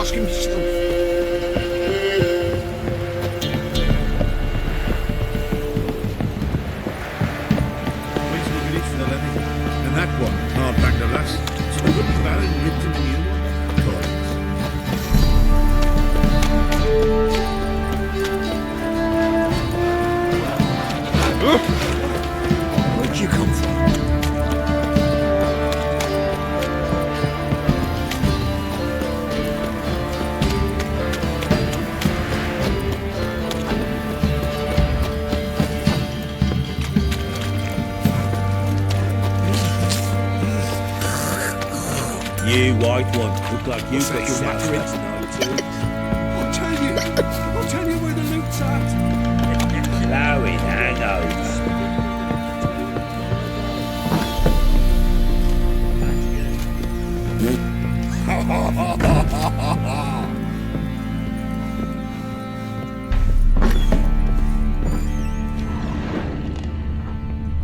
ask him stuff. Wait till we reach the levy. And that one can't back the last. So we put the barrel and ripped him a new one. Where'd you come from? You white one, look like you've got your matter tonight. I'll tell you where the loot's at. Flowing hangovers.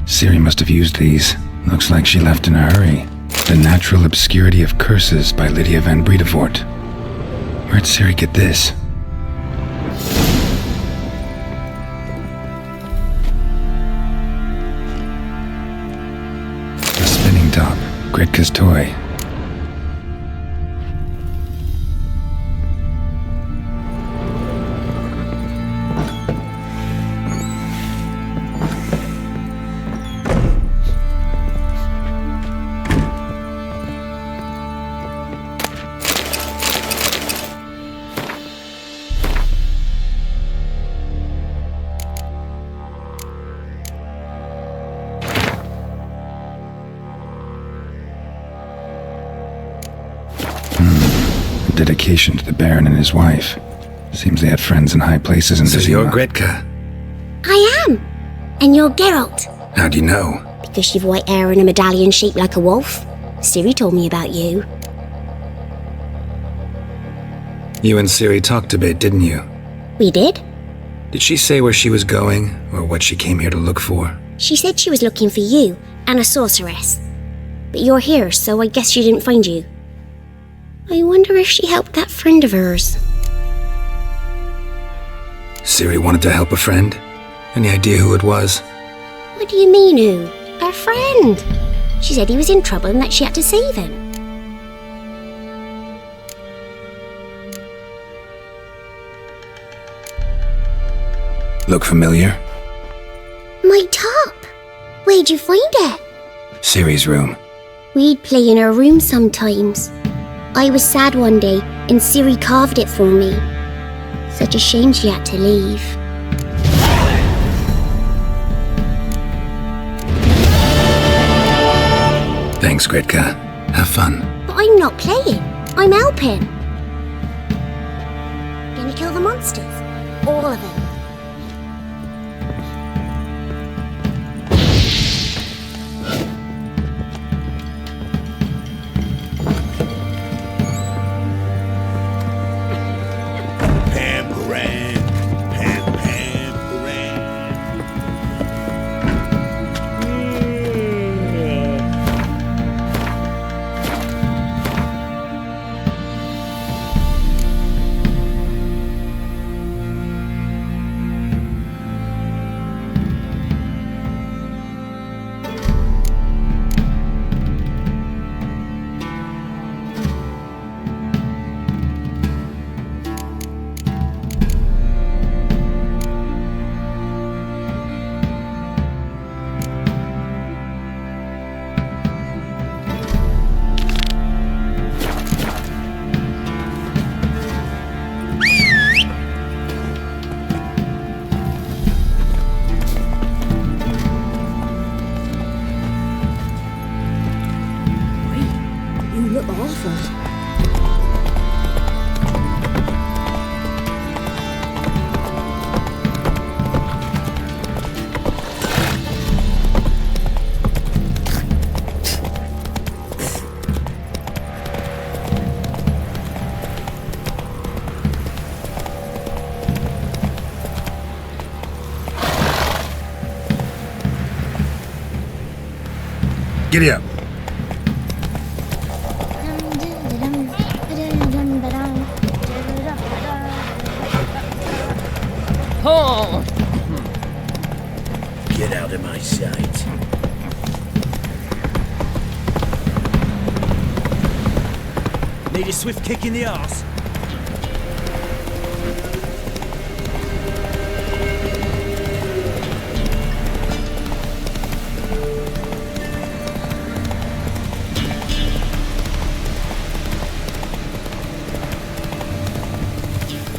Ciri must have used these. Looks like she left in a hurry. The Natural Obscurity of Curses by Lydia van Bredevoort. Where'd Ciri get this? A spinning top. Gretka's toy. Dedication to the Baron and his wife. Seems they had friends in high places in So Vizima. you're Gretka. I am. And you're Geralt. How do you know? Because you've white hair and a medallion shaped like a wolf. Ciri told me about you. You and Ciri talked a bit, didn't you? We did? Did she say where she was going, or what she came here to look for? She said she was looking for you and a sorceress. But you're here, so I guess she didn't find you. I wonder if she helped that friend of hers. Ciri wanted to help a friend? Any idea who it was? What do you mean, who? Her friend. She said he was in trouble and that she had to save him. Look familiar? My top. Where'd you find it? Ciri's room. We'd play in her room sometimes. I was sad one day and Ciri carved it for me. Such a shame she had to leave. Thanks, Gretka. Have fun. But I'm not playing. I'm helping. Gonna kill the monsters. All of them. Giddy up. Oh! Get out of my sight. Need a swift kick in the arse?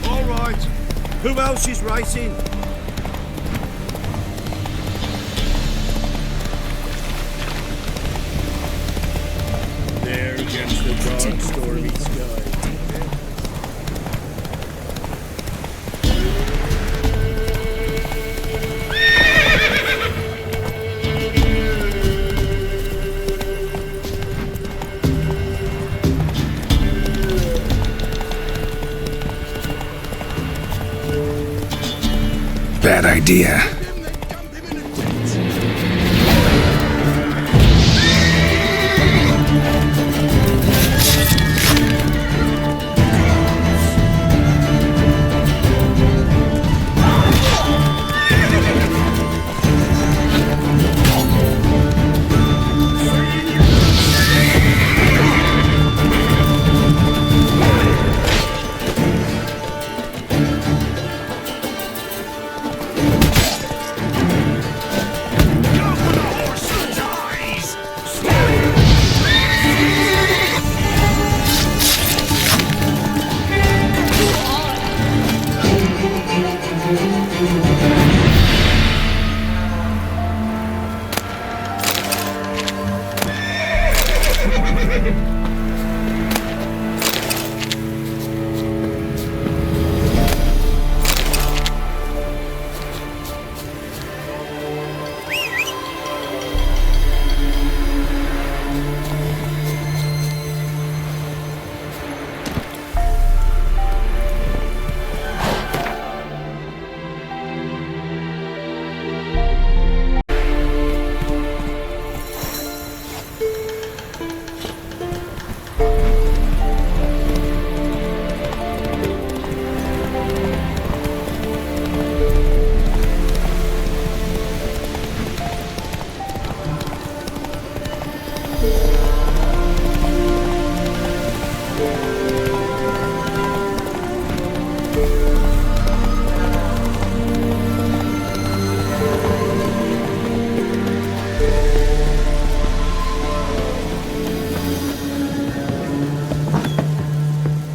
All right. Who else is racing? There against the dark, stormy sky. Bad idea.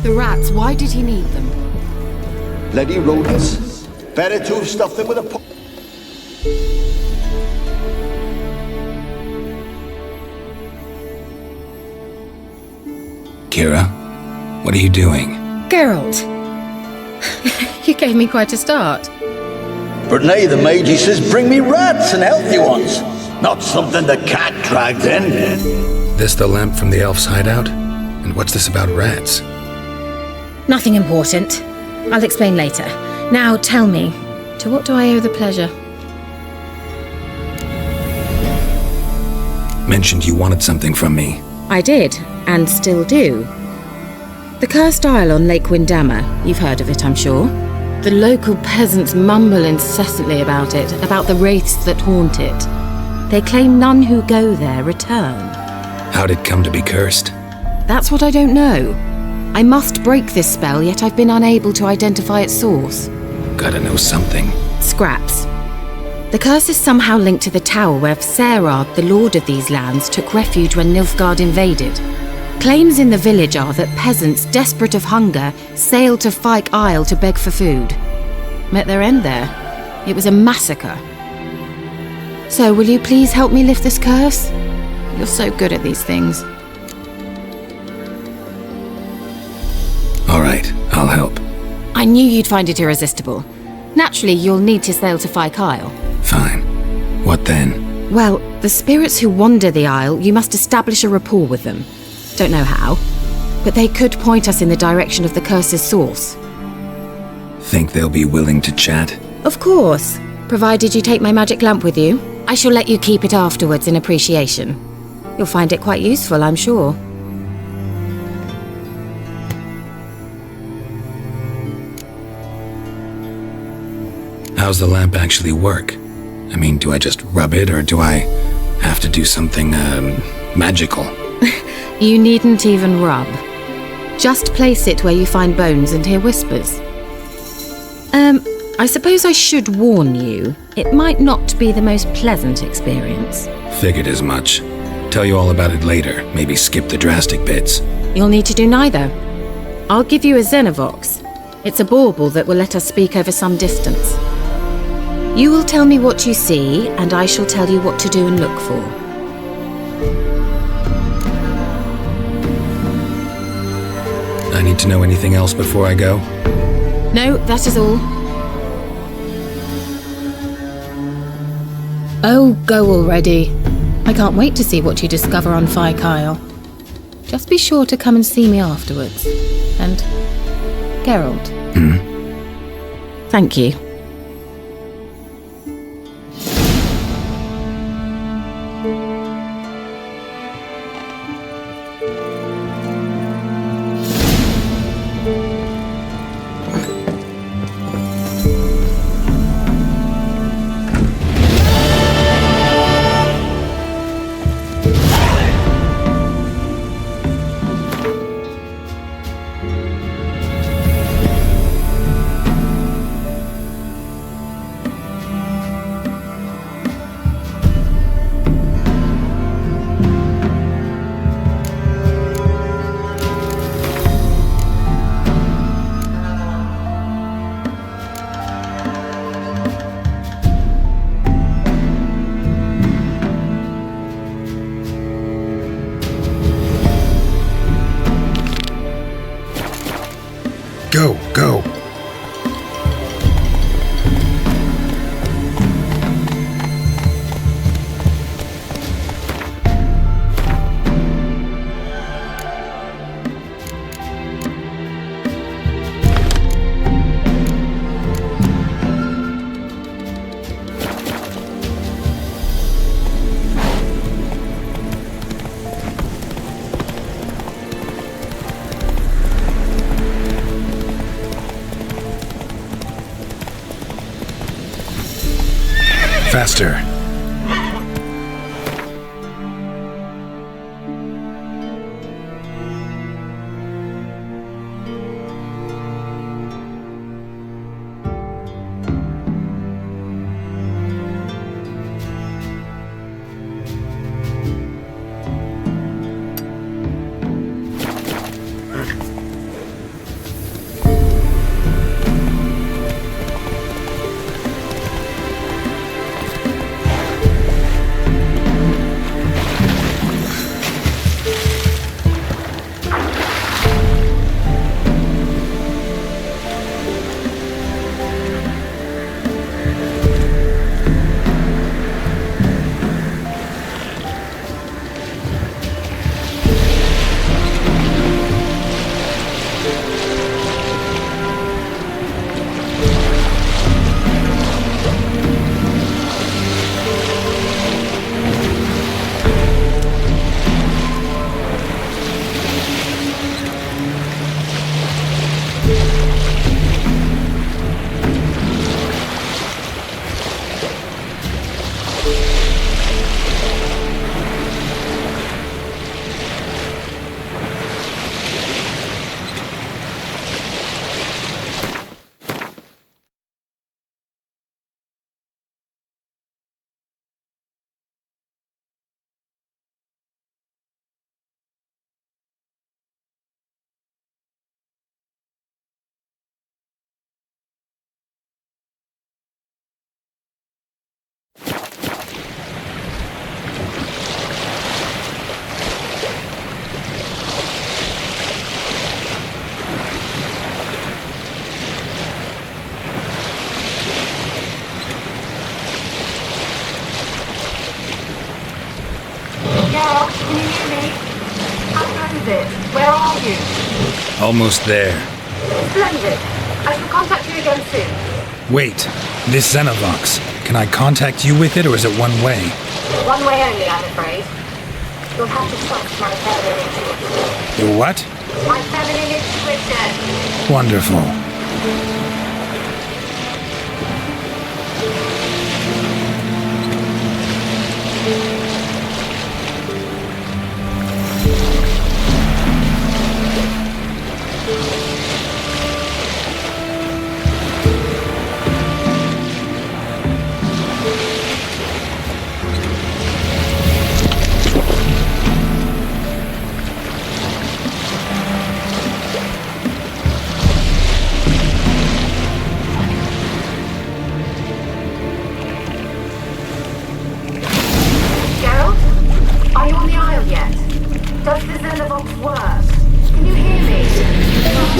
The rats, why did he need them? Bloody rodents. Better to stuff them with a Kira, what are you doing? Geralt! You gave me quite a start. But nay, the mage, he says, bring me rats and healthy ones. Not something the cat dragged in. This the lamp from the elf's hideout? And what's this about rats? Nothing important. I'll explain later. Now tell me, to what do I owe the pleasure? Mentioned you wanted something from me. I did, and still do. The cursed isle on Lake Windammer, you've heard of it, I'm sure. The local peasants mumble incessantly about it, about the wraiths that haunt it. They claim none who go there return. How'd it come to be cursed? That's what I don't know. I must break this spell, yet I've been unable to identify its source. Gotta know something. Scraps. The curse is somehow linked to the tower where Serard, the lord of these lands, took refuge when Nilfgaard invaded. Claims in the village are that peasants, desperate of hunger, sailed to Fyke Isle to beg for food. Met their end there. It was a massacre. So, will you please help me lift this curse? You're so good at these things. All right, I'll help. I knew you'd find it irresistible. Naturally, you'll need to sail to Fyke Isle. Fine. What then? Well, the spirits who wander the isle, you must establish a rapport with them. Don't know how, but they could point us in the direction of the curse's source. Think they'll be willing to chat? Of course, provided you take my magic lamp with you. I shall let you keep it afterwards in appreciation. You'll find it quite useful, I'm sure. How's the lamp actually work? I mean, do I just rub it, or do I have to do something, magical? You needn't even rub. Just place it where you find bones and hear whispers. I suppose I should warn you, it might not be the most pleasant experience. Figured as much. Tell you all about it later, maybe skip the drastic bits. You'll need to do neither. I'll give you a Xenovox. It's a bauble that will let us speak over some distance. You will tell me what you see, and I shall tell you what to do and look for. I need to know anything else before I go? No, that is all. Oh, go already. I can't wait to see what you discover on Phi Kyle. Just be sure to come and see me afterwards. And Geralt. Thank you. Go. Faster. Can you hear me? How bad is it? Where are you? Almost there. Splendid. I shall contact you again soon. Wait, this Xenovox. Can I contact you with it, or is it one way? One way only, I'm afraid. You'll have to trust my feminine intuition. Your what? My feminine intuition. Wonderful.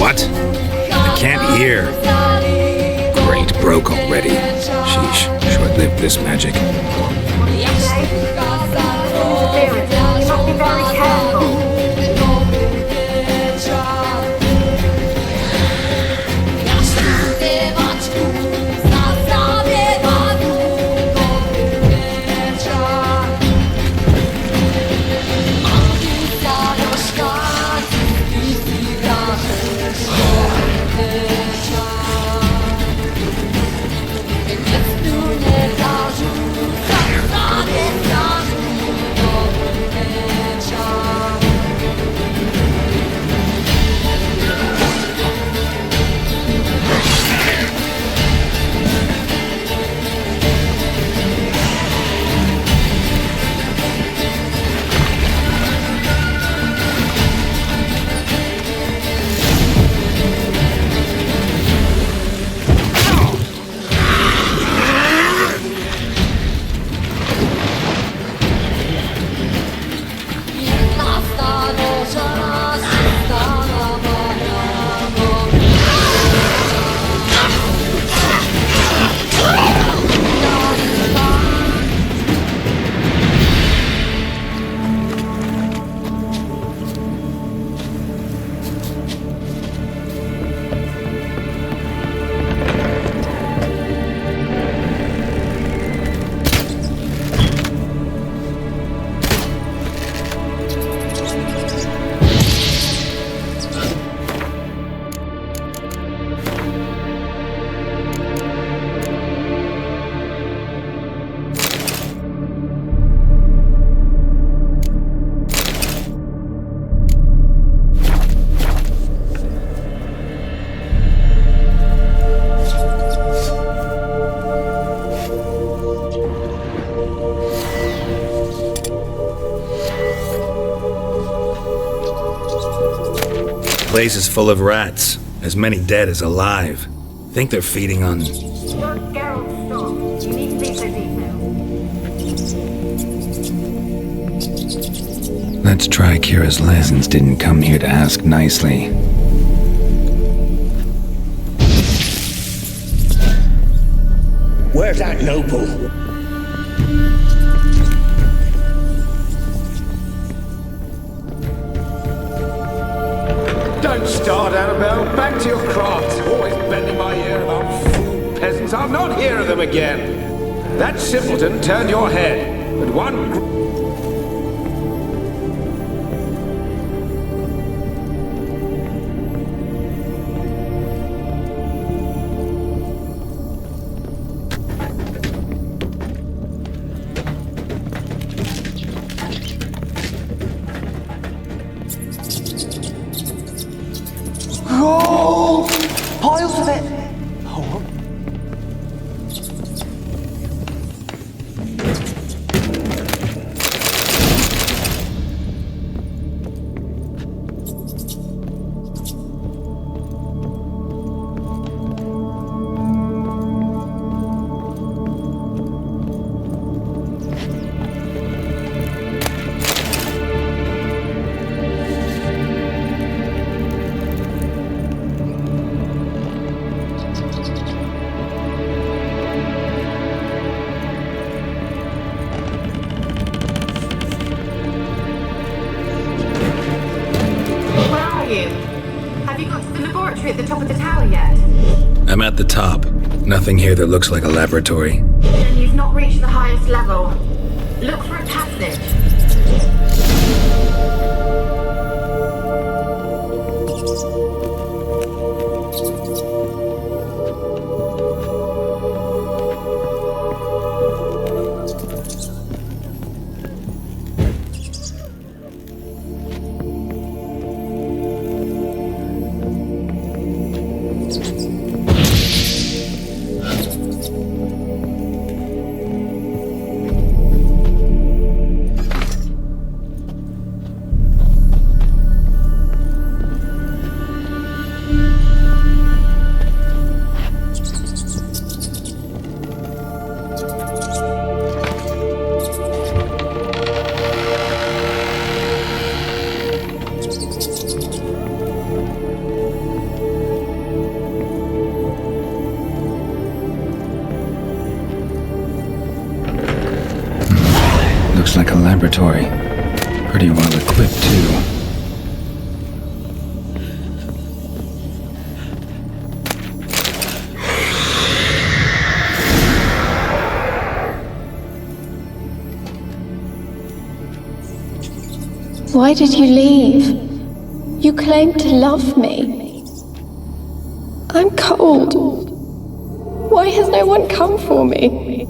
What? I can't hear. Great, broke already. Sheesh, short-lived this magic. Interference. You must be very careful. Place is full of rats, as many dead as alive. Think they're feeding on... Don't Geralt, stop. You need to be so detailed. Let's try Kira's lessons didn't come here to ask nicely. Where's that noble? Don't start, Annabelle. Back to your craft. Always bending my ear about fool peasants. I'll not hear of them again. That simpleton turned your head, but one... Gold! Piles of it! At the top of the tower yet? I'm at the top. Nothing here that looks like a laboratory. Then you've not reached the highest level. Look for a passage. laboratory. Pretty well equipped, too. Why did you leave? You claimed to love me. I'm cold. Why has no one come for me?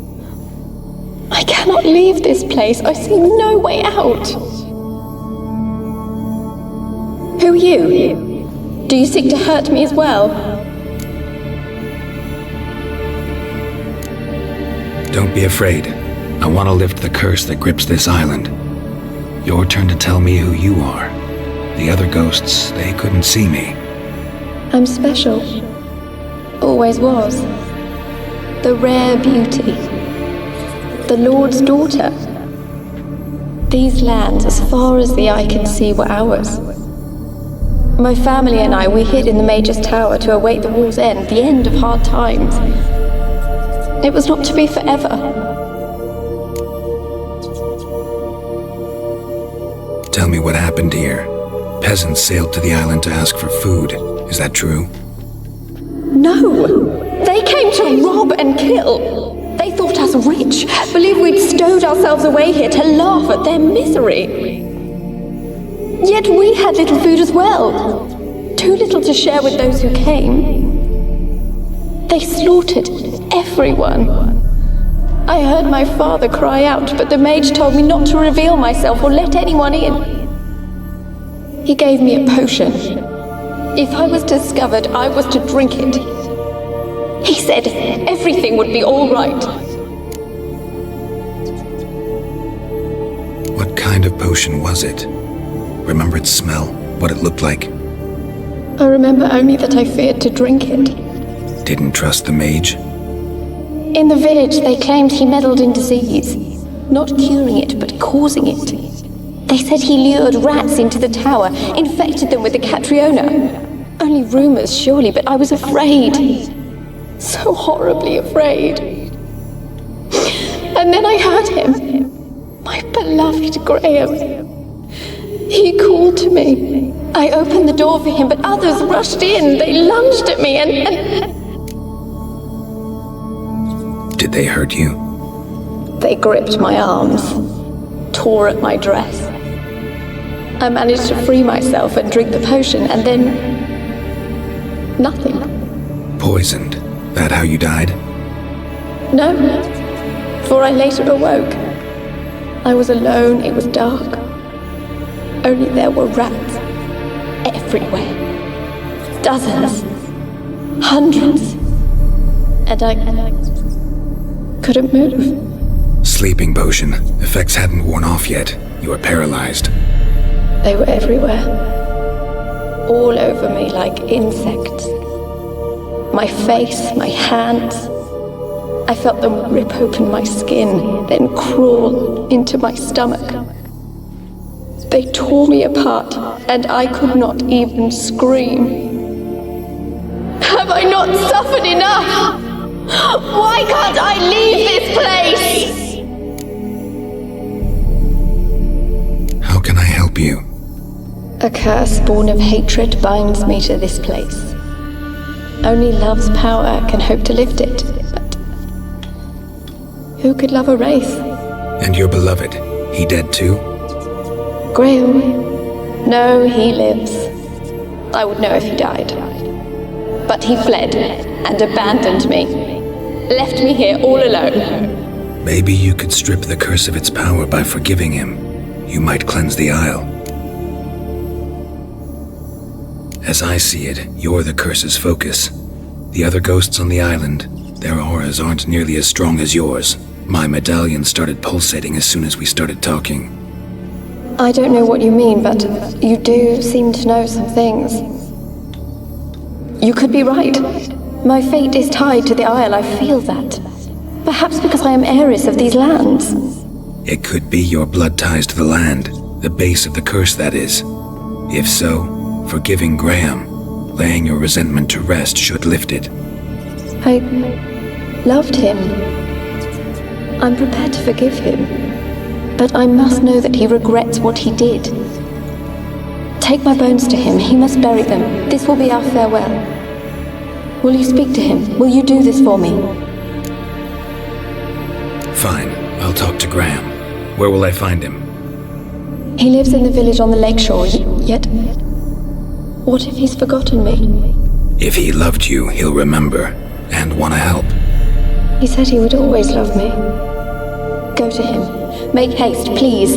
I cannot leave this place. I see no way out. Who are you? Do you seek to hurt me as well? Don't be afraid. I want to lift the curse that grips this island. Your turn to tell me who you are. The other ghosts, they couldn't see me. I'm special. Always was. The rare beauty. The Lord's daughter. These lands, as far as the eye can see, were ours. My family and I, we hid in the Mage's Tower to await the war's end, the end of hard times. It was not to be forever. Tell me what happened here. Peasants sailed to the island to ask for food. Is that true? No! They came to rob and kill. They thought us rich, believed we'd stowed ourselves away here to laugh at their misery. Yet we had little food as well. Too little to share with those who came. They slaughtered everyone. I heard my father cry out, but the mage told me not to reveal myself or let anyone in. He gave me a potion. If I was discovered, I was to drink it. He said everything would be all right. What kind of potion was it? Remember its smell? What it looked like? I remember only that I feared to drink it. Didn't trust the mage? In the village, they claimed he meddled in disease. Not curing it, but causing it. They said he lured rats into the tower, infected them with the Catriona. Only rumors, surely, but I was afraid. So horribly afraid. And then I heard him. My beloved Graham. He called to me. I opened the door for him, but others rushed in. They lunged at me and... Did they hurt you? They gripped my arms, tore at my dress. I managed to free myself and drink the potion, and then... nothing. Poisoned? That how you died? No, for I later awoke. I was alone, it was dark. Only there were rats everywhere. Dozens. Hundreds. And I couldn't move. Sleeping potion. Effects hadn't worn off yet. You were paralyzed. They were everywhere. All over me like insects. My face, my hands. I felt them rip open my skin, then crawl into my stomach. They tore me apart, and I could not even scream. Have I not suffered enough? Why can't I leave this place? How can I help you? A curse born of hatred binds me to this place. Only love's power can hope to lift it, but who could love a wraith? And your beloved, he dead too? Graham? No, he lives. I would know if he died. But he fled and abandoned me. Left me here all alone. Maybe you could strip the curse of its power by forgiving him. You might cleanse the Isle. As I see it, you're the curse's focus. The other ghosts on the island, their auras aren't nearly as strong as yours. My medallion started pulsating as soon as we started talking. I don't know what you mean, but you do seem to know some things. You could be right. My fate is tied to the Isle, I feel that. Perhaps because I am heiress of these lands. It could be your blood ties to the land, the base of the curse, that is. If so, forgiving Graham, laying your resentment to rest should lift it. I loved him. I'm prepared to forgive him. But I must know that he regrets what he did. Take my bones to him. He must bury them. This will be our farewell. Will you speak to him? Will you do this for me? Fine. I'll talk to Graham. Where will I find him? He lives in the village on the lakeshore, yet... What if he's forgotten me? If he loved you, he'll remember, and want to help. He said he would always love me. Go to him. Make haste, please.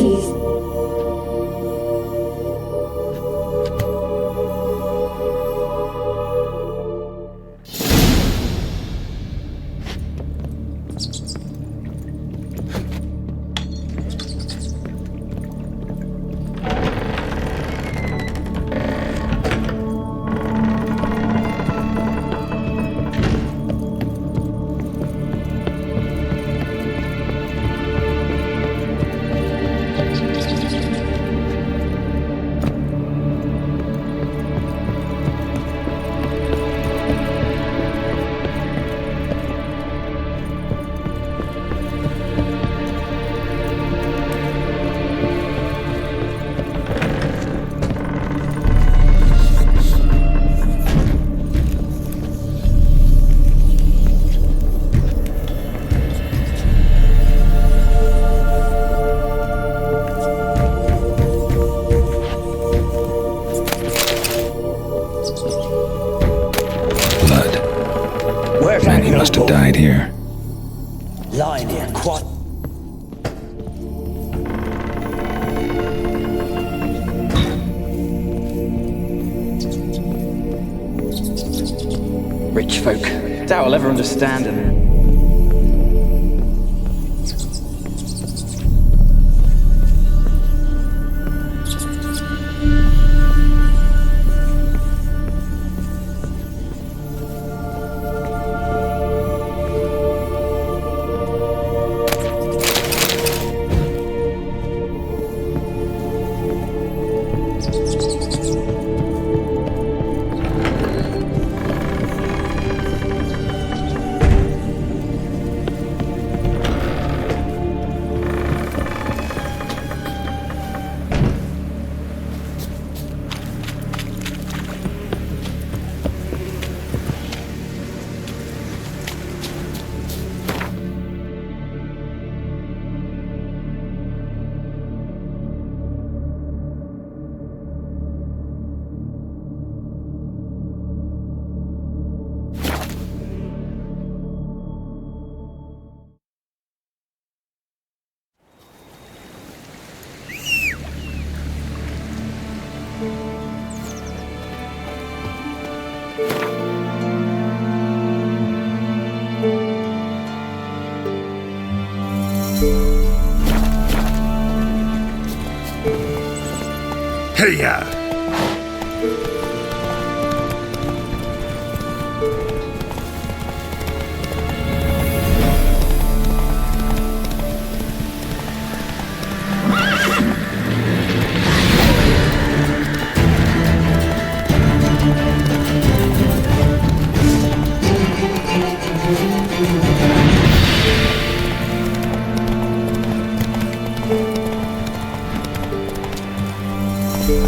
Man, he must have died here. Lying here, quiet. Rich folk. Doubt I'll ever understand them. Hey-ya!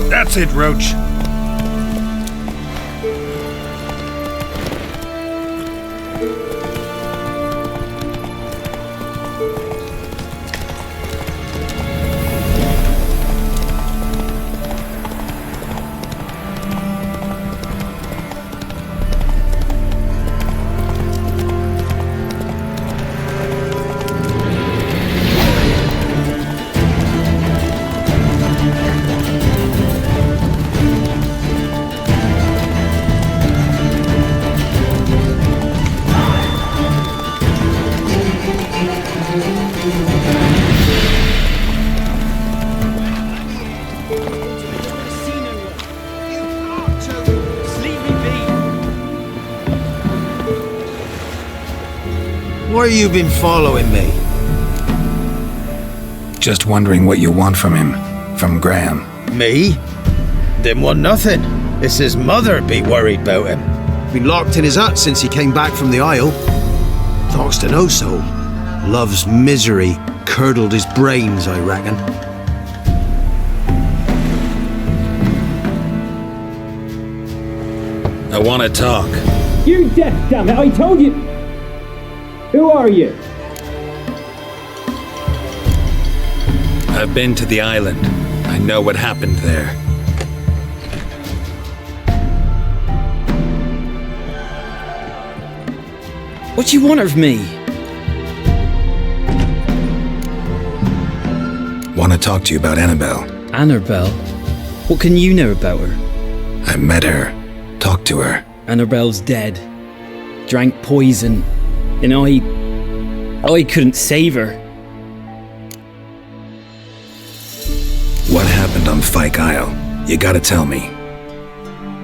That's it, Roach. Why you been following me? Just wondering what you want from him. From Graham. Me? Didn't want nothing. It's his mother be worried about him. Been locked in his hut since he came back from the Isle. Talks to no soul. Loves misery. curdled his brains, I reckon. I want to talk. You're deaf, damn it! I told you! Who are you? I've been to the island. I know what happened there. What do you want of me? Want to talk to you about Annabelle. Annabelle? What can you know about her? I met her. Talked to her. Annabelle's dead. Drank poison. And I couldn't save her. What happened on Fyke Isle? You gotta tell me.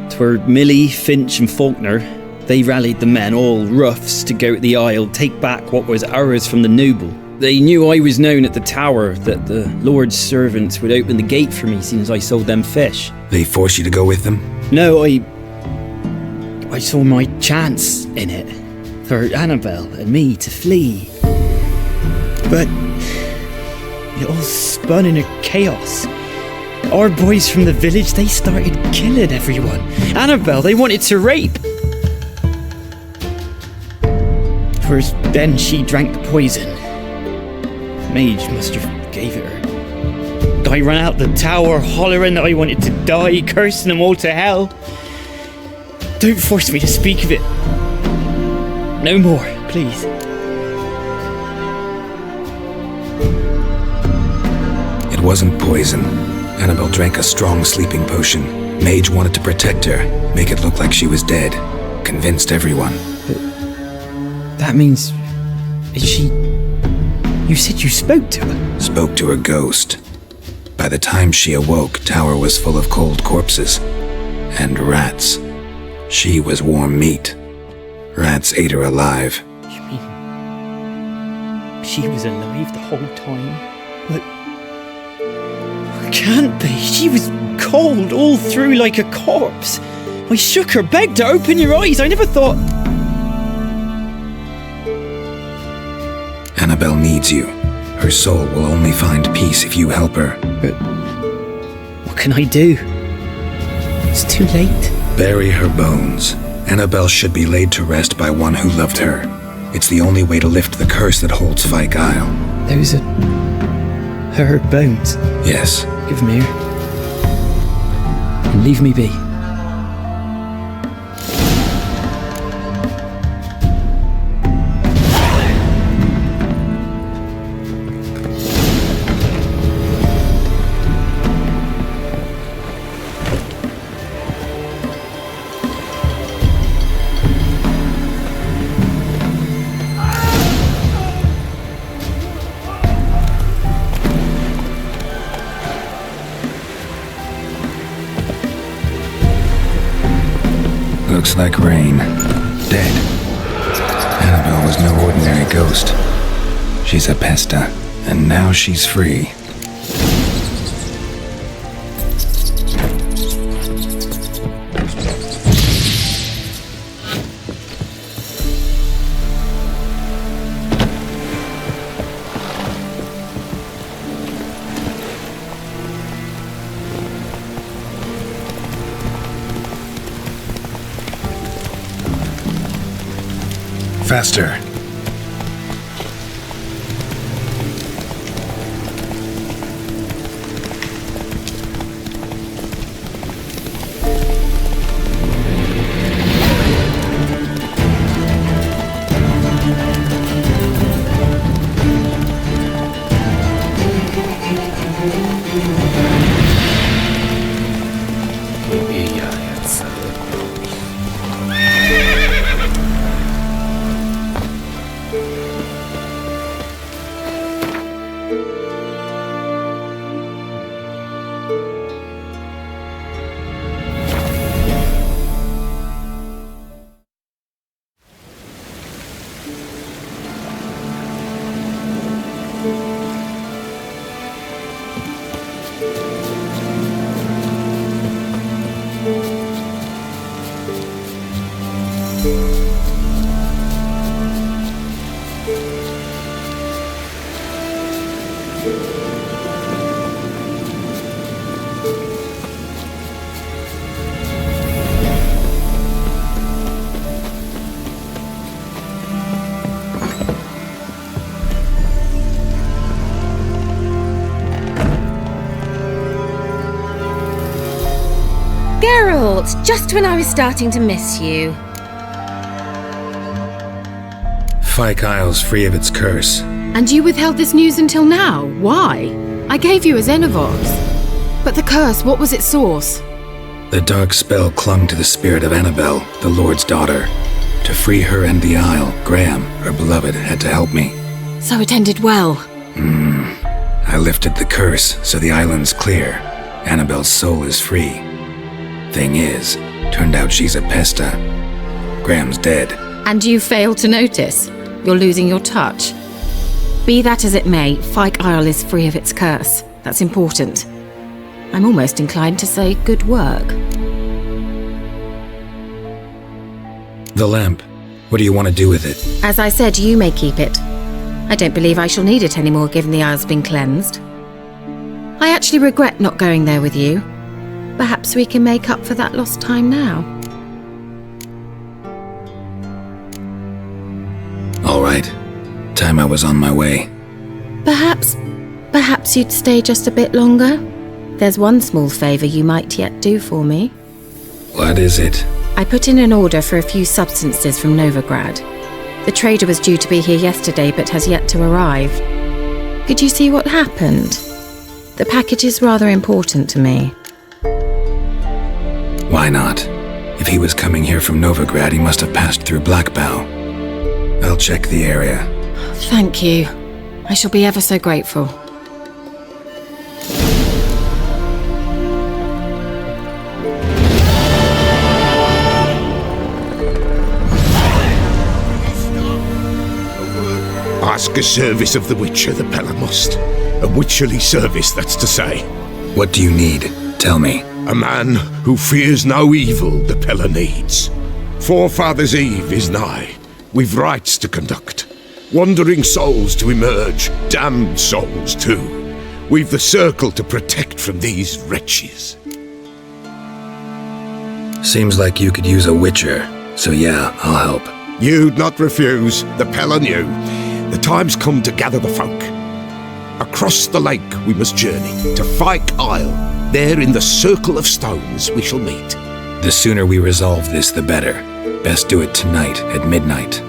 'Twere Millie, Finch and Faulkner. They rallied the men, all roughs, to go to the Isle, take back what was ours from the noble. They knew I was known at the tower, that the Lord's servants would open the gate for me since I sold them fish. They forced you to go with them? No, I saw my chance in it, for Annabelle and me to flee. But it all spun in a chaos. Our boys from the village, they started killing everyone. Annabelle, they wanted to rape. First, then she drank the poison. Mage must have gave it her. I ran out the tower hollering that I wanted to die, cursing them all to hell. Don't force me to speak of it. No more, please. It wasn't poison. Annabelle drank a strong sleeping potion. Mage wanted to protect her, make it look like she was dead. Convinced everyone. But that means... Is she... You said you spoke to her? Spoke to her ghost. By the time she awoke, tower was full of cold corpses. And rats. She was warm meat. Rats ate her alive. You mean... She was alive the whole time? But... Can't be. She was cold all through like a corpse. I shook her, begged her, open your eyes. I never thought... Annabelle needs you. Her soul will only find peace if you help her. But... What can I do? It's too late. Bury her bones. Annabelle should be laid to rest by one who loved her. It's the only way to lift the curse that holds Fyke Isle. Those are... her bones? Yes. Give them here. And leave me be. Looks like rain. Dead. Annabelle was no ordinary ghost. She's a pesta, and now she's free. Faster. Geralt, just when I was starting to miss you. Fyke Isle's free of its curse. And you withheld this news until now? Why? I gave you a Xenovox. But the curse, what was its source? The dark spell clung to the spirit of Annabelle, the Lord's daughter. To free her and the Isle, Graham, her beloved, had to help me. So it ended well. I lifted the curse, so the island's clear. Annabelle's soul is free. Thing is, turned out she's a pesta. Graham's dead. And you failed to notice? You're losing your touch. Be that as it may, Fyke Isle is free of its curse. That's important. I'm almost inclined to say good work. The lamp. What do you want to do with it? As I said, you may keep it. I don't believe I shall need it anymore given the Isle's been cleansed. I actually regret not going there with you. Perhaps we can make up for that lost time now. All right. Time I was on my way. Perhaps you'd stay just a bit longer? There's one small favour you might yet do for me. What is it? I put in an order for a few substances from Novigrad. The trader was due to be here yesterday but has yet to arrive. Could you see what happened? The package is rather important to me. Why not? If he was coming here from Novigrad, he must have passed through Blackbow. I'll check the area. Thank you. I shall be ever so grateful. Ask a service of the Witcher, the Pella must. A witcherly service, that's to say. What do you need? Tell me. A man who fears no evil the Pella needs. Forefathers' Eve is nigh. We've rites to conduct. Wandering souls to emerge, damned souls too. We've the circle to protect from these wretches. Seems like you could use a witcher, so yeah, I'll help. You'd not refuse, the Pella knew. The time's come to gather the folk. Across the lake we must journey, to Fyke Isle. There in the circle of stones we shall meet. The sooner we resolve this, the better. Best do it tonight at midnight.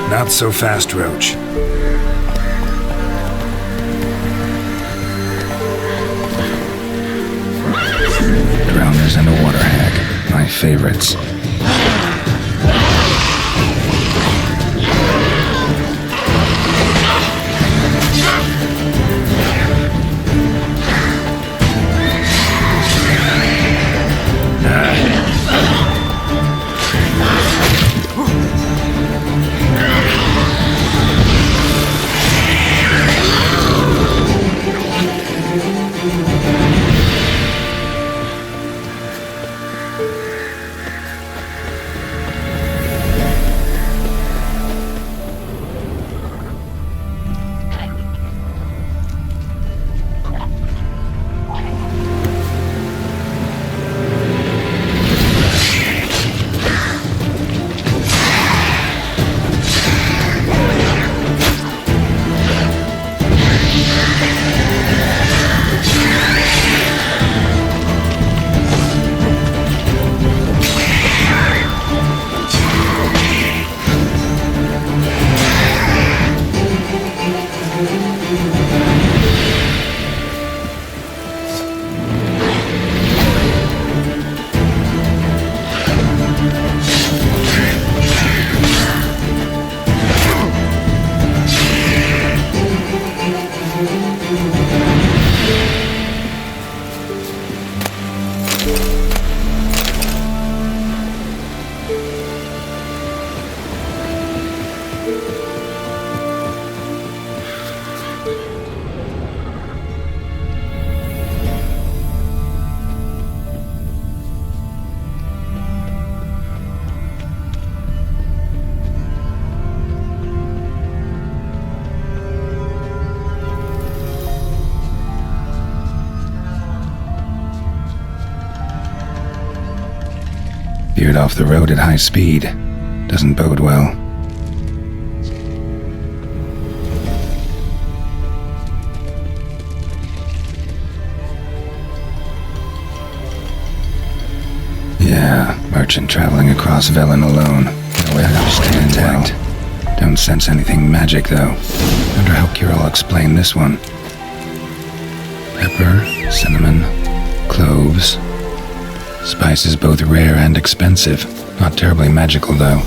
Not so fast, Roach. Drowners and a water hag, my favorites. Veered off the road at high speed. Doesn't bode well. Yeah, merchant traveling across Velen alone. Nowhere to stay intact. Don't sense anything magic, though. Wonder how Ciri will explain this one. Pepper, cinnamon, cloves. Spices both rare and expensive. Not terribly magical, though.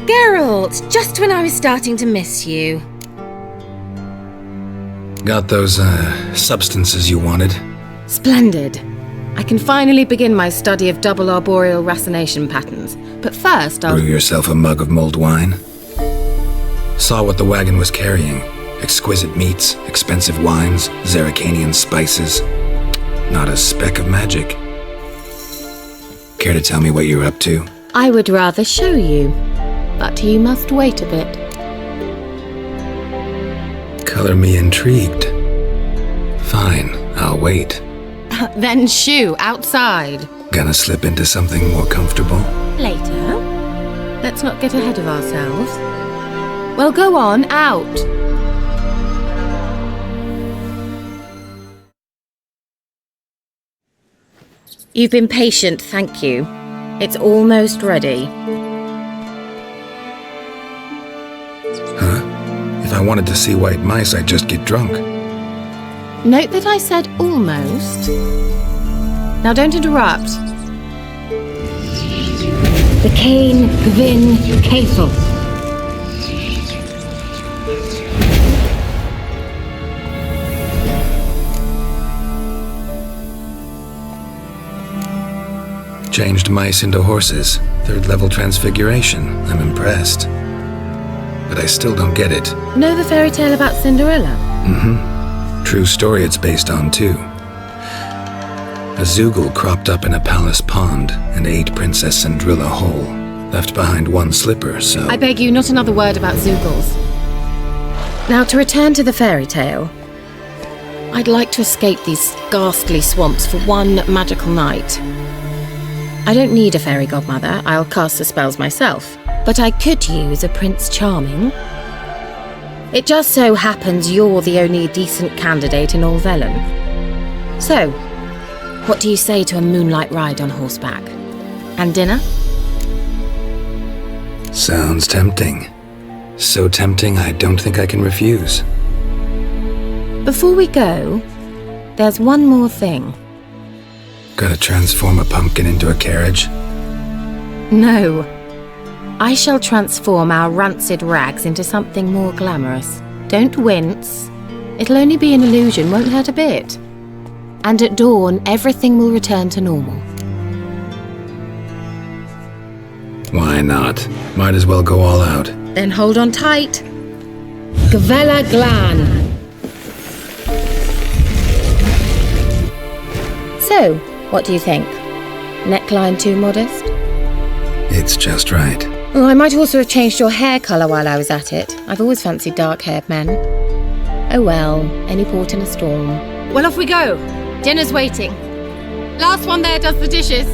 Geralt, just when I was starting to miss you. Got those, substances you wanted? Splendid. I can finally begin my study of double arboreal racination patterns. But first, I'll... Brew yourself a mug of mulled wine? Saw what the wagon was carrying. Exquisite meats, expensive wines, Zeracanian spices. Not a speck of magic. Care to tell me what you're up to? I would rather show you, but you must wait a bit. Color me intrigued. Fine, I'll wait. Then shoo, outside. Gonna slip into something more comfortable? Later. Let's not get ahead of ourselves. Well, go on, out. You've been patient, thank you. It's almost ready. Huh? If I wanted to see white mice, I'd just get drunk. Note that I said almost. Now don't interrupt. The Cain Gwyn Cathel. Changed mice into horses. 3rd level transfiguration. I'm impressed. But I still don't get it. Know the fairy tale about Cinderella? Mm-hmm. True story it's based on, too. A Zoogle cropped up in a palace pond and ate Princess Cinderella whole. Left behind one slipper, so... I beg you, not another word about Zoogles. Now, to return to the fairy tale. I'd like to escape these ghastly swamps for one magical night. I don't need a fairy godmother. I'll cast the spells myself. But I could use a Prince Charming. It just so happens you're the only decent candidate in all Velen. So, what do you say to a moonlight ride on horseback? And dinner? Sounds tempting. So tempting, I don't think I can refuse. Before we go, there's one more thing. Gotta transform a pumpkin into a carriage? No. I shall transform our rancid rags into something more glamorous. Don't wince. It'll only be an illusion, won't hurt a bit. And at dawn, everything will return to normal. Why not? Might as well go all out. Then hold on tight. Gvela Glan. So, what do you think? Neckline too modest? It's just right. Oh, I might also have changed your hair colour while I was at it. I've always fancied dark-haired men. Oh well, any port in a storm. Well, off we go. Dinner's waiting. Last one there does the dishes.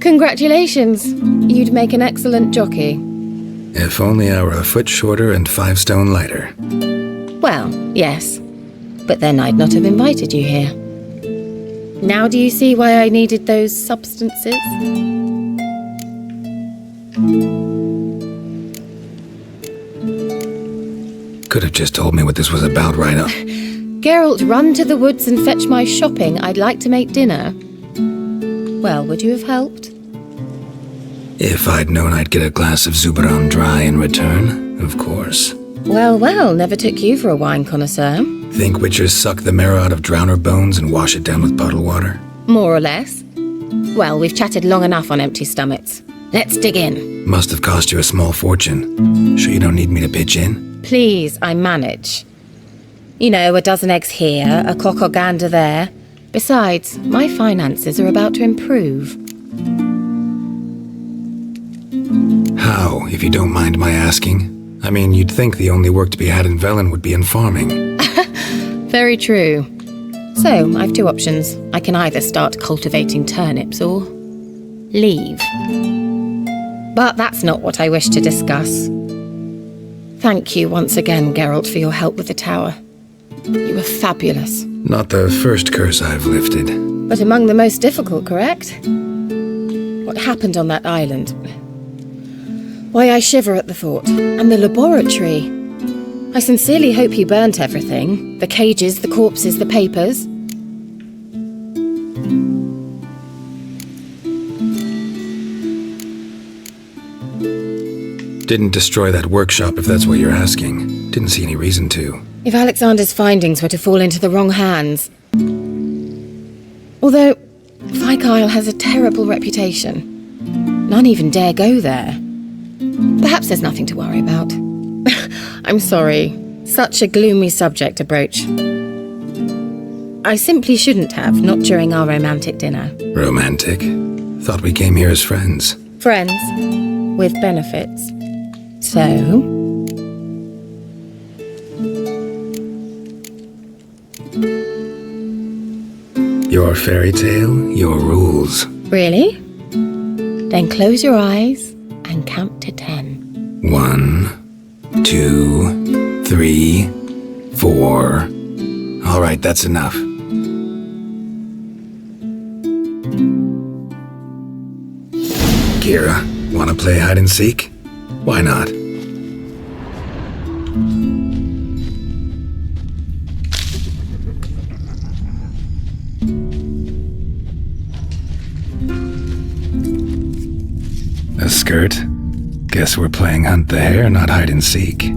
Congratulations. You'd make an excellent jockey. If only I were a foot shorter and 5 stone lighter. Well, yes. But then I'd not have invited you here. Now do you see why I needed those substances? Could have just told me what this was about right up. Geralt, run to the woods and fetch my shopping. I'd like to make dinner. Well, would you have helped? If I'd known I'd get a glass of Zubaram dry in return, of course. Well, well, never took you for a wine connoisseur. Think witchers suck the marrow out of drowner bones and wash it down with puddle water? More or less. Well, we've chatted long enough on empty stomachs. Let's dig in. Must have cost you a small fortune. Sure you don't need me to pitch in? Please, I manage. You know, a dozen eggs here, a cock or gander there. Besides, my finances are about to improve. How, if you don't mind my asking? I mean, you'd think the only work to be had in Velen would be in farming. Very true. So, I've 2 options. I can either start cultivating turnips or leave. But that's not what I wish to discuss. Thank you once again, Geralt, for your help with the tower. You were fabulous. Not the first curse I've lifted. But among the most difficult, correct? What happened on that island? Why, I shiver at the thought. And the laboratory. I sincerely hope you burnt everything. The cages, the corpses, the papers. Didn't destroy that workshop, if that's what you're asking. Didn't see any reason to. If Alexander's findings were to fall into the wrong hands. Although, Vikyle has a terrible reputation. None even dare go there. Perhaps there's nothing to worry about. I'm sorry. Such a gloomy subject to broach. I simply shouldn't have, not during our romantic dinner. Romantic? Thought we came here as friends. Friends. With benefits. So... Your fairy tale, your rules. Really? Then close your eyes and count to 10. 1, 2, 3, 4. All right, that's enough. Kira, wanna play hide and seek? Why not? A skirt? Guess we're playing hunt the hare, not hide and seek.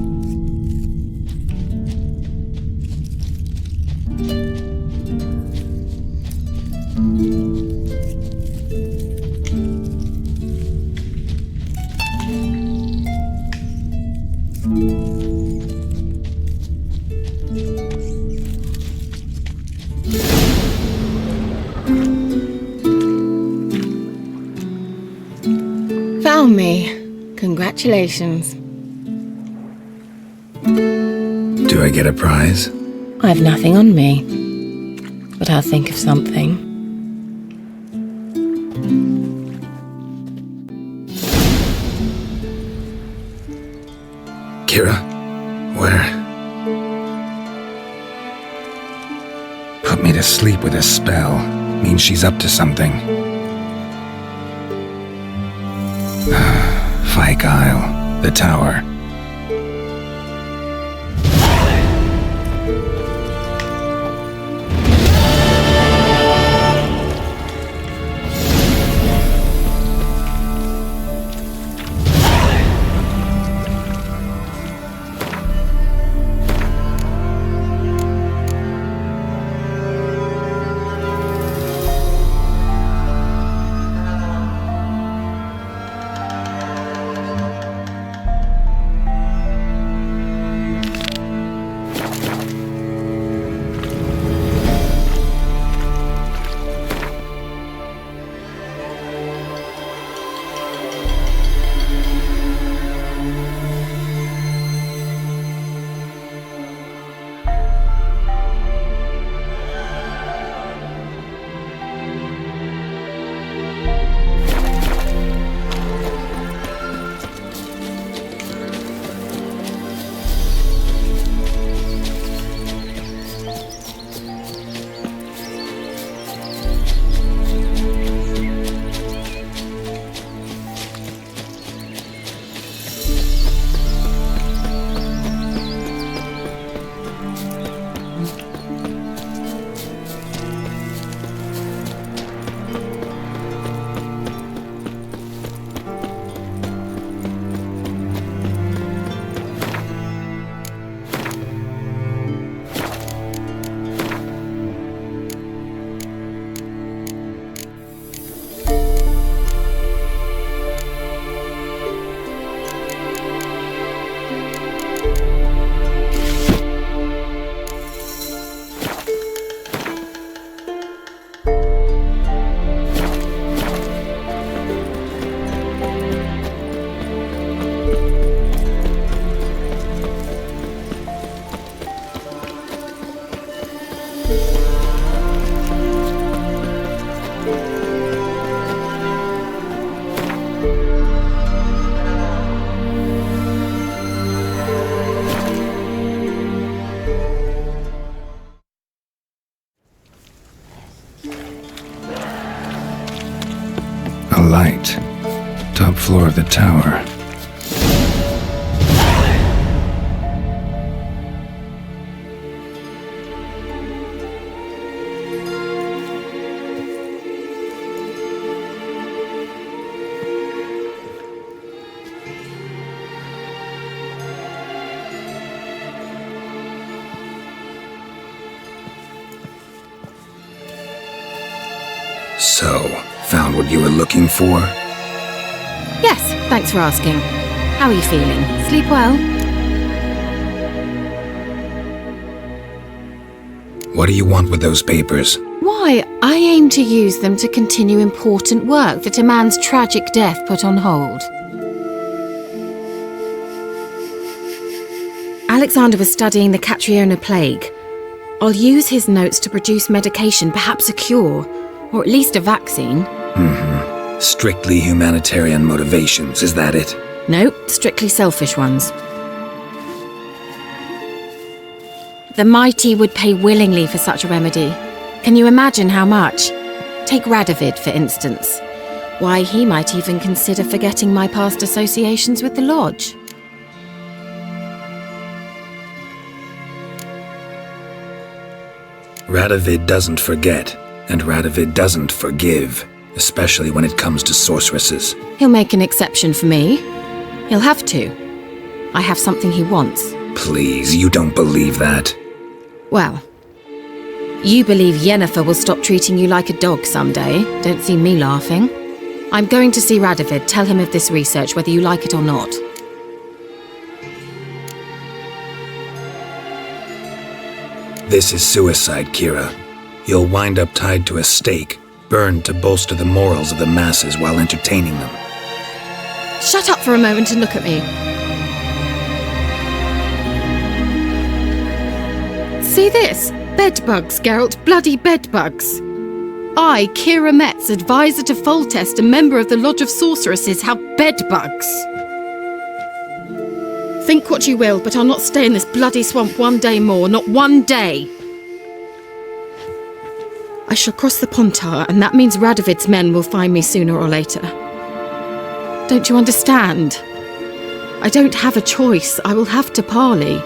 Found me. Congratulations. Do I get a prize? I've nothing on me, but I'll think of something. Kira? Where? Put me to sleep with a spell. Means she's up to something. Fyke Isle, the tower. A light. Top floor of the tower. So, found what you were looking for? Yes, thanks for asking. How are you feeling? Sleep well? What do you want with those papers? Why, I aim to use them to continue important work that a man's tragic death put on hold. Alexander was studying the Catriona plague. I'll use his notes to produce medication, perhaps a cure, or at least a vaccine. Strictly humanitarian motivations, is that it? No, strictly selfish ones. The mighty would pay willingly for such a remedy. Can you imagine how much? Take Radovid, for instance. Why, he might even consider forgetting my past associations with the Lodge. Radovid doesn't forget, and Radovid doesn't forgive, especially when it comes to sorceresses. He'll make an exception for me. He'll have to. I have something he wants. Please, you don't believe that. Well, you believe Yennefer will stop treating you like a dog someday. Don't see me laughing. I'm going to see Radovid, tell him of this research, whether you like it or not. This is suicide, Ciri. You'll wind up tied to a stake, burned to bolster the morals of the masses while entertaining them. Shut up for a moment and look at me. See this? Bedbugs, Geralt. Bloody bedbugs. I, Ciri Metz, advisor to Foltest, a member of the Lodge of Sorceresses, have bedbugs. Think what you will, but I'll not stay in this bloody swamp one day more. Not one day. I shall cross the Pontar, and that means Radovid's men will find me sooner or later. Don't you understand? I don't have a choice. I will have to parley.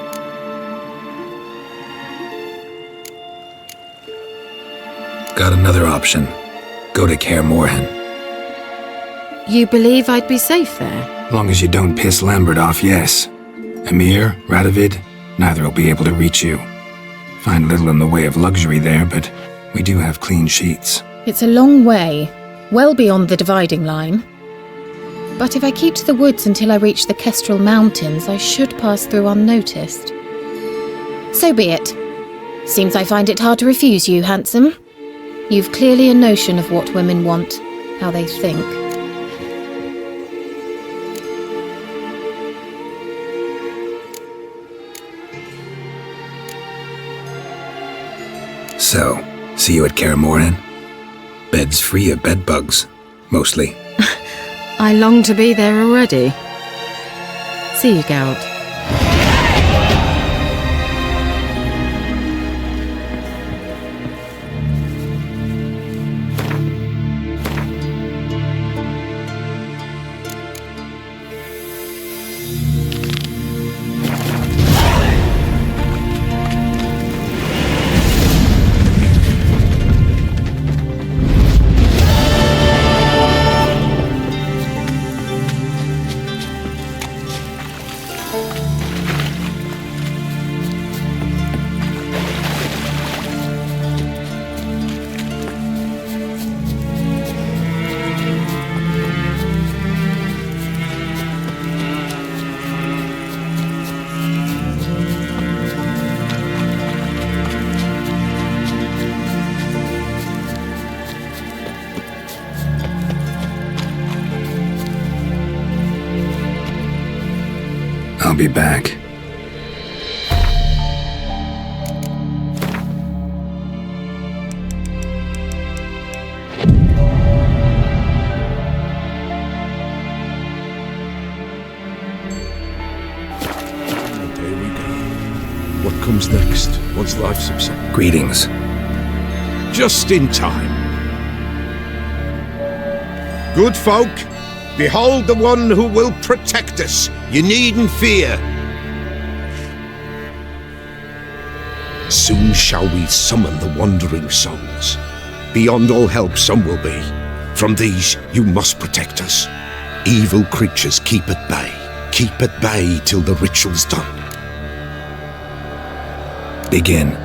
Got another option. Go to Kaer Morhen. You believe I'd be safe there? Long as you don't piss Lambert off, yes. Emir, Radovid, neither will be able to reach you. Find little in the way of luxury there, but we do have clean sheets. It's a long way, well beyond the dividing line. But if I keep to the woods until I reach the Kestrel Mountains, I should pass through unnoticed. So be it. Seems I find it hard to refuse you, handsome. You've clearly a notion of what women want, how they think. So, see you at Kaer Morhen? Beds free of bedbugs, mostly. I long to be there already. See you, Geralt. I'll be back. What comes next, once life subsides? Greetings. Just in time. Good folk, behold the one who will protect us. You needn't fear. Soon shall we summon the wandering souls. Beyond all help some will be. From these you must protect us. Evil creatures keep at bay. Keep at bay till the ritual's done. Begin.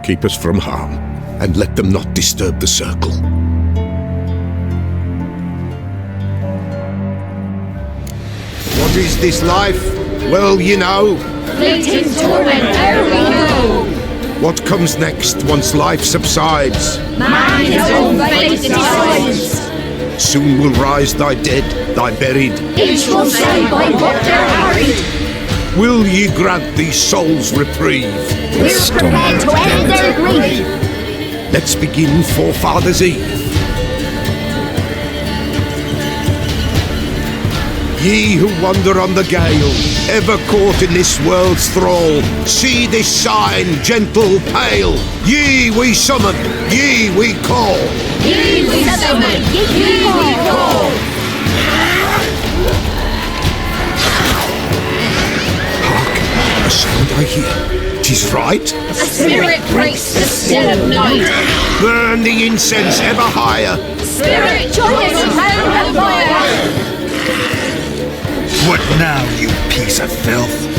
Keep us from harm, and let them not disturb the circle. What is this life? Well, you know. Fleeting torment, there we go. What comes next once life subsides? Man his own fate decides. Soon will rise thy dead, thy buried. Each will say by what they're harried. Will ye grant these souls reprieve? We're prepared to end their grief. Let's begin Forefathers' Eve. Ye who wander on the gale, ever caught in this world's thrall, see this sign, gentle, pale. Ye we summon, ye we call. Ye we summon, ye we call. Hark, a sound I hear. 'Tis right. A spirit breaks the still of night. Burn the incense ever higher. Spirit, join us round the fire. What now, you piece of filth?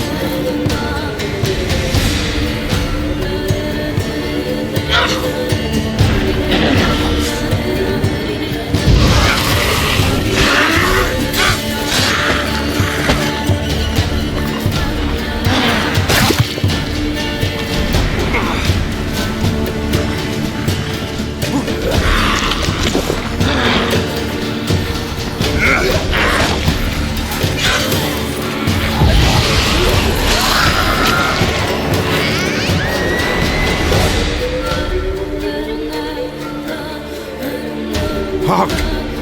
Hark,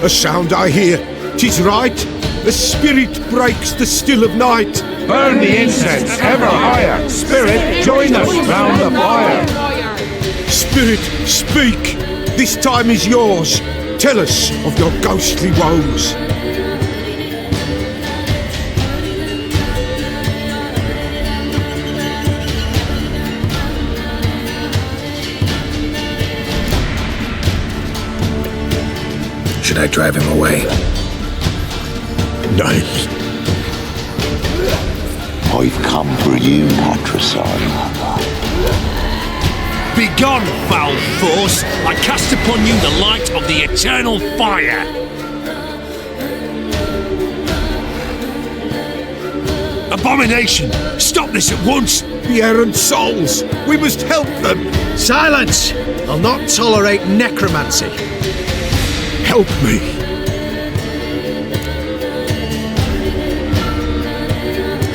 a sound I hear. 'Tis right. A spirit breaks the still of night. Burn the incense ever higher. Spirit, join us round the fire. Spirit, speak. This time is yours. Tell us of your ghostly woes. Should I drive him away? Nay. I've come for you, patricide. Begone, foul force! I cast upon you the light of the eternal fire! Abomination! Stop this at once! The errant souls! We must help them! Silence! I'll not tolerate necromancy. Help me!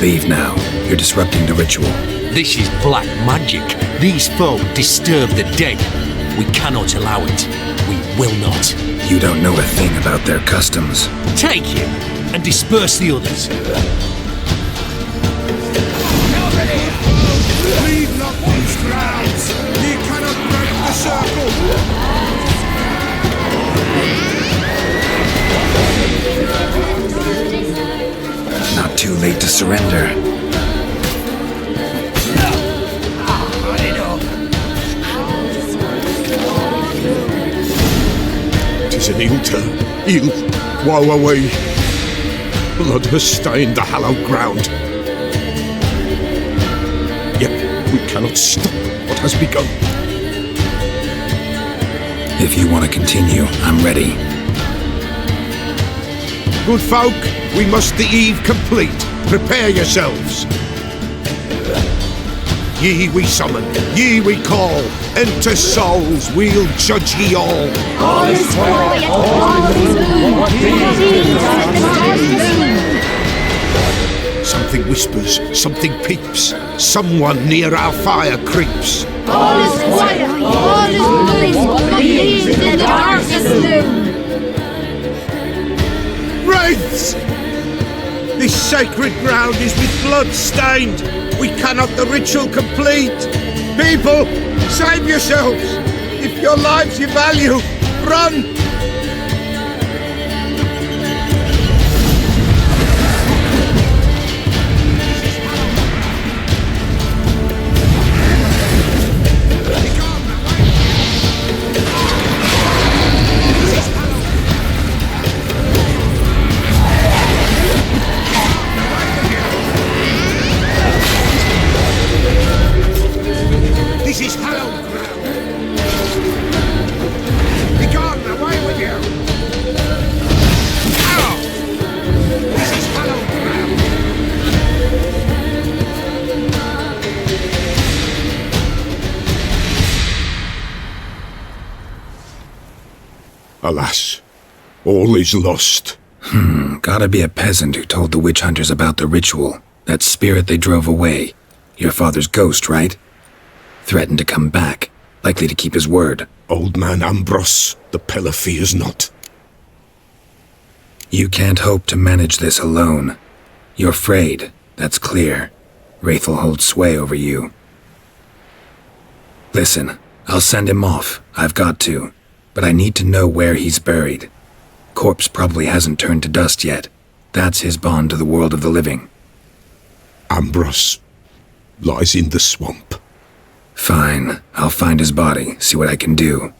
Leave now. You're disrupting the ritual. This is black magic. These folk disturb the dead. We cannot allow it. We will not. You don't know a thing about their customs. Take him and disperse the others. Leave not these grounds! Ye cannot break the circle! Not too late to surrender. Tis an ill turn, ill, woe away. Blood has stained the hallowed ground. Yet we cannot stop what has begun. If you want to continue, I'm ready. Good folk, we must the eve complete. Prepare yourselves. Ye we summon, ye we call. Enter souls, we'll judge ye all. All is well, yet all is moon. Something whispers, something peeps. Someone near our fire creeps. All is quiet, all is noise, but leaves in the darkest gloom. Wraiths! This sacred ground is with blood stained. We cannot the ritual complete. People, save yourselves. If your lives you value, run! This is hallowed ground. Begone, away with you. Ow! This is hallowed ground. Alas, all is lost. Gotta be a peasant who told the witch hunters about the ritual. That spirit they drove away. Your father's ghost, right? Threatened to come back, likely to keep his word. Old man Ambros, the Pella fears not. You can't hope to manage this alone. You're afraid, that's clear. Wraith'll hold sway over you. Listen, I'll send him off. I've got to. But I need to know where he's buried. Corpse probably hasn't turned to dust yet. That's his bond to the world of the living. Ambros lies in the swamp. Fine. I'll find his body, see what I can do.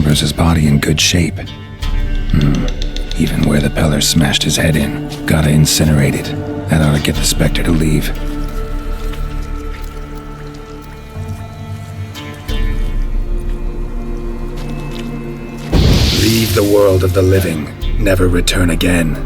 remembers his body in good shape. Even where the Peller smashed his head in. Gotta incinerate it. That ought to get the Spectre to leave. Leave the world of the living. Never return again.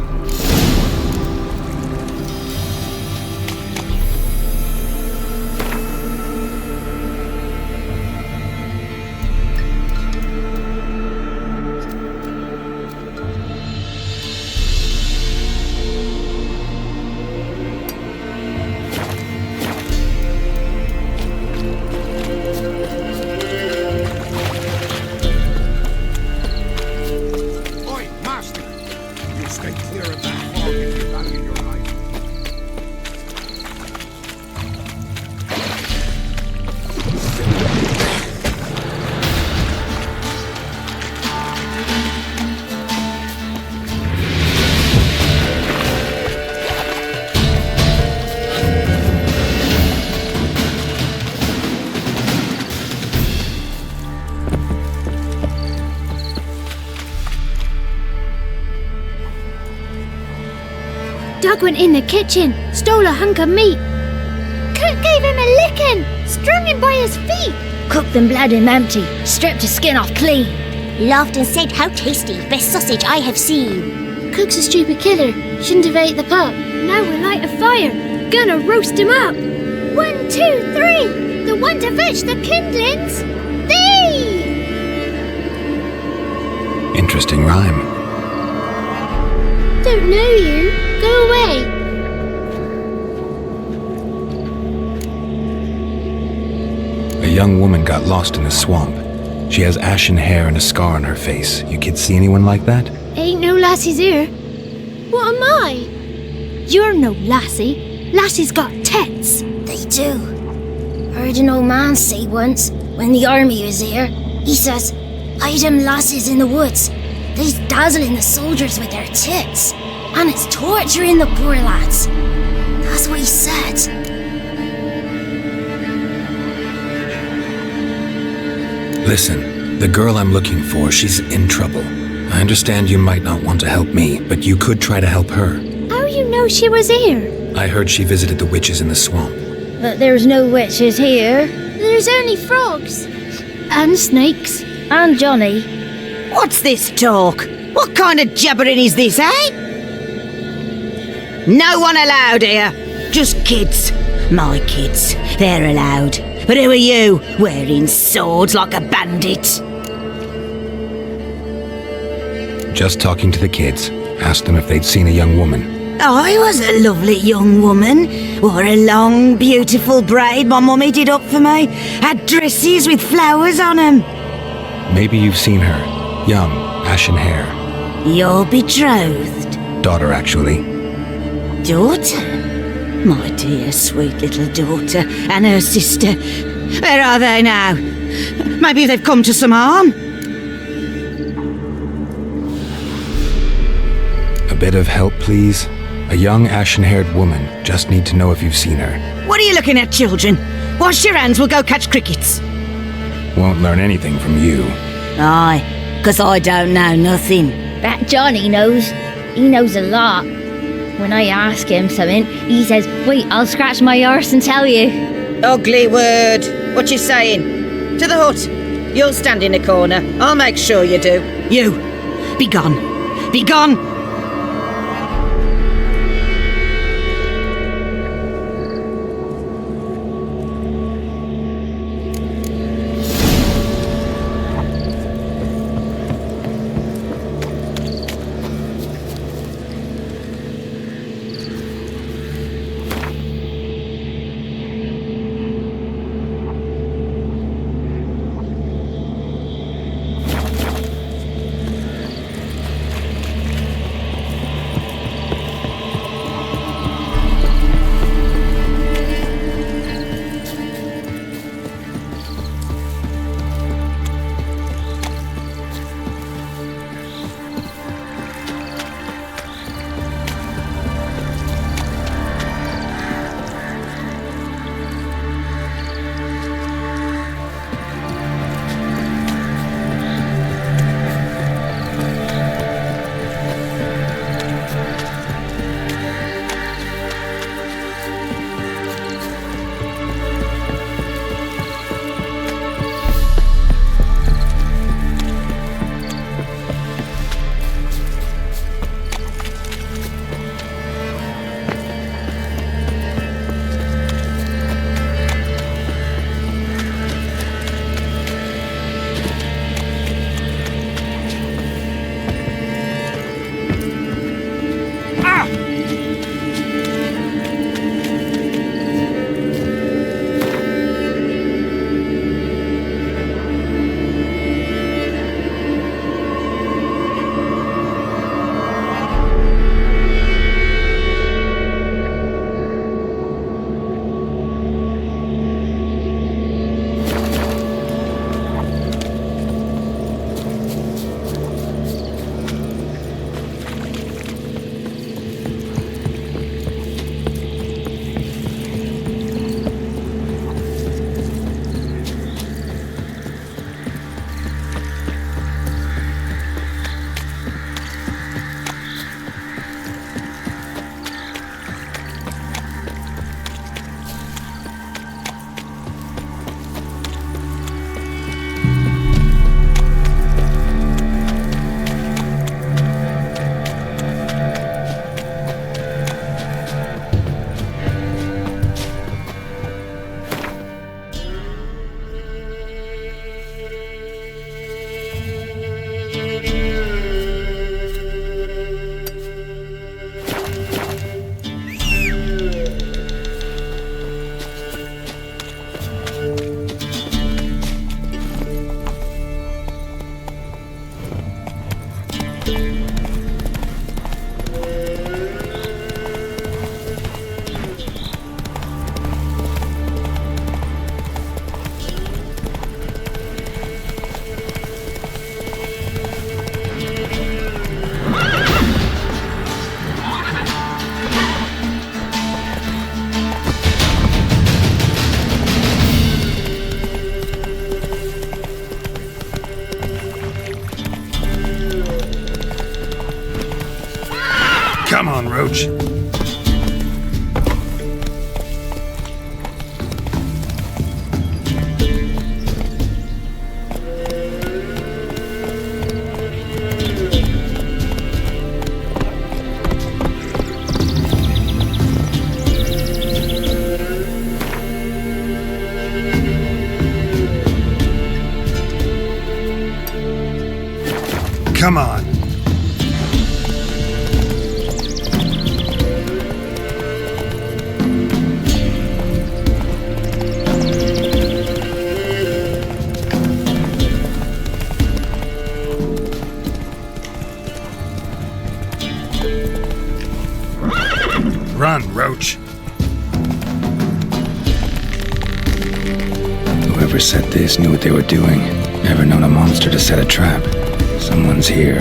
Doug went in the kitchen, stole a hunk of meat. Cook gave him a licking, strung him by his feet. Cooked and bled him empty, stripped his skin off clean. Laughed and said, "How tasty, best sausage I have seen." Cook's a stupid killer, shouldn't have ate the pup. Now we'll light a fire, gonna roast him up. 1, 2, 3, the one to fetch the kindlings. Thee! Interesting rhyme. Don't know you. Go away. A young woman got lost in a swamp. She has ashen hair and a scar on her face. You kids see anyone like that? Ain't no lassies here. What am I? You're no lassie. Lassies got tits. They do. Heard an old man say once, when the army was here, he says, "Hide them lasses in the woods. They's dazzling the soldiers with their tits. And it's torturing the poor lads." That's what he said. Listen, the girl I'm looking for, she's in trouble. I understand you might not want to help me, but you could try to help her. How you know she was here? I heard she visited the witches in the swamp. But there's no witches here. There's only frogs. And snakes. And Johnny. What's this talk? What kind of jabbering is this, eh? No one allowed here. Just kids. My kids. They're allowed. But who are you, wearing swords like a bandit? Just talking to the kids. Asked them if they'd seen a young woman. I was a lovely young woman. Wore a long, beautiful braid my mummy did up for me. Had dresses with flowers on them. Maybe you've seen her. Young, ashen hair. Your betrothed? Daughter, actually. Daughter? My dear, sweet little daughter and her sister. Where are they now? Maybe they've come to some harm? A bit of help, please? A young, ashen-haired woman. Just need to know if you've seen her. What are you looking at, children? Wash your hands, we'll go catch crickets. Won't learn anything from you. Aye, 'cause I don't know nothing. That Johnny knows. He knows a lot. When I ask him something, he says, "Wait, I'll scratch my arse and tell you." Ugly word. What you saying? To the hut. You'll stand in a corner. I'll make sure you do. You, be gone. Be gone! Roach. Come on. Run, Roach. Whoever set this knew what they were doing. Never known a monster to set a trap. Someone's here.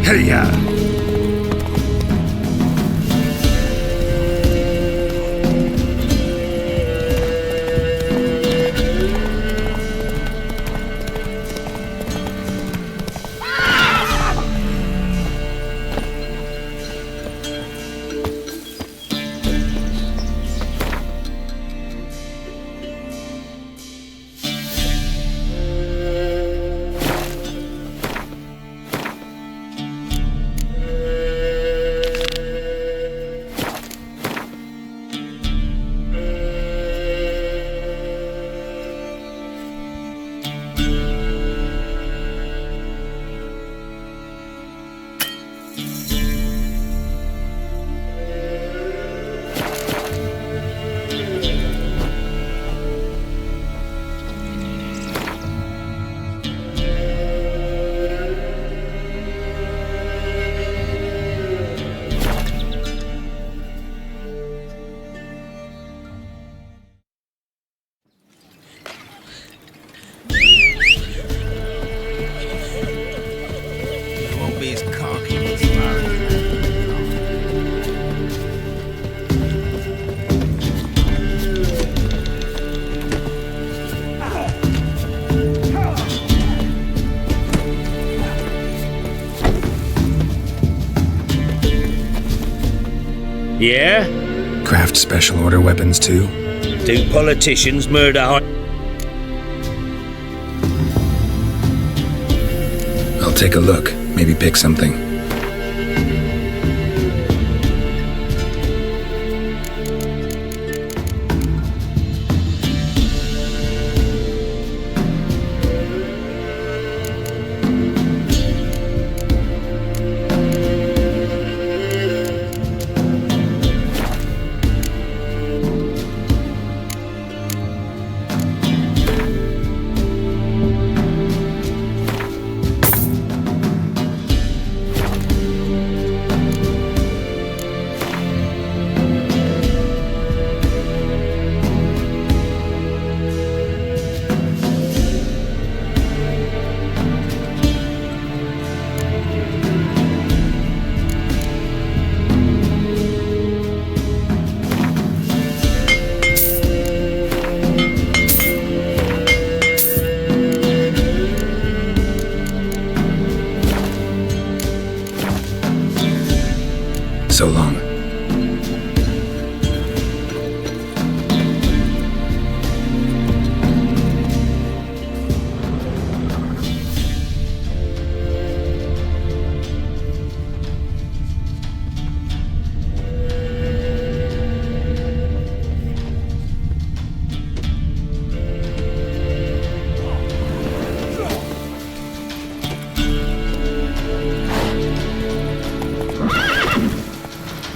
Hey-ya! Yeah? Craft special order weapons too? Do politicians murder I'll take a look. Maybe pick something. So long.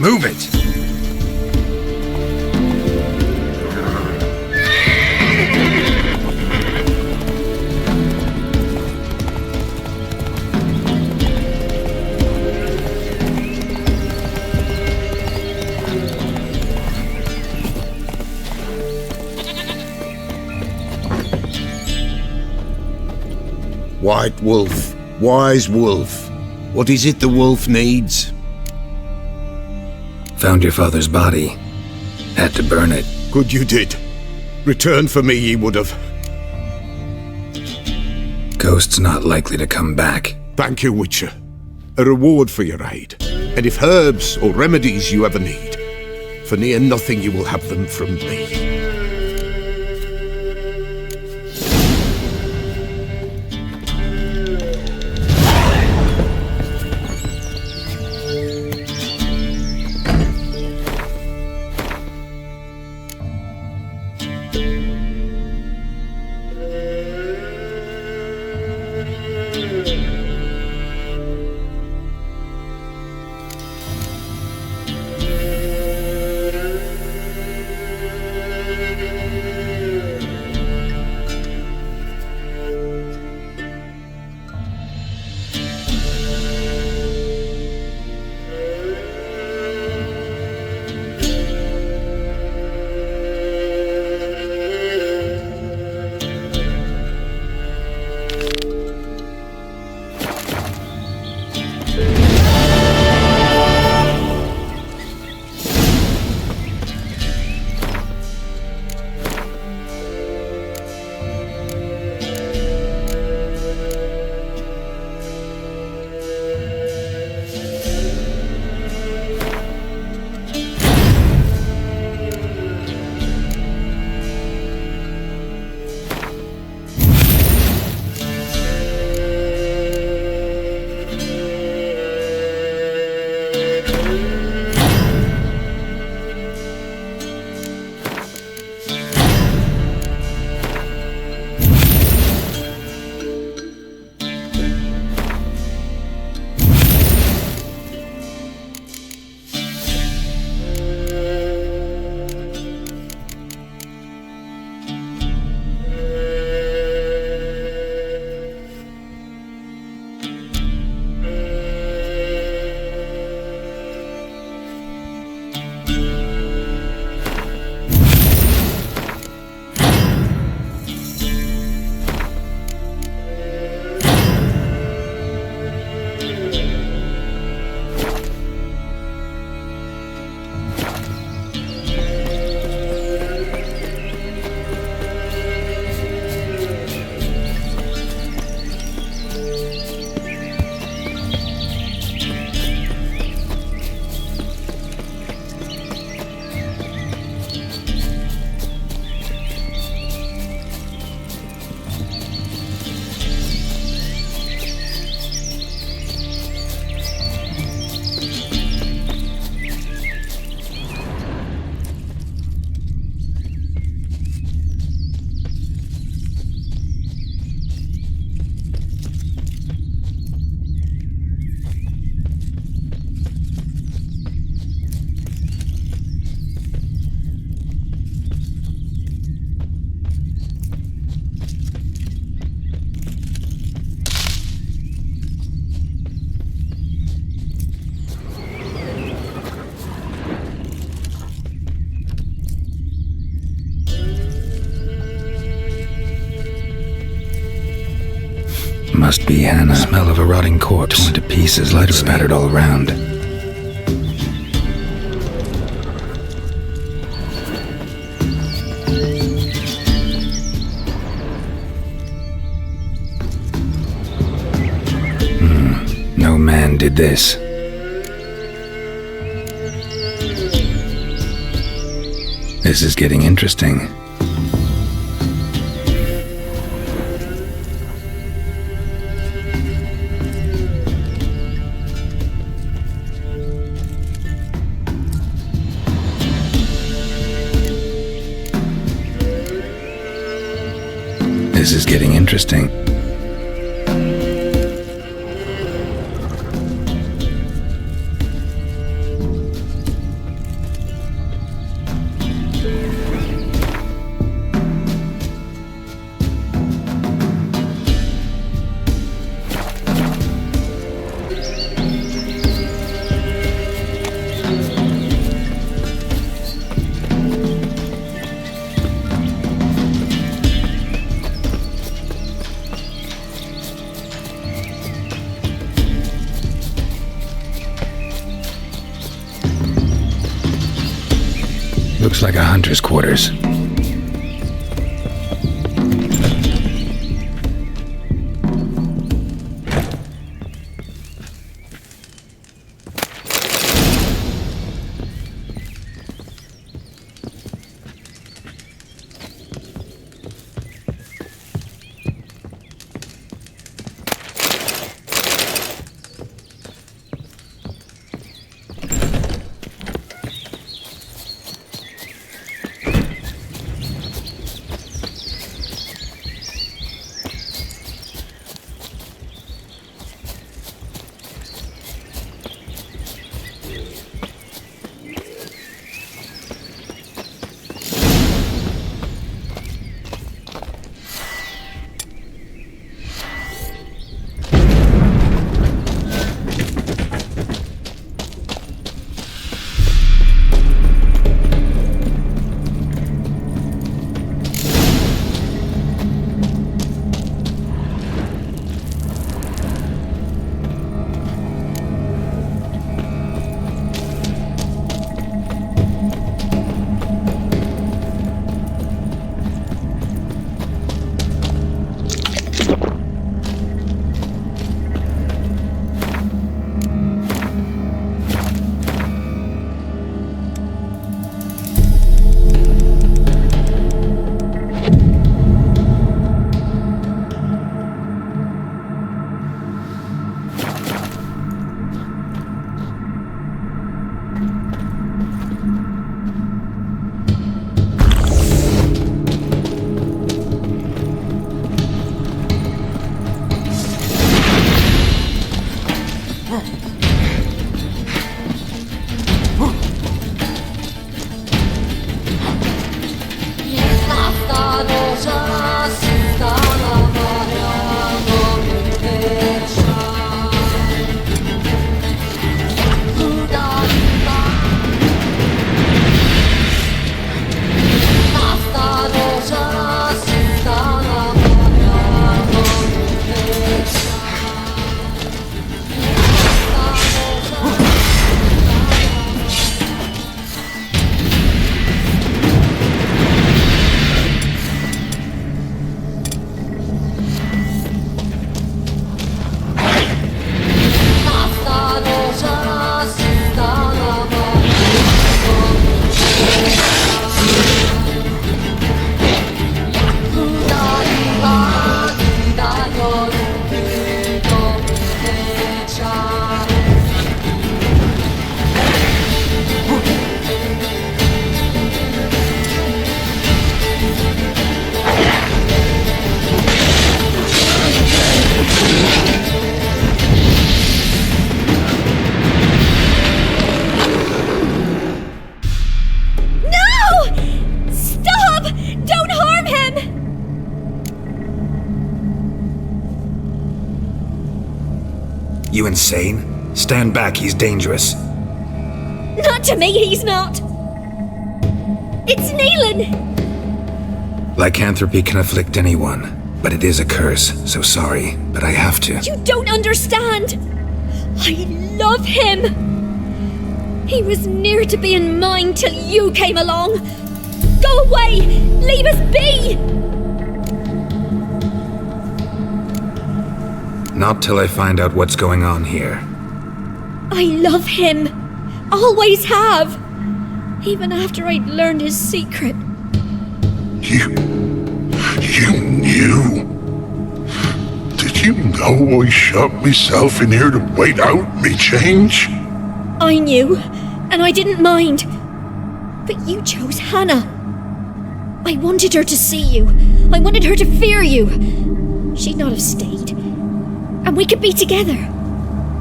Move it! White Wolf, wise wolf. What is it the wolf needs? Found your father's body. Had to burn it. Good you did. Return for me he would have. Ghost's not likely to come back. Thank you, Witcher. A reward for your aid. And if herbs or remedies you ever need, for near nothing you will have them from me. Must be Hannah. Smell of a rotting corpse. Torn to pieces, literally. Spattered all around. No man did this. This is getting interesting. This is getting interesting. Looks like a hunter's quarters. You insane? Stand back, he's dangerous. Not to me, he's not. It's Neelan. Lycanthropy can afflict anyone, but it is a curse, so sorry, but I have to. You don't understand. I love him. He was near to being mine till you came along. Go away! Leave us be! Not till I find out what's going on here. I love him. Always have. Even after I'd learned his secret. You knew? Did you know I shut myself in here to wait out me change? I knew, and I didn't mind. But you chose Hannah. I wanted her to see you. I wanted her to fear you. She'd not have stayed. And we could be together.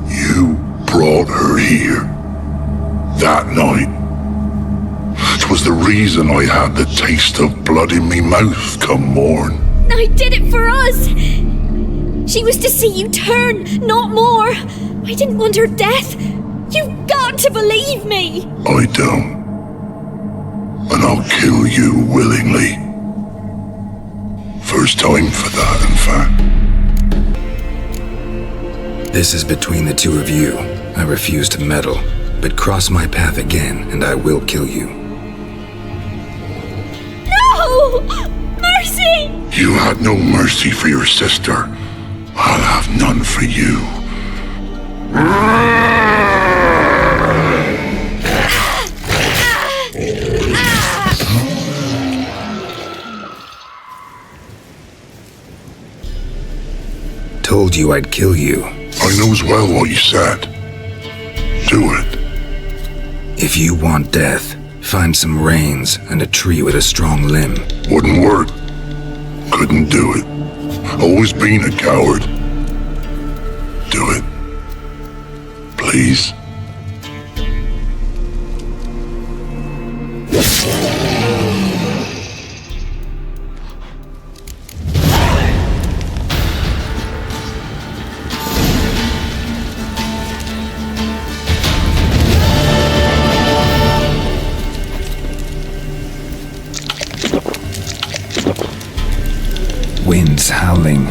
You brought her here. That night. 'Twas the reason I had the taste of blood in me mouth come morn. I did it for us. She was to see you turn, not more. I didn't want her death. You've got to believe me. I don't. And I'll kill you willingly. First time for that, in fact. This is between the two of you. I refuse to meddle, but cross my path again and I will kill you. No! Mercy! You had no mercy for your sister. I'll have none for you. Told you I'd kill you. I knows well what you said. Do it. If you want death, find some reins and a tree with a strong limb. Wouldn't work. Couldn't do it. Always been a coward. Do it. Please. Winds howling.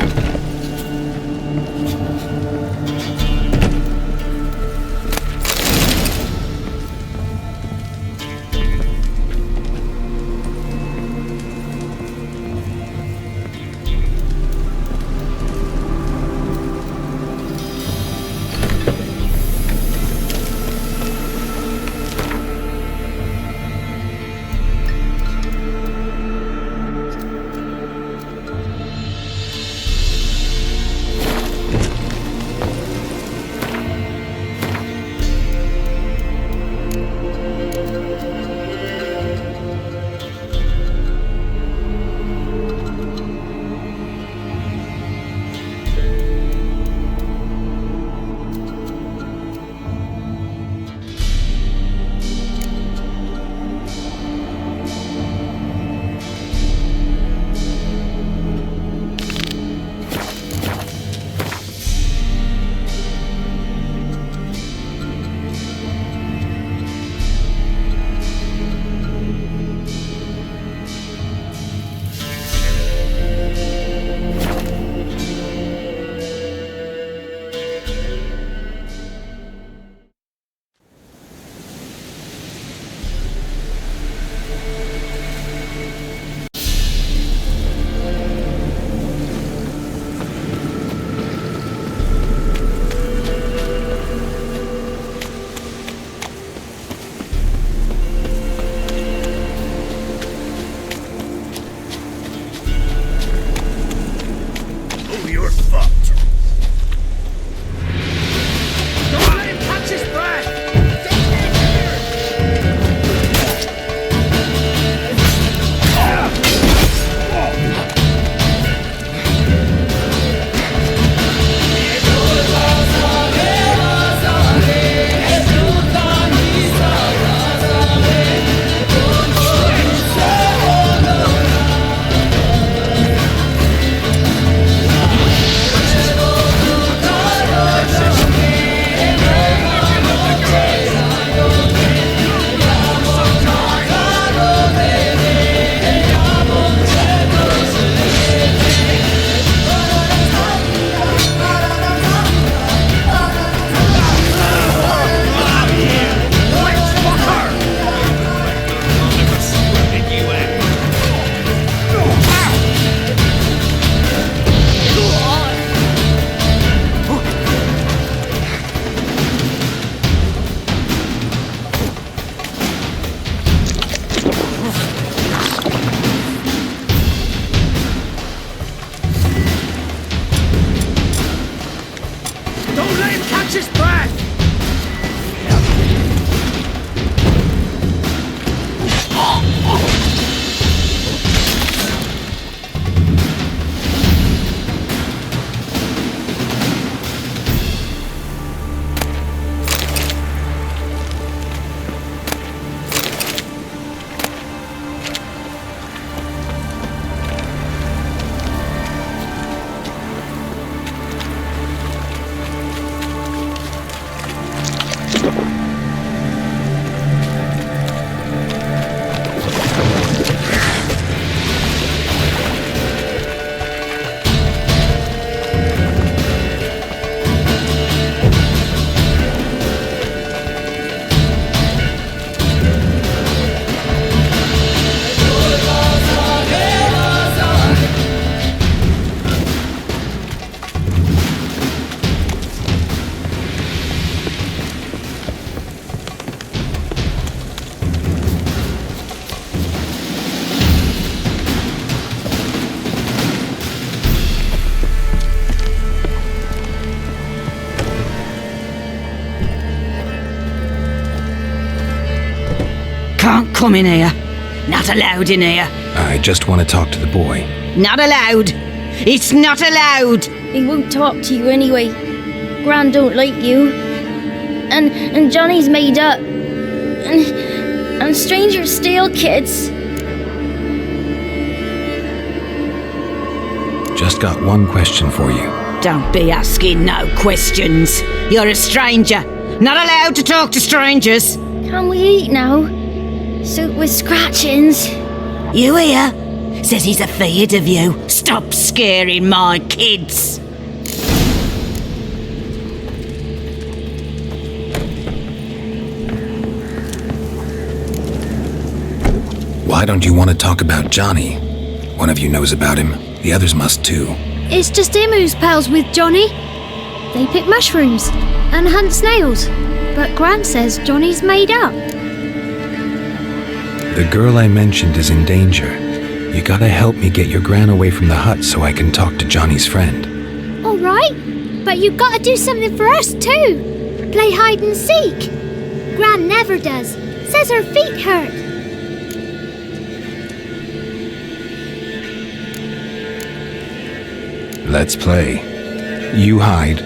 catch his breath! Can't come in here. Not allowed in here. I just want to talk to the boy. Not allowed. It's not allowed. He won't talk to you anyway. Gran don't like you. And Johnny's made up. And strangers steal kids. Just got one question for you. Don't be asking no questions. You're a stranger. Not allowed to talk to strangers. Can we eat now? Soup with scratchings. You hear? Says he's afeard of you. Stop scaring my kids. Why don't you want to talk about Johnny? One of you knows about him. The others must too. It's just him who's pals with Johnny. They pick mushrooms and hunt snails. But Gran says Johnny's made up. The girl I mentioned is in danger. You gotta help me get your gran away from the hut so I can talk to Johnny's friend. All right, but you gotta do something for us too. Play hide and seek. Gran never does. Says her feet hurt. Let's play. You hide,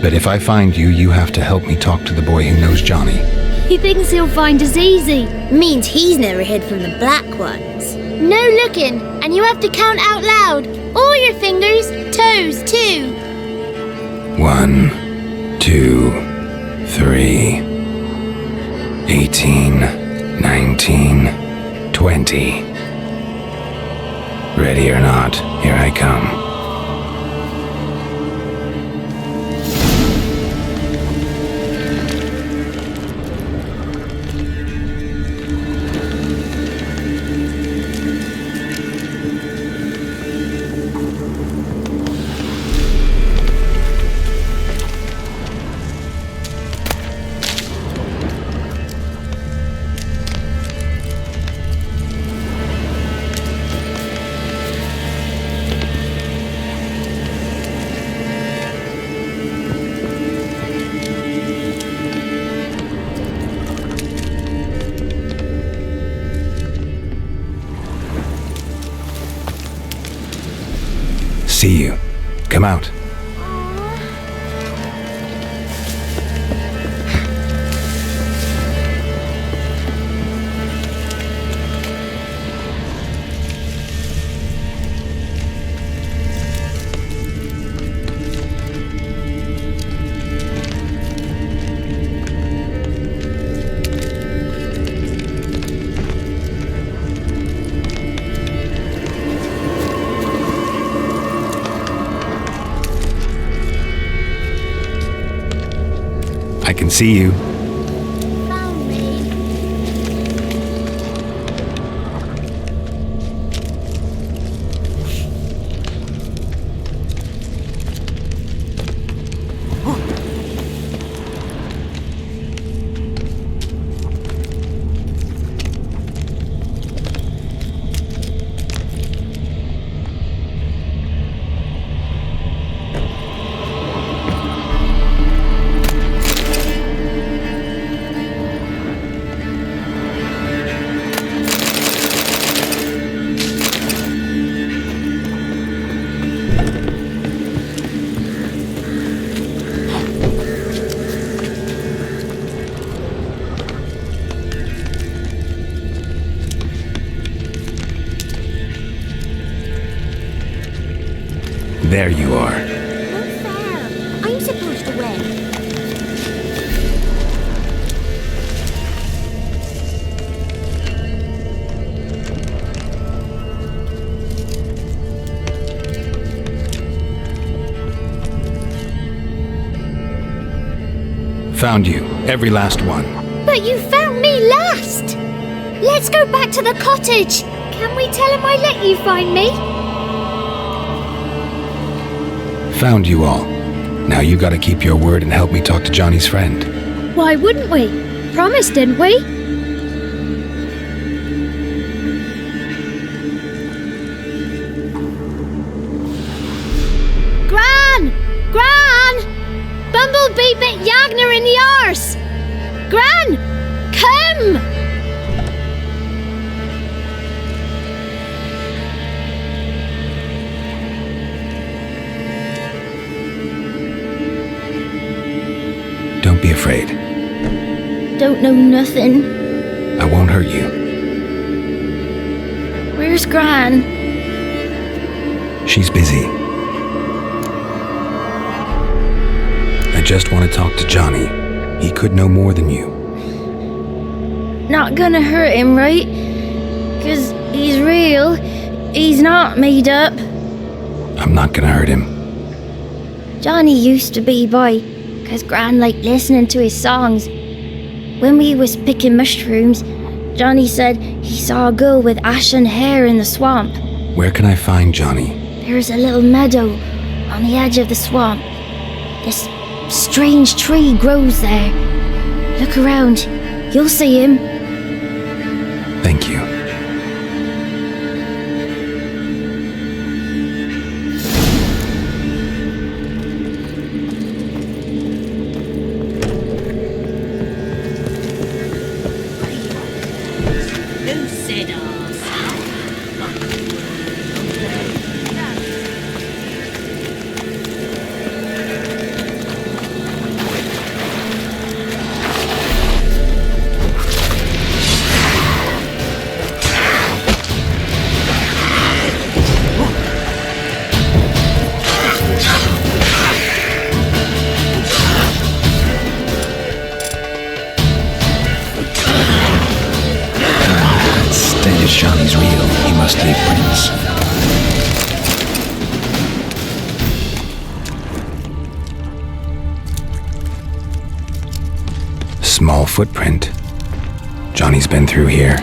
but if I find you, you have to help me talk to the boy who knows Johnny. He thinks he'll find us easy. Means he's never hid from the black ones. No looking, and you have to count out loud. All your fingers, toes too. 1, 2, 3, 18, 19, 20. Ready or not, here I come. See you. Come out. I can see you. Found me. There you are. I'm supposed to win. Found you. Every last one. But you found me last! Let's go back to the cottage! Can we tell him I let you find me? Found you all. Now you gotta keep your word and help me talk to Johnny's friend. Why wouldn't we? Promised, didn't we? Gran! Gran! Bumblebee bit Yagner in the arse! Gran! Come! Don't be afraid. Don't know nothing. I won't hurt you. Where's Gran? She's busy. I just want to talk to Johnny. He could know more than you. Not gonna hurt him, right? 'Cause he's real. He's not made up. I'm not gonna hurt him. Johnny used to be boy, 'cause Gran liked listening to his songs. When we was picking mushrooms, Johnny said he saw a girl with ashen hair in the swamp. Where can I find Johnny? There's a little meadow on the edge of the swamp. This strange tree grows there. Look around. You'll see him. Thank you. If Johnny's real, he must leave prints. Small footprint. Johnny's been through here.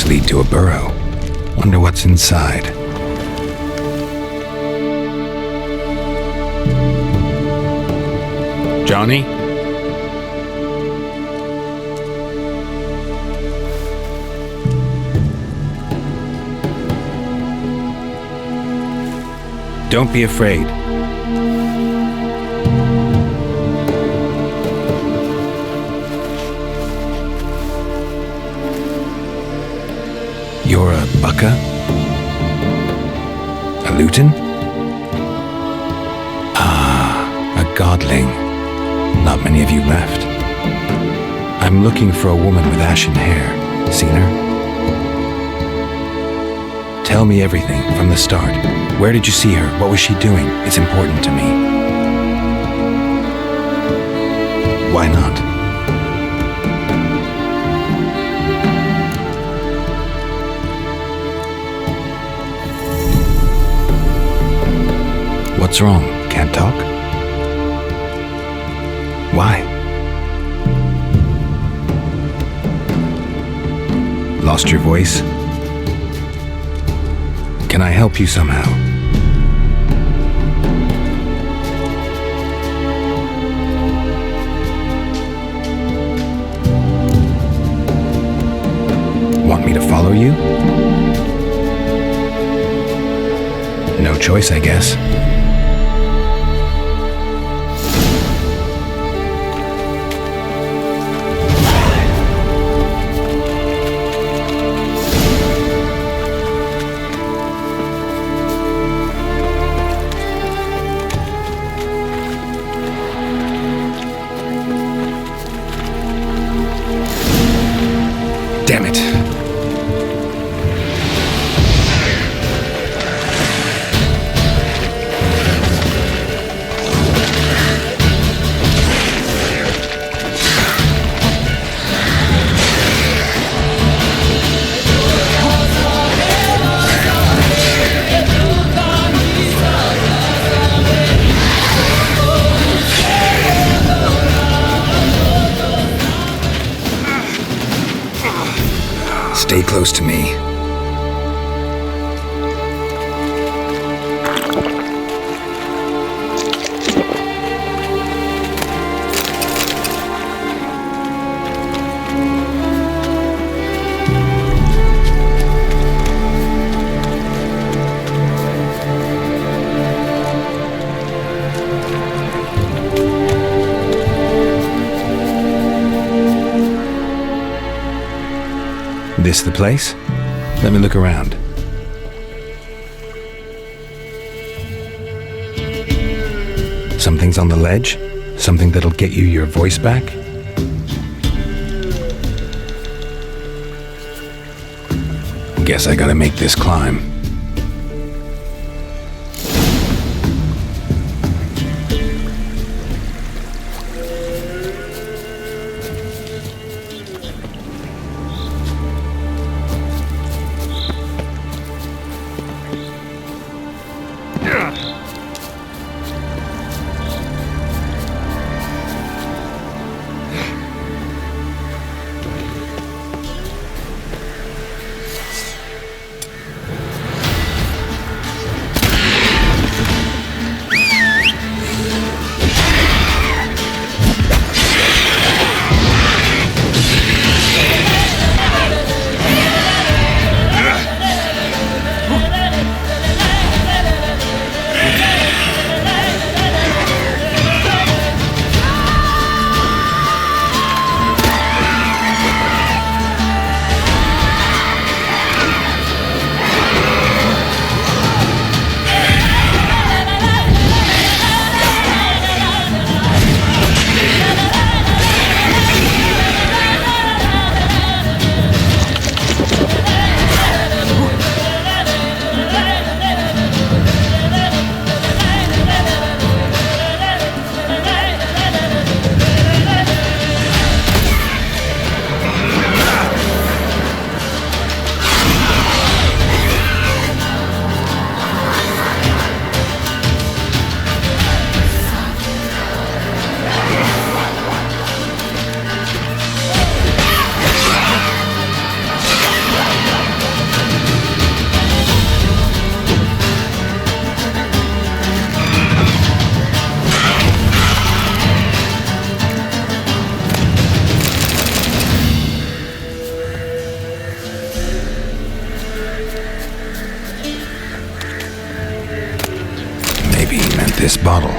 Lead to a burrow. Wonder what's inside. Johnny? Don't be afraid. You're a Bucka? A Luton? Ah, a godling. Not many of you left. I'm looking for a woman with ashen hair. Seen her? Tell me everything from the start. Where did you see her? What was she doing? It's important to me. Why not? What's wrong? Can't talk? Why? Lost your voice? Can I help you somehow? Want me to follow you? No choice, I guess. Damn it. Stay close to me. This the place? Let me look around. Something's on the ledge? Something that'll get you your voice back? Guess I gotta make this climb. This bottle.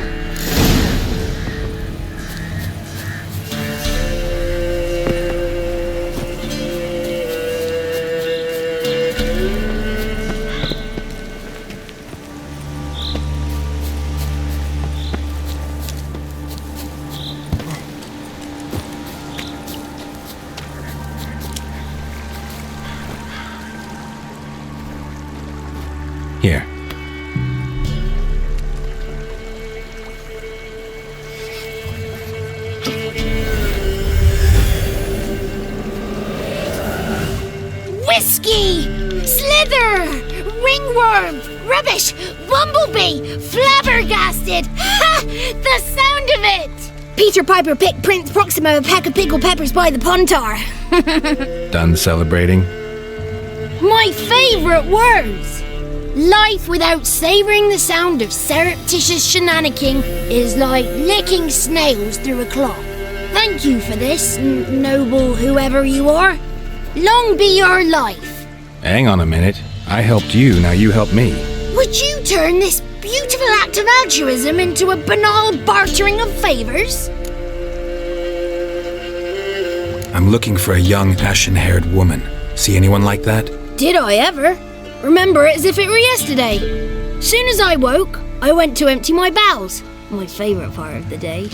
Here. Whiskey! Slither! Ringworm! Rubbish! bumblebee! Flabbergasted! Ha! The sound of it! Peter Piper picked Prince Proximo a peck of pickled peppers by the pontar. Done celebrating? My favourite words! Life without savouring the sound of surreptitious shenanigans is like licking snails through a cloth. Thank you for this, noble whoever you are. Long be your life. Hang on a minute. I helped you, now you help me. Would you turn this beautiful act of altruism into a banal bartering of favours? I'm looking for a young, ashen-haired woman. See anyone like that? Did I ever? Remember it as if it were yesterday. Soon as I woke, I went to empty my bowels. My favourite part of the day.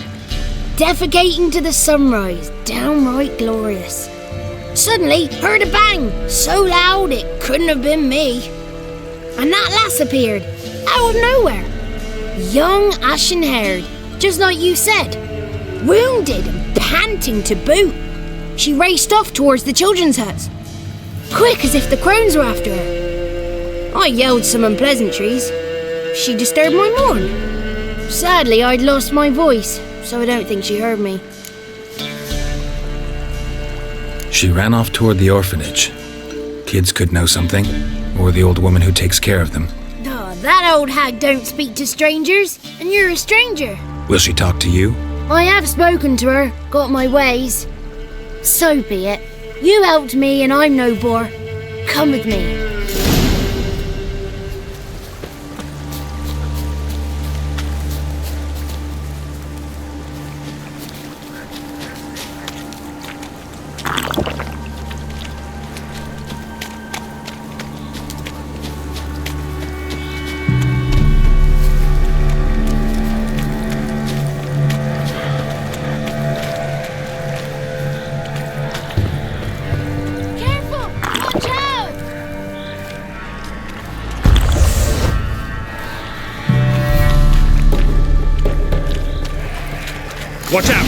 Defecating to the sunrise, downright glorious. Suddenly, heard a bang, so loud it couldn't have been me. And that lass appeared, out of nowhere. Young, ashen-haired, just like you said. Wounded and panting to boot. She raced off towards the children's huts. Quick as if the crones were after her. I yelled some unpleasantries. She disturbed my morn. Sadly, I'd lost my voice, so I don't think she heard me. She ran off toward the orphanage. Kids could know something, or the old woman who takes care of them. Oh, that old hag don't speak to strangers, and you're a stranger. Will she talk to you? I have spoken to her, got my ways. So be it. You helped me and I'm no bore. Come with me. Watch out!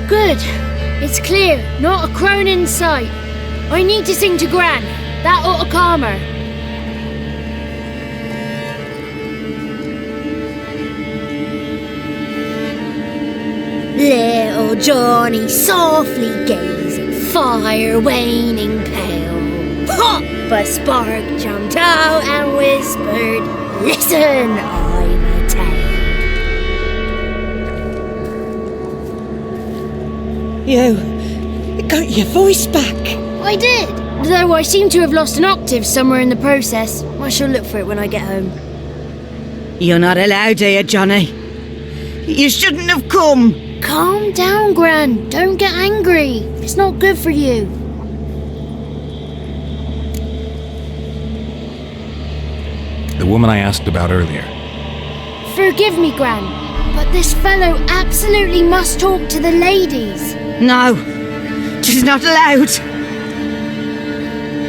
Good. It's clear. Not a crone in sight. I need to sing to Gran. That ought to calm her. Little Johnny softly gazing, fire waning pale. Pop! A spark jumped out and whispered, "Listen, I'm a tale." You got your voice back. I did, though I seem to have lost an octave somewhere in the process. I shall look for it when I get home. You're not allowed here, Johnny. You shouldn't have come. Calm down, Gran. Don't get angry. It's not good for you. The woman I asked about earlier. Forgive me, Gran, but this fellow absolutely must talk to the ladies. No, she's not allowed.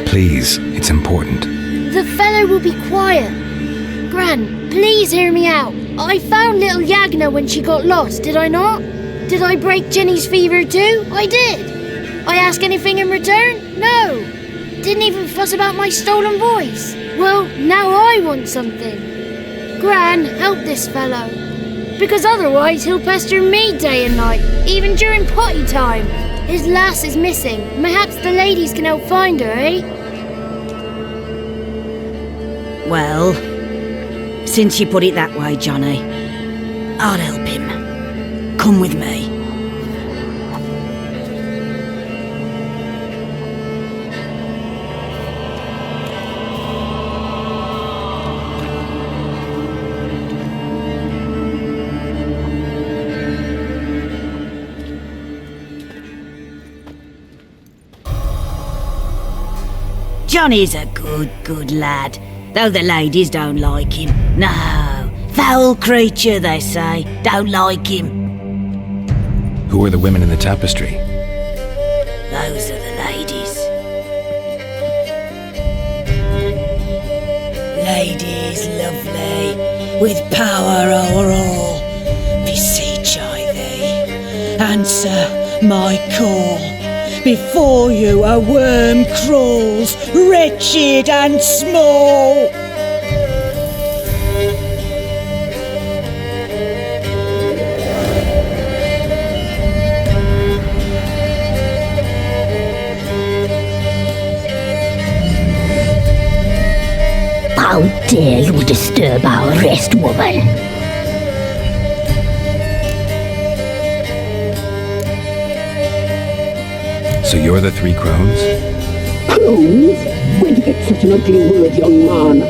Please, it's important. The fellow will be quiet. Gran, please hear me out. I found little Yagna when she got lost, did I not? Did I break Jenny's fever too? I did. I ask anything in return? No. Didn't even fuss about my stolen voice. Well, now I want something. Gran, help this fellow. Because otherwise he'll pester me day and night, even during potty time. His lass is missing. Perhaps the ladies can help find her, eh? Well, since you put it that way, Johnny, I'll help him. Come with me. Johnny's a good lad, though the ladies don't like him. No, foul creature, they say. Don't like him. Who are the women in the tapestry? Those are the ladies. Ladies lovely, with power o'er all, beseech I thee, answer my call. Before you a worm crawls, wretched and small. How dare you disturb our rest, woman? So you're the three crones? Crones? Where'd you get such an ugly word, young man?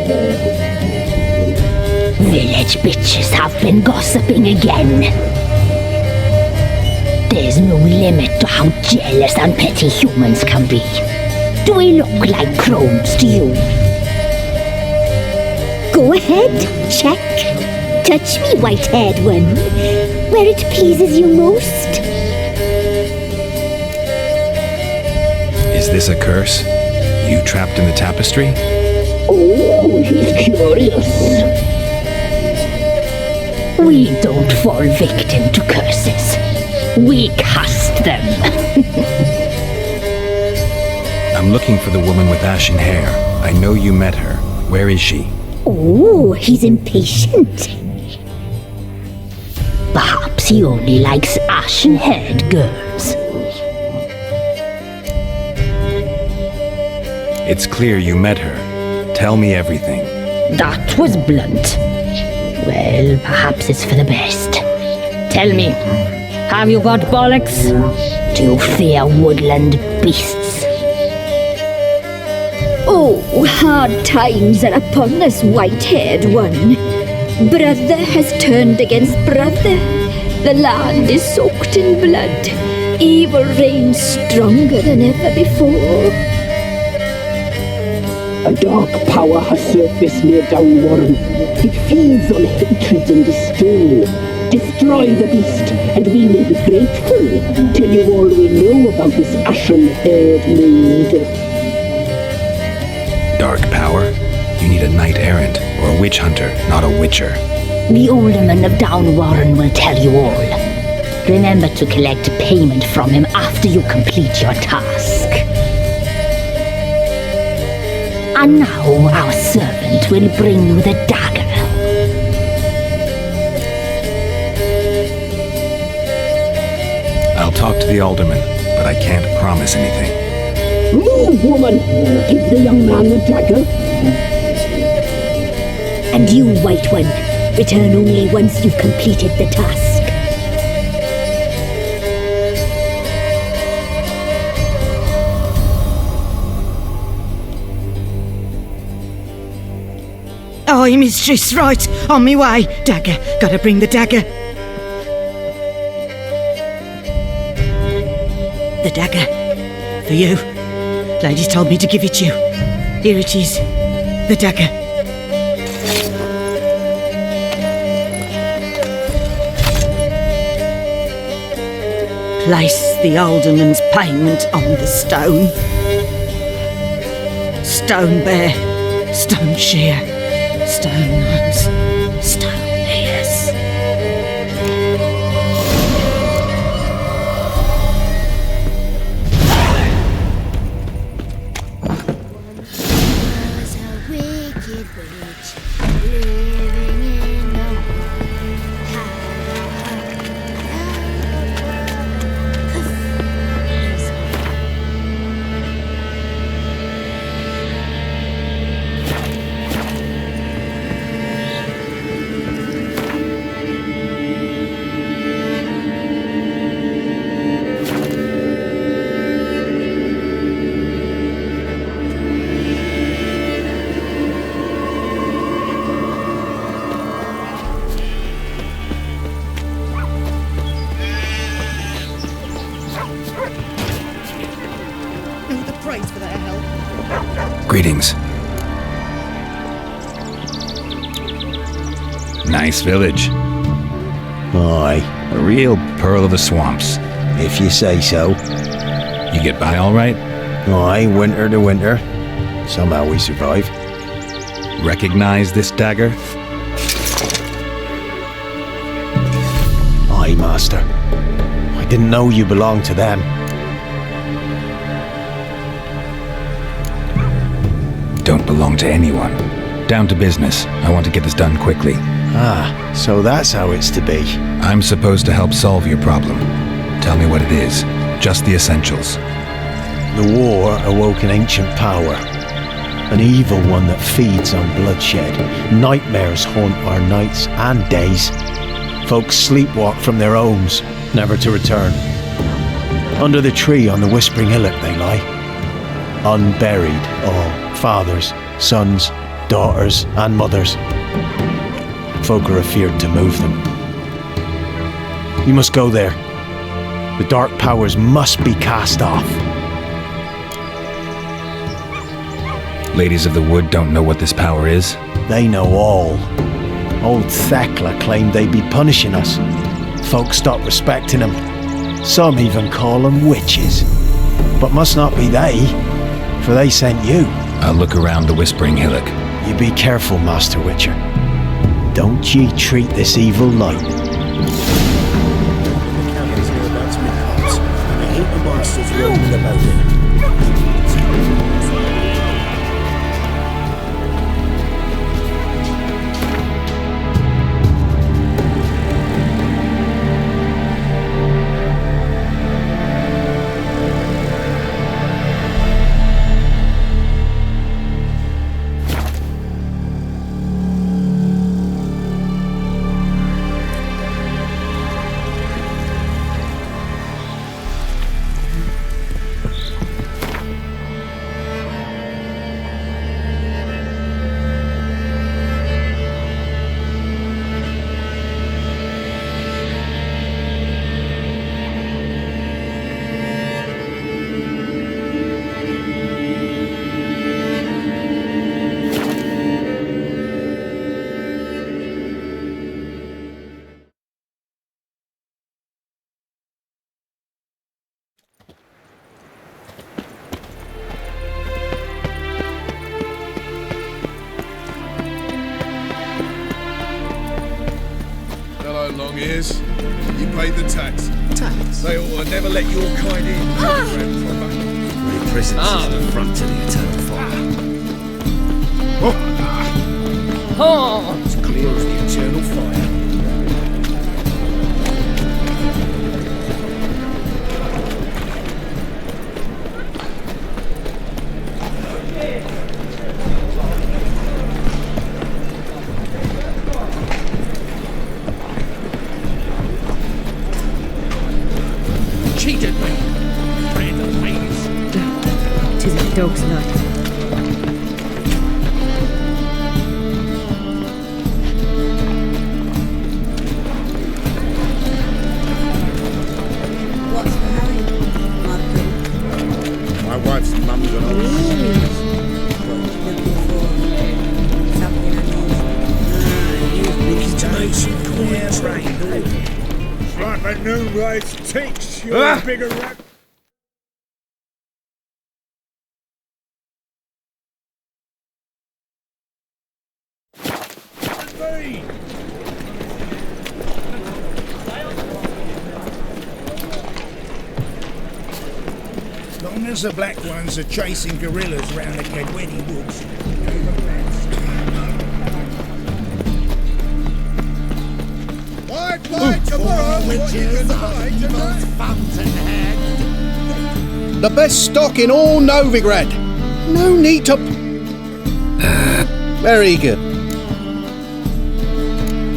Village bitches have been gossiping again. There's no limit to how jealous and petty humans can be. Do we look like crones to you? Go ahead, check. Touch me, white-haired one, where it pleases you most. Is this a curse? You trapped in the tapestry? Oh, he's curious. We don't fall victim to curses. We cast them. I'm looking for the woman with ashen hair. I know you met her. Where is she? Oh, he's impatient. Perhaps he only likes ashen-haired girls. It's clear you met her. Tell me everything. That was blunt. Well, perhaps it's for the best. Tell me, have you got bollocks? Do you fear woodland beasts? Oh, hard times are upon us, white-haired one. Brother has turned against brother. The land is soaked in blood. Evil reigns stronger than ever before. A dark power has surfaced near Downwarren. It feeds on hatred and disdain. Destroy the beast, and we may be grateful. Tell you all we know about this ashen-haired maid. Dark power? You need a knight-errant or a witch hunter, not a witcher. The alderman of Downwarren will tell you all. Remember to collect payment from him after you complete your task. And now our servant will bring you the dagger. I'll talk to the alderman, but I can't promise anything. Move, woman! Give the young man the dagger. And you, White One, return only once you've completed the task. Aye, mistress, right. On me way. Dagger. Gotta bring the dagger. The dagger. For you. Ladies told me to give it you. Here it is. The dagger. Place the alderman's payment on the stone. Stone bear, stone shear, stone nose, stone ears. Was a wicked witch living in the Greetings. Nice village. Aye. A real pearl of the swamps. If you say so. You get by all right? Aye, winter to winter. Somehow we survive. Recognize this dagger? Aye, master. I didn't know you belonged to them. Don't belong to anyone. Down to business. I want to get this done quickly. Ah, so that's how it's to be. I'm supposed to help solve your problem. Tell me what it is. Just the essentials. The war awoke an ancient power. An evil one that feeds on bloodshed. Nightmares haunt our nights and days. Folks sleepwalk from their homes, never to return. Under the tree on the Whispering Hillock they lie. Unburied all. Fathers, sons, daughters, and mothers. Folk are afeard to move them. You must go there. The dark powers must be cast off. Ladies of the Wood don't know what this power is? They know all. Old Thekla claimed they'd be punishing us. Folk stopped respecting them. Some even call them witches. But must not be they, for they sent you. I'll look around the Whispering Hillock. You be careful, Master Witcher. Don't ye treat this evil light. Long ears. You paid the tax. Tax? They ought to never let your kind in. We're prisoners at the front to the eternal fire. It's clear as the eternal fire. Cheated me! Random ladies. Tis a dog's night. What's behind, Martin? My wife's mum's an old. Looking for something unusual. Looking to make some coin train. Right, I know right takes your bigger rat. Long as the black ones are chasing gorillas round the Kedweni woods. Fight tomorrow, what you can fight tonight. The best stock in all Novigrad. No need to... Very good.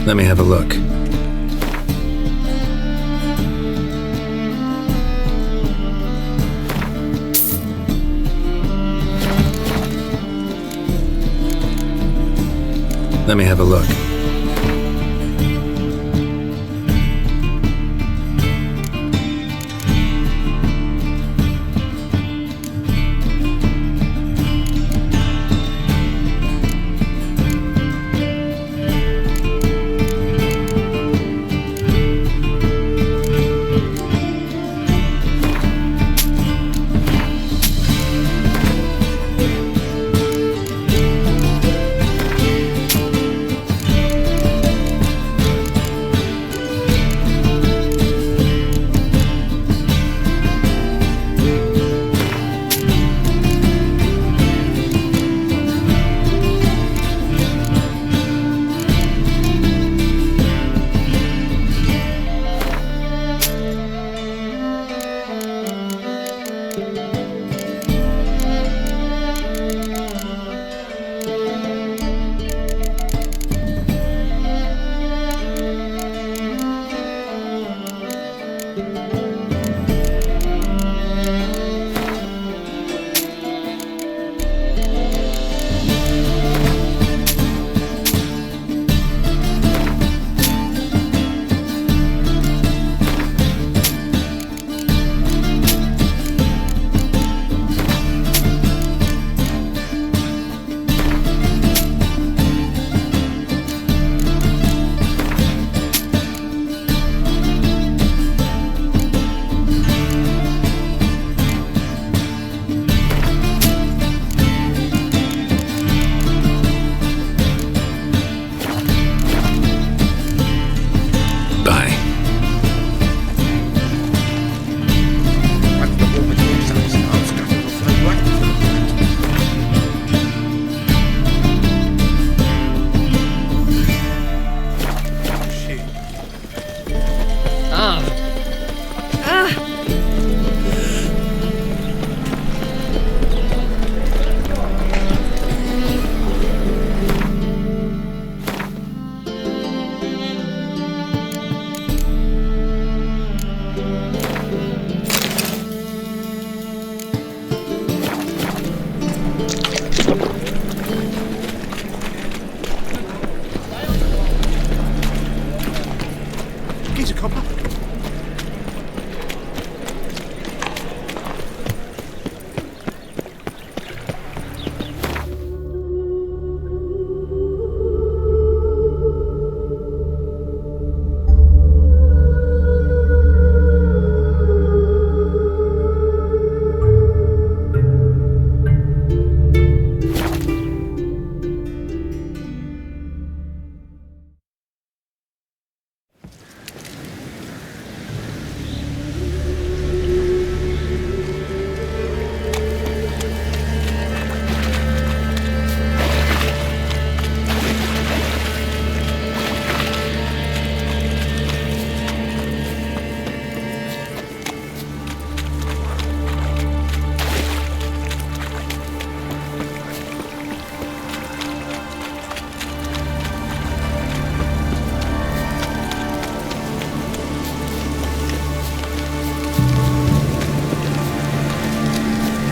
Let me have a look. Let me have a look.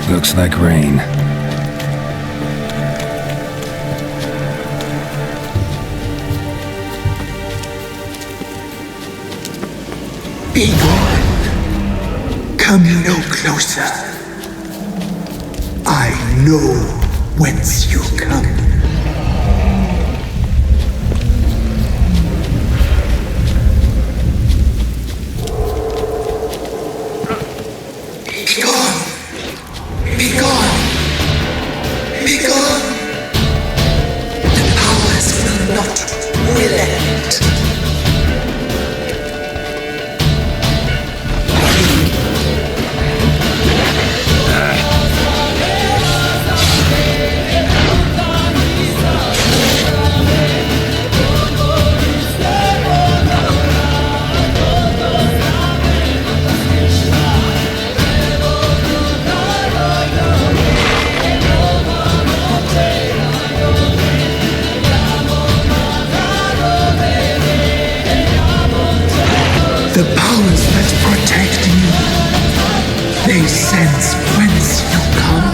Looks like rain. Be gone. Come no closer. I know whence you come. The powers that protect you, they sense whence you come.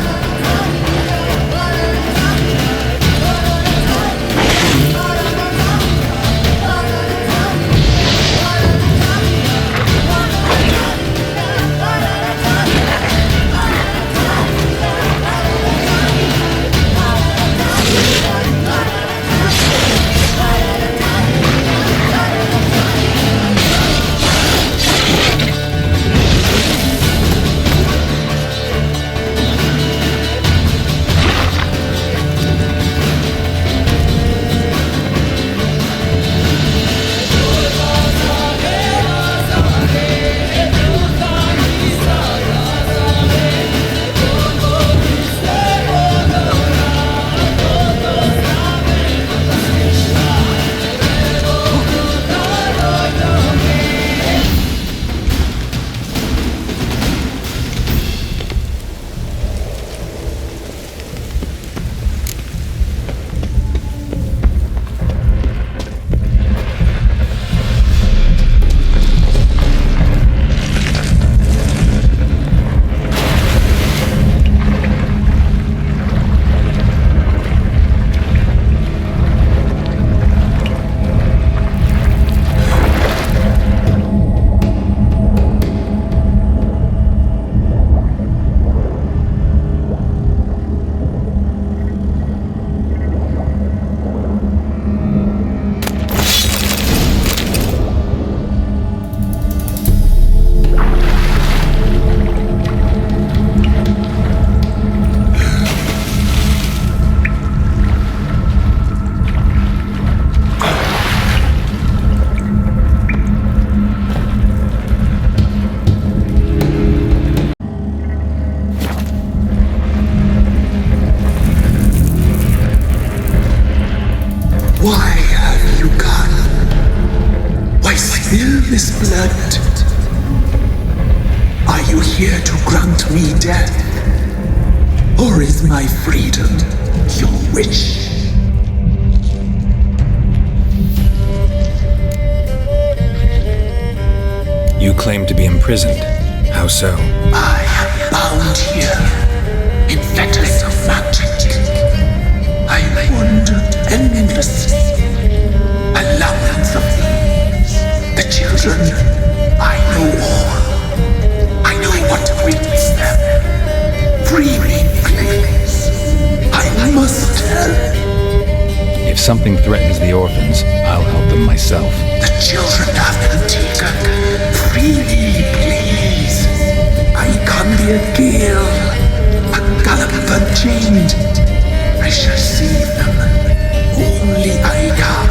Why have you gone? Why spill this blood? Are you here to grant me death? Or is my freedom your wish? You claim to be imprisoned. How so? I am bound here in fetters of magic. I wandered endlessly, a labyrinth of thieves. The children, I know all. I know what awaits them. Free me, please. I must tell. If something threatens the orphans, I'll help them myself. The children have been taken. Free me, please. I can be a gale, a gallop unchained. I shall save them. Only I can.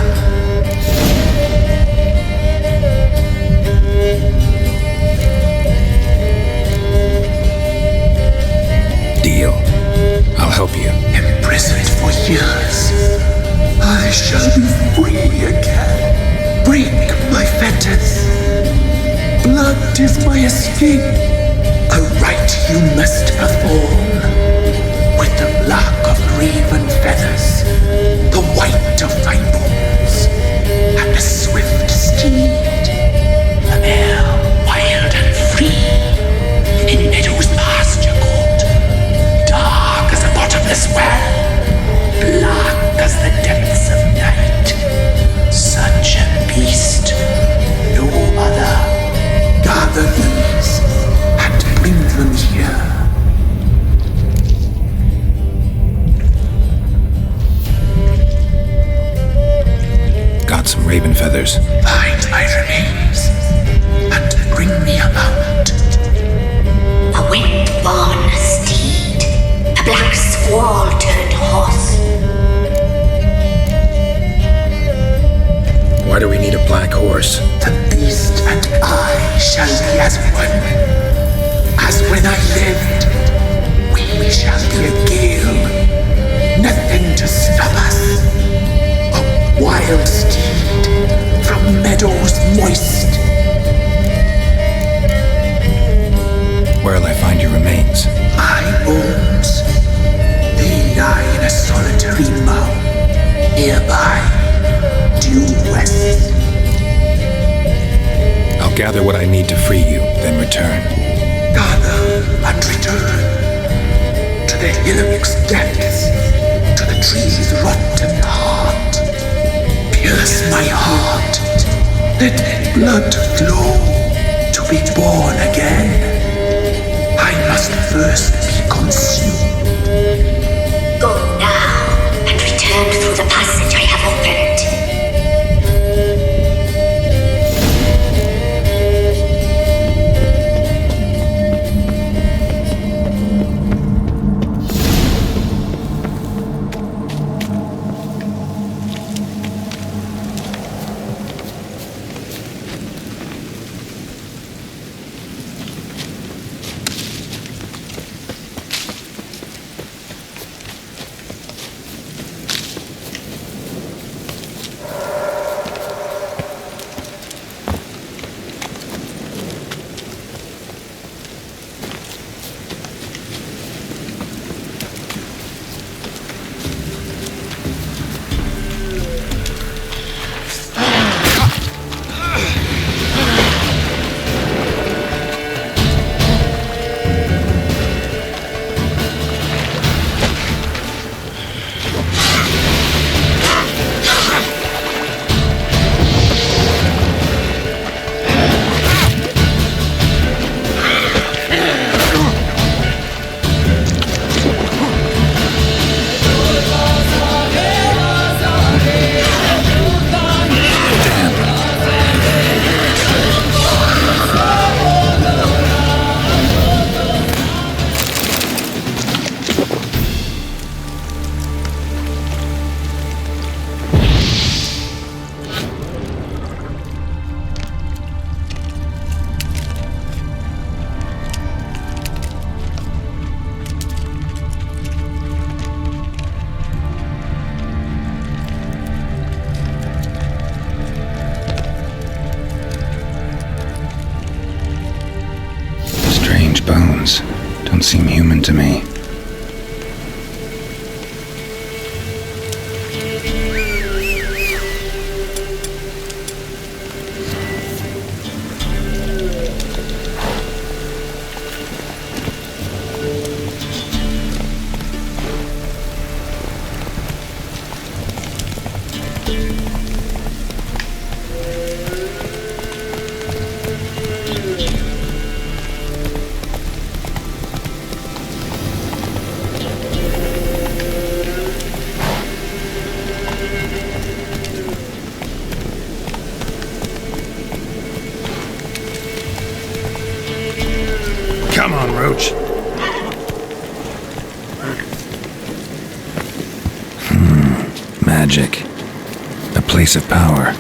Deal. I'll help you. Imprisoned for years, I shall be free again. Break my fetters. Blood is my escape. A rite you must perform. With the black of raven feathers, the white of my bones, and a swift steed. A mare wild and free, in meadows pasture cold, dark as a bottomless well, black as the depths of night. Such a beast, no other. Gather these and bring them here. Got some raven feathers. Find my remains and bring me a mount. A wind-born steed, a black squall turned horse. Why do we need a black horse? The beast and I shall be as one. As when I lived, we shall be a gale. Nothing to stop us. A wild steed from meadows moist. Where'll I find your remains? My bones, they lie in a solitary mound nearby, due west. I'll gather gather what I need to free you, then return. Gather and return to the Hillamix depths, to the tree's rotten heart. Pierce my heart, let blood flow to be born again. I must first be consumed. Go now and return through the passage I have opened. Bones don't seem human to me. Come on, Roach. Magic. A place of power.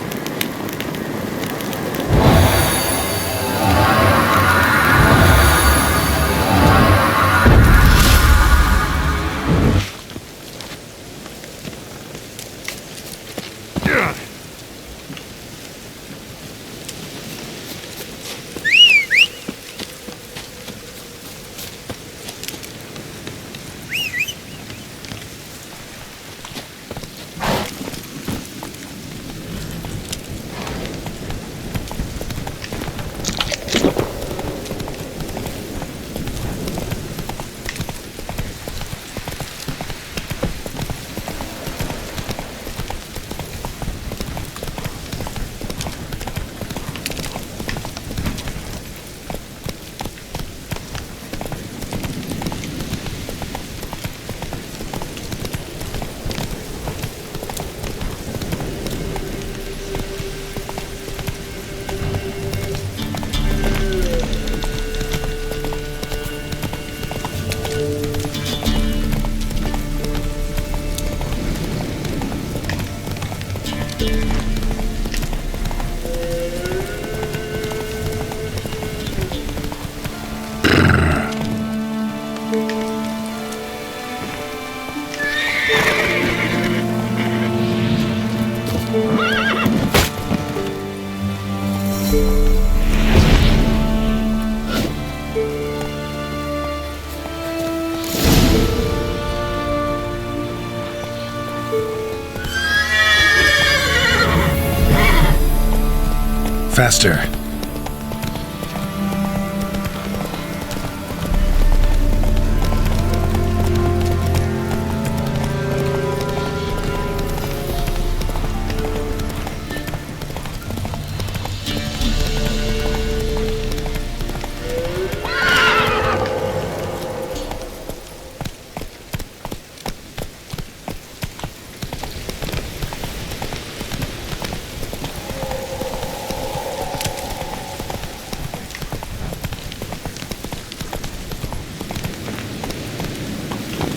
Faster.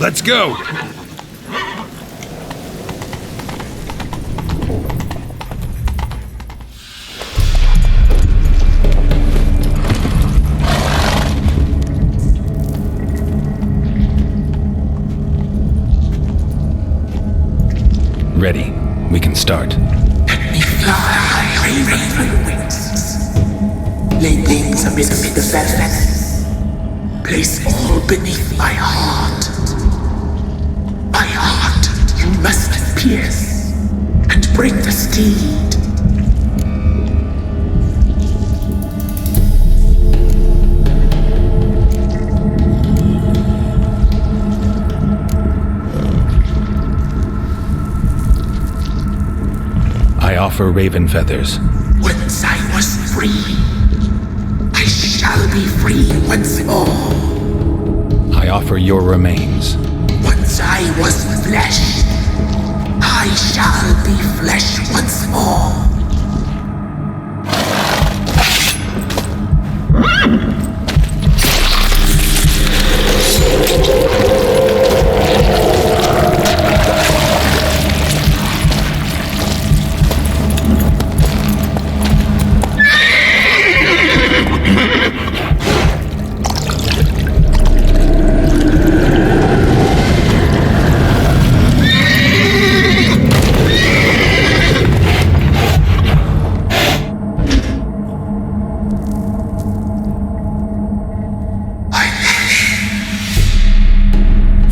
Let's go! Ready. We can start. Fly, raven wings. Lay things amidst the feathers. Place all beneath my heart. My heart you must pierce, and bring the steed. I offer raven feathers. Once I was free, I shall be free once more. I offer your remains. Once I was flesh, I shall be flesh once more.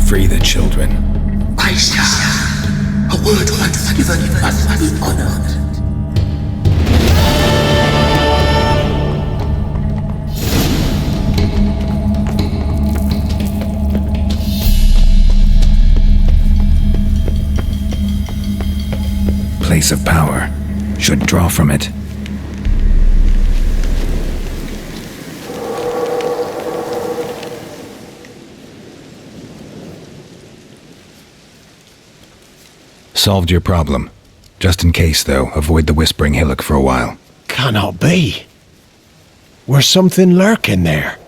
Free the children. I shall. A word once given must be honored. Place of power. Should draw from it. Solved your problem. Just in case, though, avoid the Whispering Hillock for a while. Cannot be. Where's something lurking there?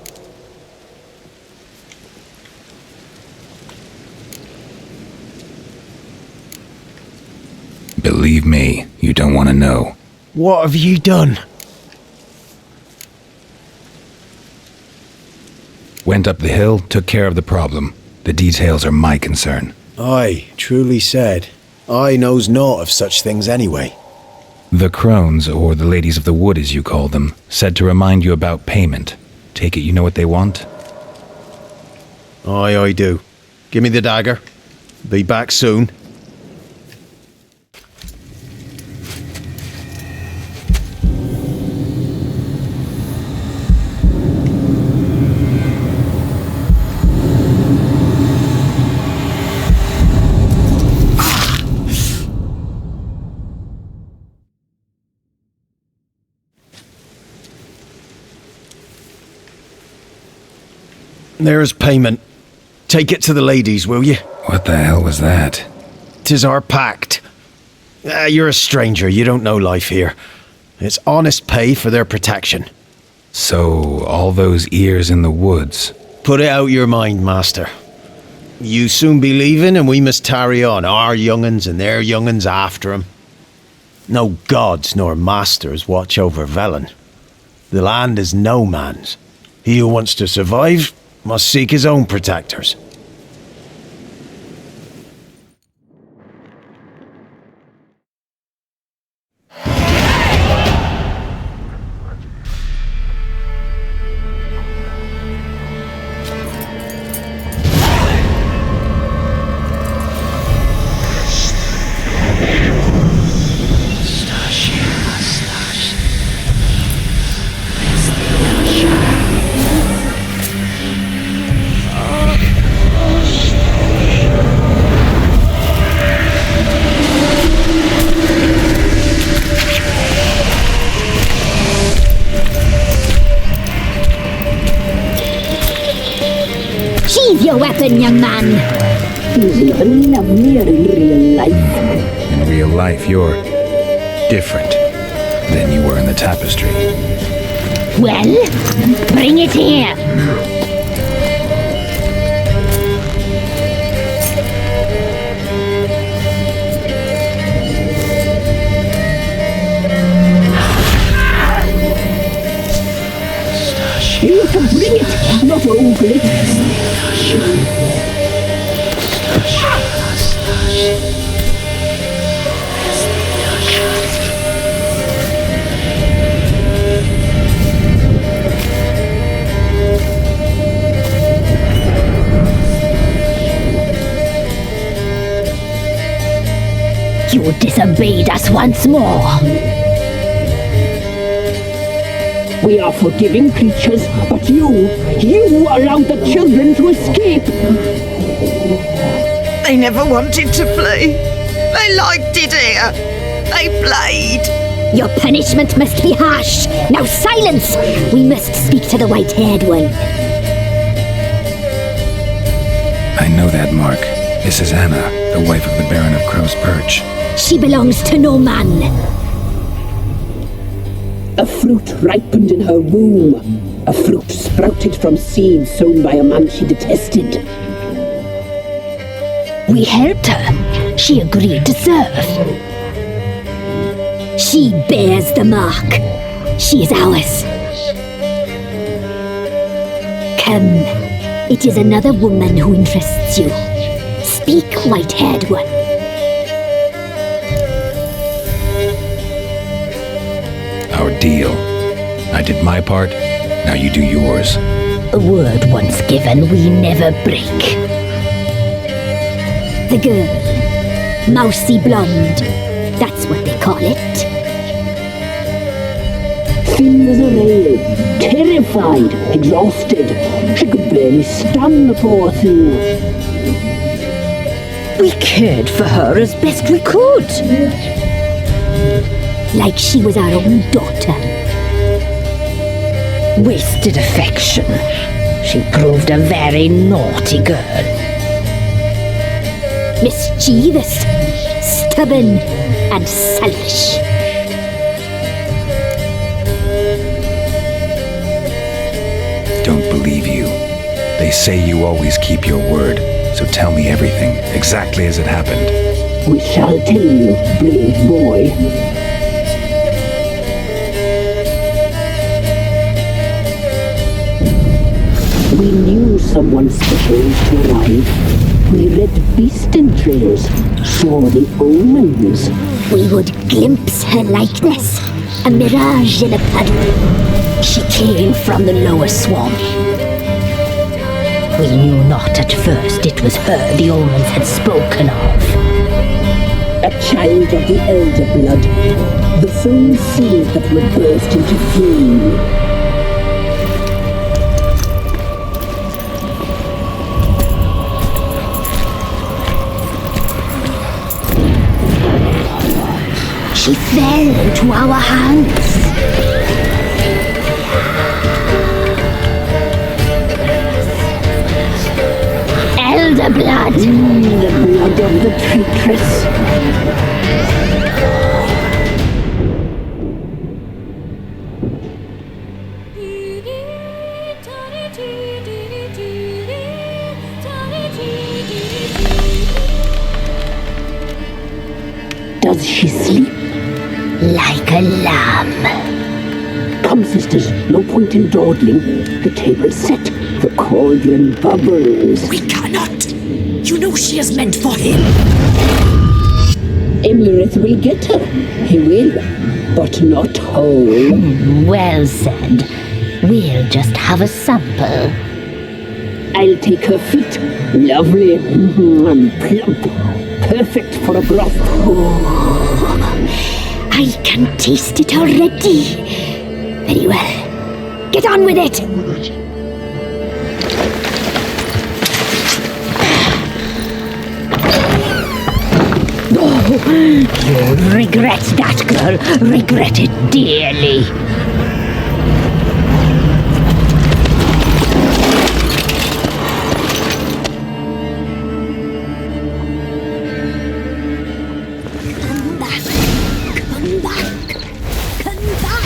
Believe me, you don't want to know. What have you done? Went up the hill, took care of the problem. The details are my concern. Aye, truly said. I knows naught of such things anyway. The crones, or the ladies of the wood as you call them, said to remind you about payment. Take it you know what they want? Aye, I do. Give me the dagger. Be back soon. There's payment. Take it to the ladies, will you? What the hell was that? 'Tis our pact. You're a stranger, you don't know life here. It's honest pay for their protection. So, all those ears in the woods. Put it out your mind, master. You soon be leaving and we must tarry on, our young'uns and their young'uns after 'em. No gods nor masters watch over Velen. The land is no man's. He who wants to survive must seek his own protectors. Sheathe your weapon, young man. He's even lovelier in real life. In real life, you're different than you were in the tapestry. Well, bring it here. obeyed us once more. We are forgiving creatures, but you allowed the children to escape. They never wanted to flee. They liked it here. They played. Your punishment must be harsh. Now silence! We must speak to the white-haired one. I know that, Mark. This is Anna, the wife of the Baron of Crow's Perch. She belongs to no man. A fruit ripened in her womb. A fruit sprouted from seeds sown by a man she detested. We helped her. She agreed to serve. She bears the mark. She is ours. Come. It is another woman who interests you. Speak, white-haired one. Our deal. I did my part, now you do yours. A word once given, we never break. The girl. Mousy blonde. That's what they call it. Thin as a rail, terrified, exhausted. She could barely stand, the poor thing. We cared for her as best we could. Like she was our own daughter. Wasted affection. She proved a very naughty girl. Mischievous, stubborn, and selfish. Don't believe you. They say you always keep your word, so tell me everything, exactly as it happened. We shall tell you, brave boy. We knew someone special was to arrive. We read beast entrails, saw the omens. We would glimpse her likeness, a mirage in a puddle. She came from the lower swamp. We knew not at first it was her the omens had spoken of. A child of the elder blood, the same seed that would burst into flame. She fell into our hands. Elder blood. The blood of the traitress. Does she sleep? Like a lamb. Come, sisters, no point in dawdling. The table's set. The cauldron bubbles. We cannot. You know she is meant for him. Emirith will get her. He will, but not whole. Well said. We'll just have a sample. I'll take her feet. Lovely and plump. Perfect for a broth. I can taste it already. Very well. Get on with it. You'll regret that, girl. Regret it dearly. Come back. Come back. Come back.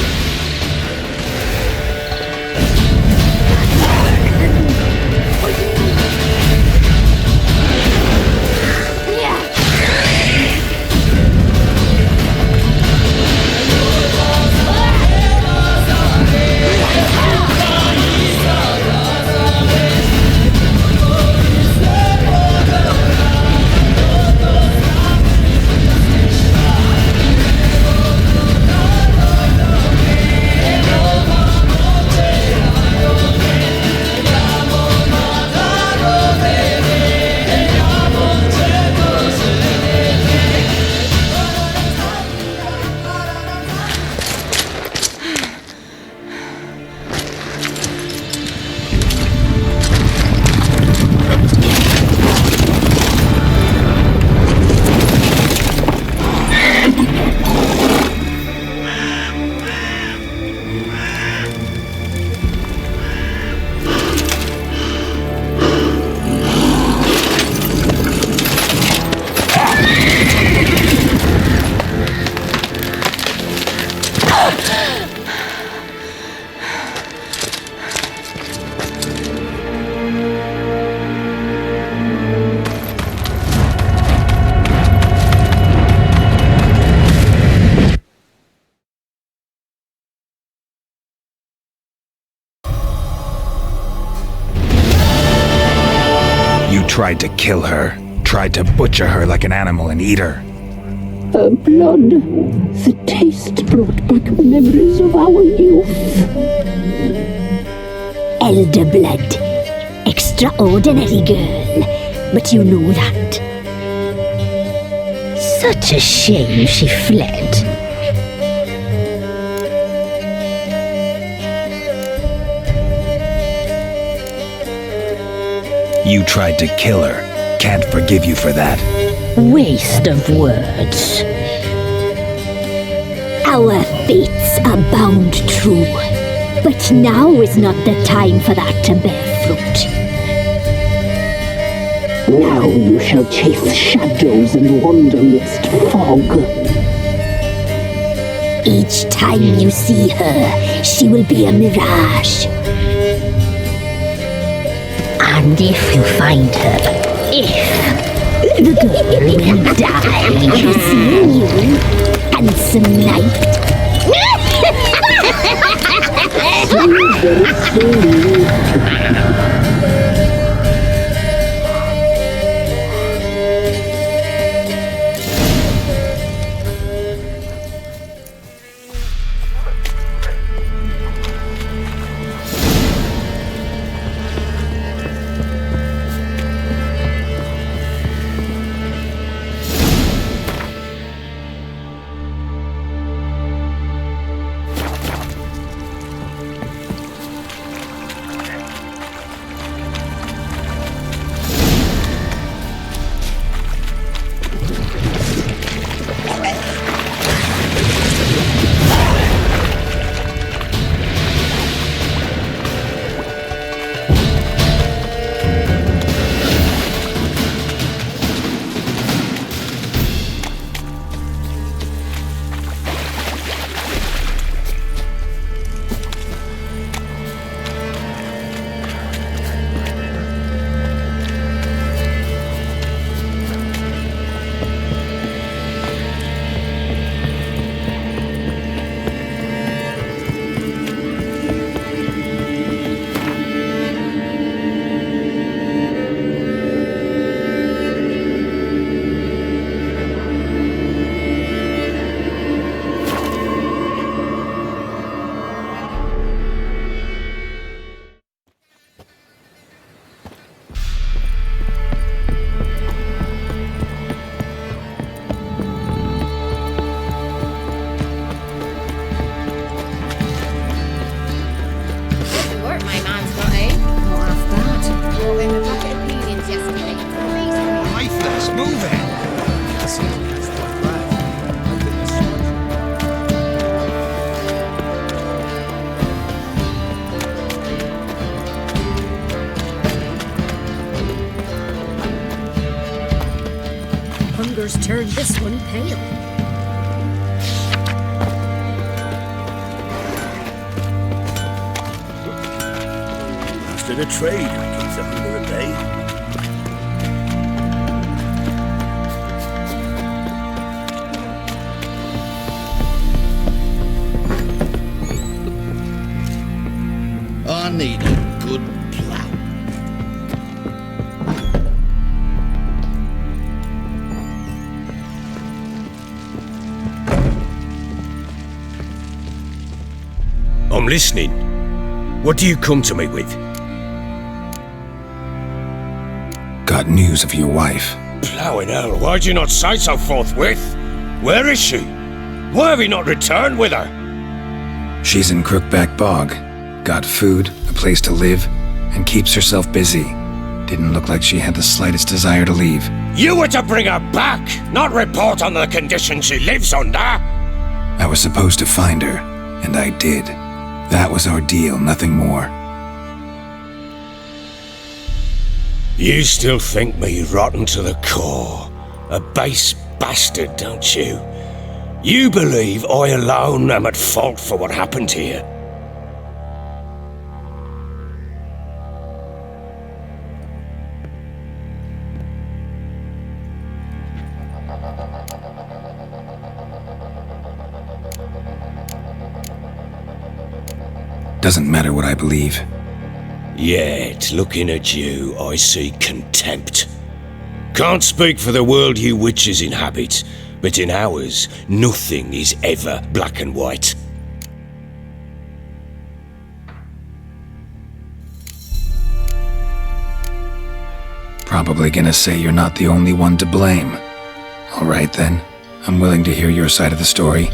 tried to kill her. Tried to butcher her like an animal and eat her. Her blood, the taste brought back memories of our youth. Elder blood. Extraordinary girl. But you know that. Such a shame she fled. You tried to kill her. Can't forgive you for that. Waste of words. Our fates are bound true. But now is not the time for that to bear fruit. Now you shall chase shadows and wander midst fog. Each time you see her, she will be a mirage. And if you find her, the girl will die. Seeing you, handsome knight. Turned this one pale. Master the trade keeps a hunger at bay. I need a good plough. I'm listening. What do you come to me with? Got news of your wife. Plowing hell, why'd you not say so forthwith? Where is she? Why have you not returned with her? She's in Crookback Bog. Got food, a place to live, and keeps herself busy. Didn't look like she had the slightest desire to leave. You were to bring her back, not report on the conditions she lives under. I was supposed to find her, and I did. That was our deal, nothing more. You still think me rotten to the core. A base bastard, don't you? You believe I alone am at fault for what happened here. Doesn't matter what I believe. Yet, looking at you, I see contempt. Can't speak for the world you witches inhabit, but in ours, nothing is ever black and white. Probably gonna say you're not the only one to blame. Alright then, I'm willing to hear your side of the story.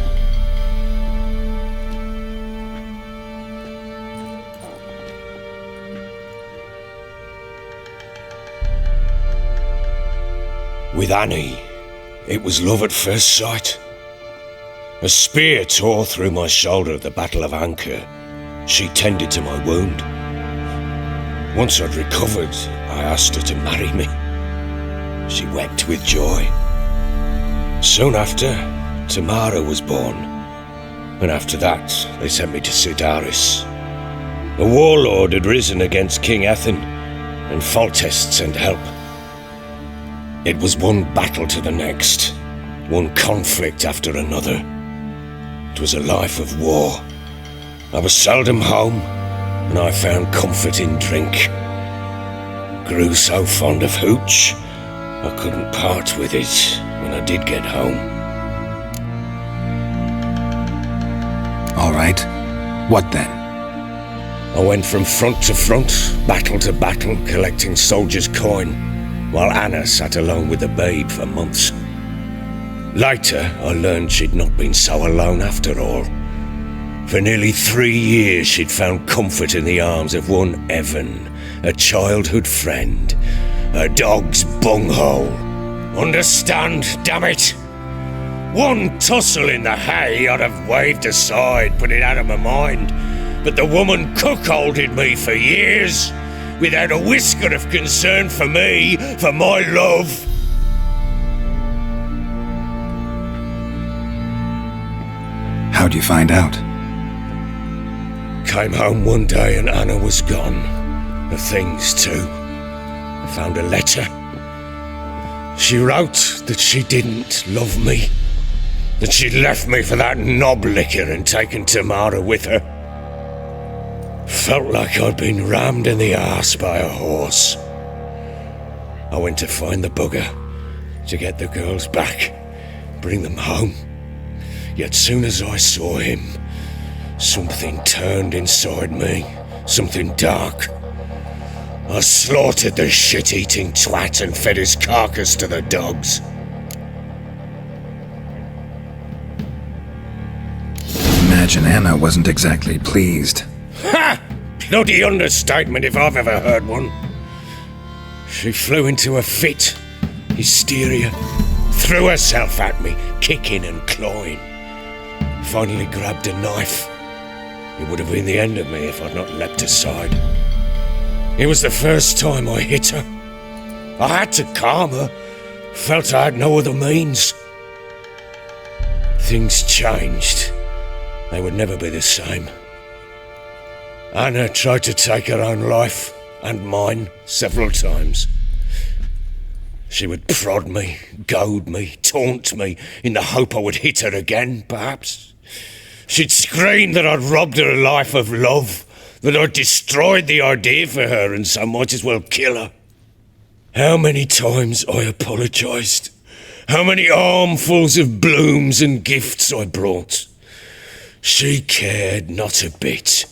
With Annie, it was love at first sight. A spear tore through my shoulder at the Battle of Anchor. She tended to my wound. Once I'd recovered, I asked her to marry me. She wept with joy. Soon after, Tamara was born, and after that, they sent me to Sidaris. A warlord had risen against King Ethan, and Foltest sent help. It was one battle to the next, one conflict after another. It was a life of war. I was seldom home, and I found comfort in drink. Grew so fond of hooch, I couldn't part with it when I did get home. Alright, what then? I went from front to front, battle to battle, collecting soldiers' coin, while Anna sat alone with the babe for months. Later, I learned she'd not been so alone after all. For nearly 3 years, she'd found comfort in the arms of one Evan, a childhood friend, a dog's bunghole. Understand, damn it? One tussle in the hay I'd have waved aside, put it out of my mind, but the woman cuckolded me for years, without a whisker of concern for me, for my love. How'd you find out? Came home one day and Anna was gone. The things too. I found a letter. She wrote that she didn't love me, that she'd left me for that knob licker and taken Tamara with her. Felt like I'd been rammed in the arse by a horse. I went to find the bugger, to get the girls back, bring them home. Yet soon as I saw him, something turned inside me, something dark. I slaughtered the shit-eating twat and fed his carcass to the dogs. Imagine Anna wasn't exactly pleased. Ha! Bloody understatement if I've ever heard one. She flew into a fit, hysteria, threw herself at me, kicking and clawing. Finally grabbed a knife. It would have been the end of me if I'd not leapt aside. It was the first time I hit her. I had to calm her. Felt I had no other means. Things changed. They would never be the same. Anna tried to take her own life, and mine, several times. She would prod me, goad me, taunt me, in the hope I would hit her again, perhaps. She'd scream that I'd robbed her life of love, that I'd destroyed the idea for her and so might as well kill her. How many times I apologised. How many armfuls of blooms and gifts I brought. She cared not a bit.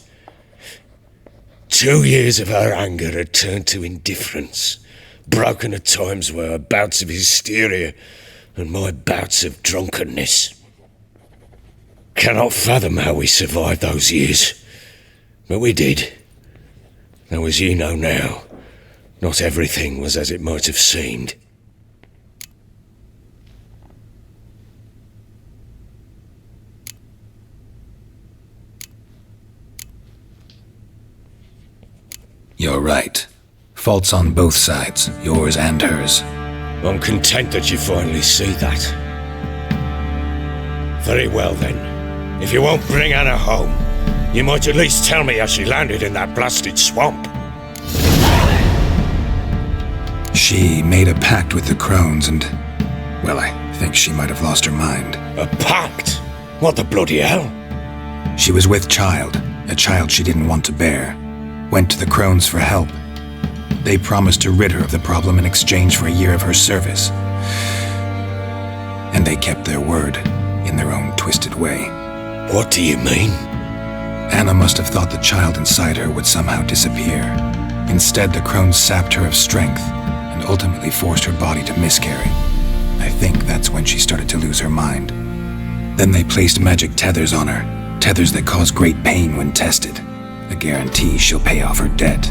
2 years of her anger had turned to indifference, broken at times by her bouts of hysteria and my bouts of drunkenness. Cannot fathom how we survived those years, but we did. Though as you know now, not everything was as it might have seemed. You're right. Faults on both sides, yours and hers. I'm content that you finally see that. Very well then. If you won't bring Anna home, you might at least tell me how she landed in that blasted swamp. She made a pact with the crones and, well, I think she might have lost her mind. A pact? What the bloody hell? She was with child, a child she didn't want to bear. went to the crones for help. They promised to rid her of the problem in exchange for a year of her service. And they kept their word, in their own twisted way. What do you mean? Anna must have thought the child inside her would somehow disappear. Instead, the crones sapped her of strength and ultimately forced her body to miscarry. I think that's when she started to lose her mind. Then they placed magic tethers on her, tethers that cause great pain when tested. A guarantee she'll pay off her debt.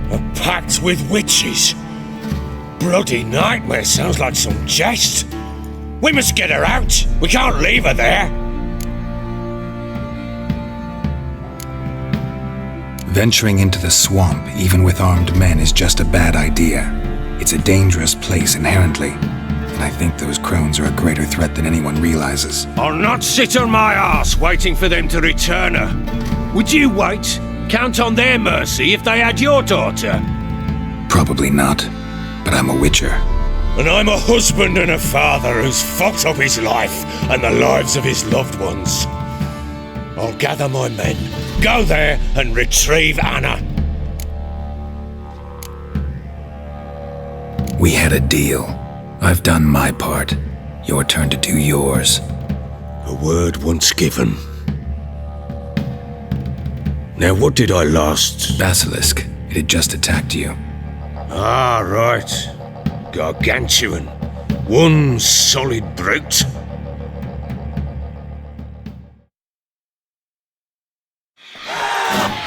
A pact with witches? Bloody nightmare, sounds like some jest. We must get her out. We can't leave her there. Venturing into the swamp, even with armed men, is just a bad idea. It's a dangerous place inherently, and I think those crones are a greater threat than anyone realizes. I'll not sit on my arse waiting for them to return her. Would you wait? Count on their mercy if they had your daughter? Probably not, but I'm a witcher. And I'm a husband and a father who's fucked up his life and the lives of his loved ones. I'll gather my men, go there and retrieve Anna. We had a deal. I've done my part. Your turn to do yours. A word once given. Now what did I last... Basilisk. It had just attacked you. Ah, right. Gargantuan. One solid brute.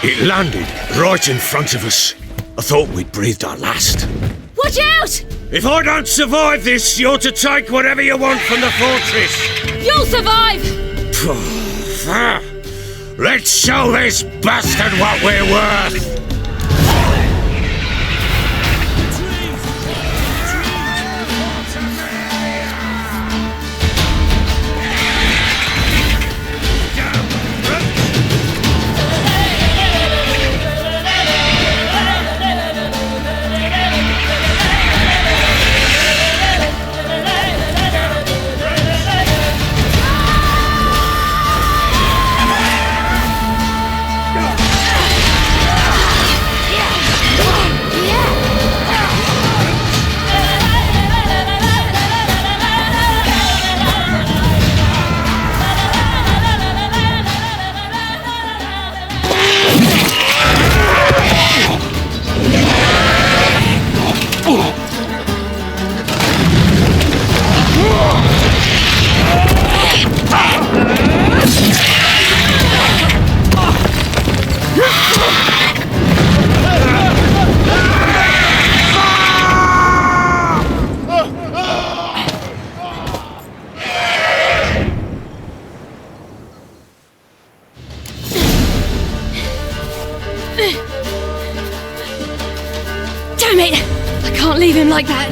It landed right in front of us. I thought we'd breathed our last. Watch out! If I don't survive this, you're to take whatever you want from the fortress. You'll survive! Let's show this bastard what we're worth! Damn it! I can't leave him like that.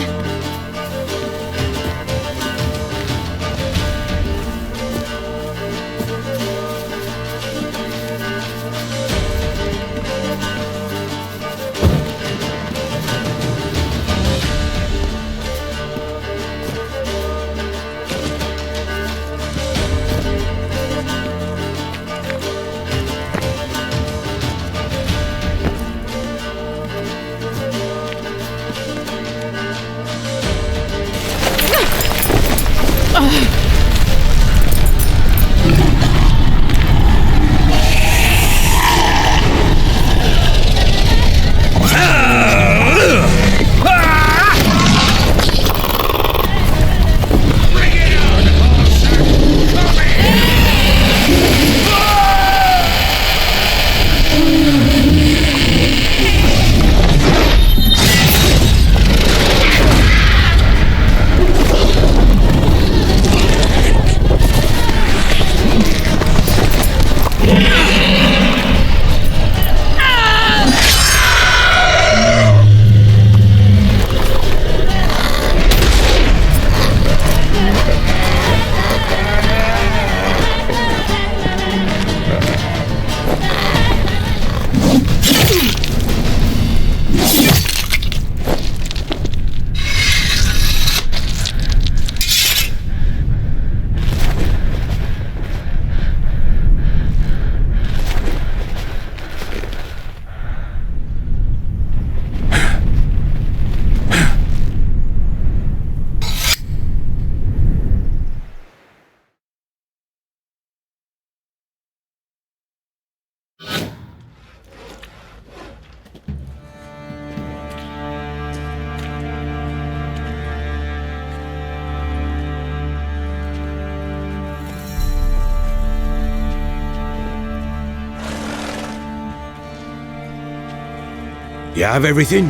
You have everything?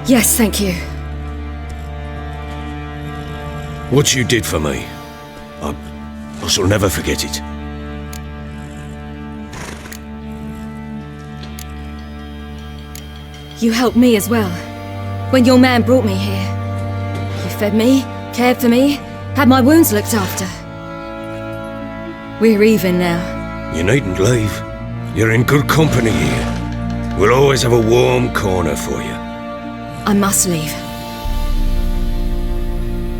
Yes, thank you. What you did for me, I shall never forget it. You helped me as well. When your man brought me here. You fed me, cared for me, had my wounds looked after. We're even now. You needn't leave. You're in good company here. We'll always have a warm corner for you. I must leave.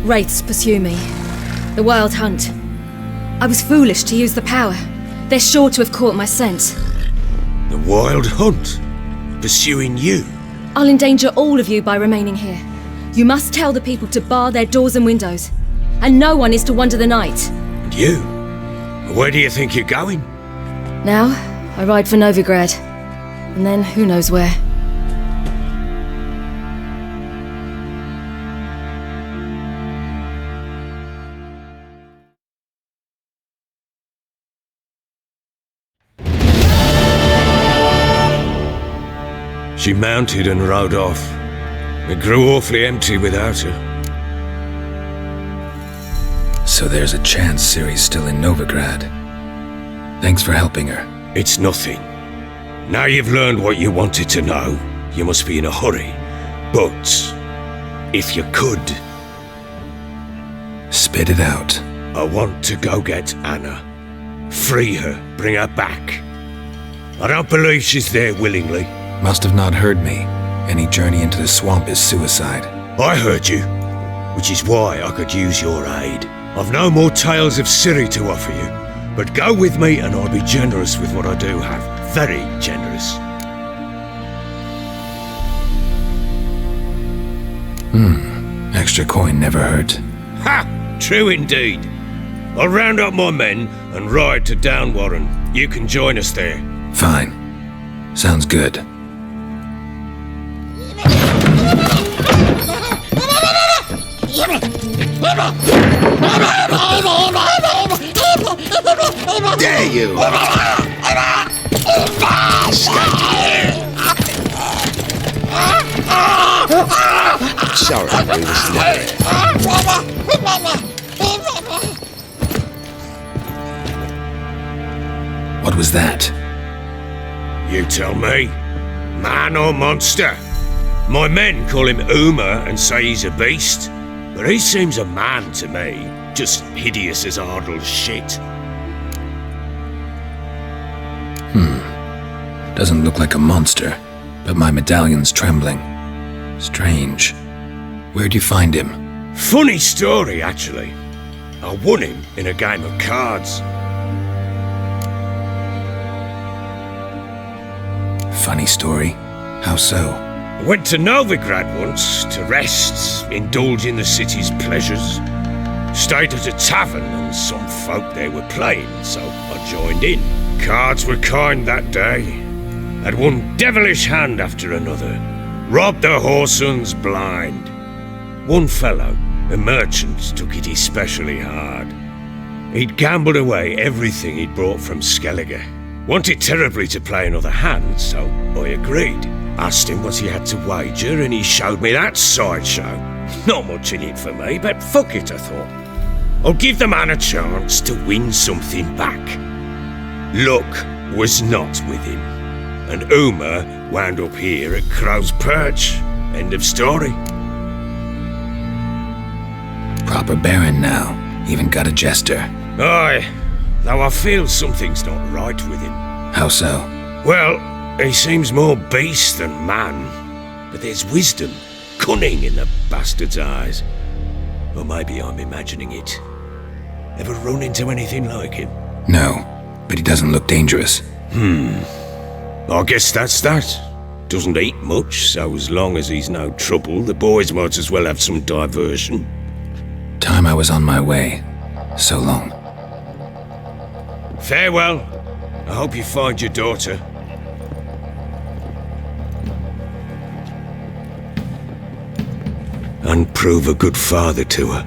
Wraiths pursue me. The Wild Hunt. I was foolish to use the power. They're sure to have caught my scent. The Wild Hunt? Pursuing you? I'll endanger all of you by remaining here. You must tell the people to bar their doors and windows. And no one is to wander the night. And you? Where do you think you're going? Now, I ride for Novigrad. And then who knows where. She mounted and rode off. It grew awfully empty without her. So there's a chance Ciri's still in Novigrad. Thanks for helping her. It's nothing. Now you've learned what you wanted to know, you must be in a hurry. But, if you could... Spit it out. I want to go get Anna. Free her, bring her back. I don't believe she's there willingly. Must have not heard me. Any journey into the swamp is suicide. I heard you, which is why I could use your aid. I've no more tales of Ciri to offer you, but go with me and I'll be generous with what I do have. Very generous. Extra coin never hurt. Ha! True indeed. I'll round up my men and ride to Downwarren. You can join us there. Fine. Sounds good. Dare you! Sorry, we was never. What was that? You tell me. Man or monster? My men call him Uma and say he's a beast, but he seems a man to me, just hideous as Ardle's shit. Doesn't look like a monster, but my medallion's trembling. Strange. Where'd you find him? Funny story, actually. I won him in a game of cards. Funny story? How so? I went to Novigrad once to rest, indulge in the city's pleasures. Stayed at a tavern and some folk there were playing, so I joined in. Cards were kind that day. Had one devilish hand after another. Robbed the whoresons blind. One fellow, a merchant, took it especially hard. He'd gambled away everything he'd brought from Skellige. Wanted terribly to play another hand, so I agreed. Asked him what he had to wager, and he showed me that sideshow. Not much in it for me, but fuck it, I thought. I'll give the man a chance to win something back. Luck was not with him, and Uma wound up here at Crow's Perch. End of story. Proper baron now. Even got a jester. Aye, though I feel something's not right with him. How so? Well, he seems more beast than man, but there's wisdom, cunning in the bastard's eyes. Or maybe I'm imagining it. Ever run into anything like him? No, but he doesn't look dangerous. I guess that's that. Doesn't eat much, so as long as he's no trouble, the boys might as well have some diversion. Time I was on my way. So long. Farewell. I hope you find your daughter. And prove a good father to her.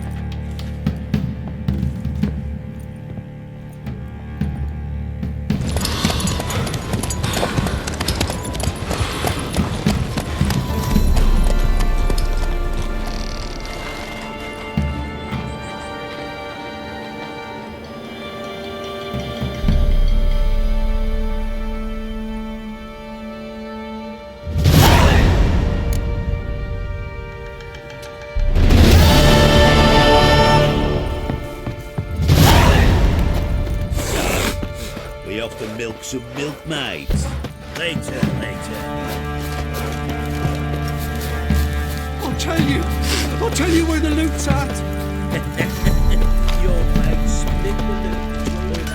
off to milk some milkmaids. Later. I'll tell you where the loot's at. Your mate split the loot.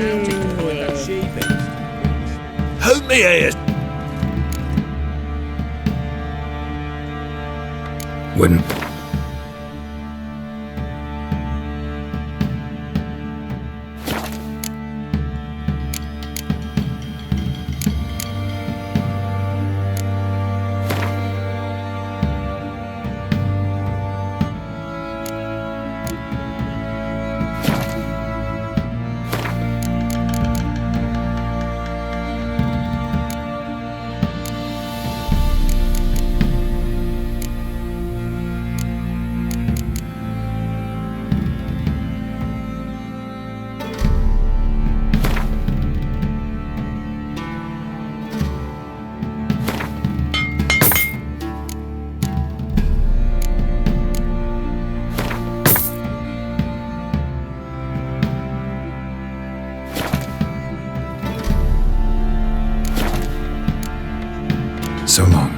Out to find that sheep. Hold me ears. Wouldn't. So long.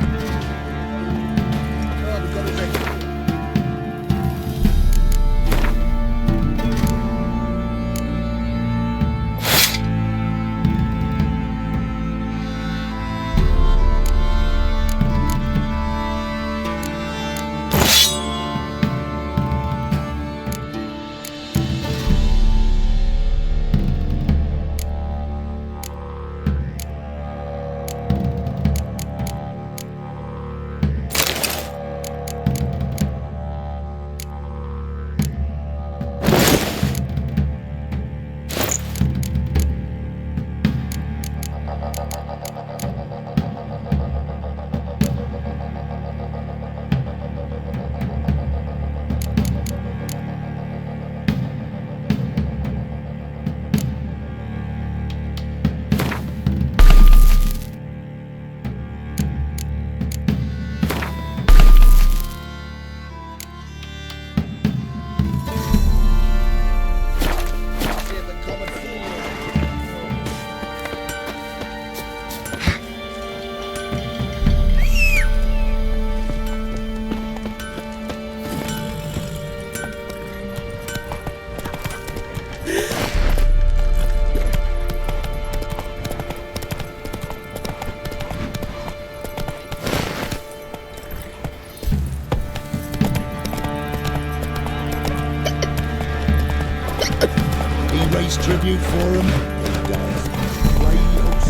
Tribute for him.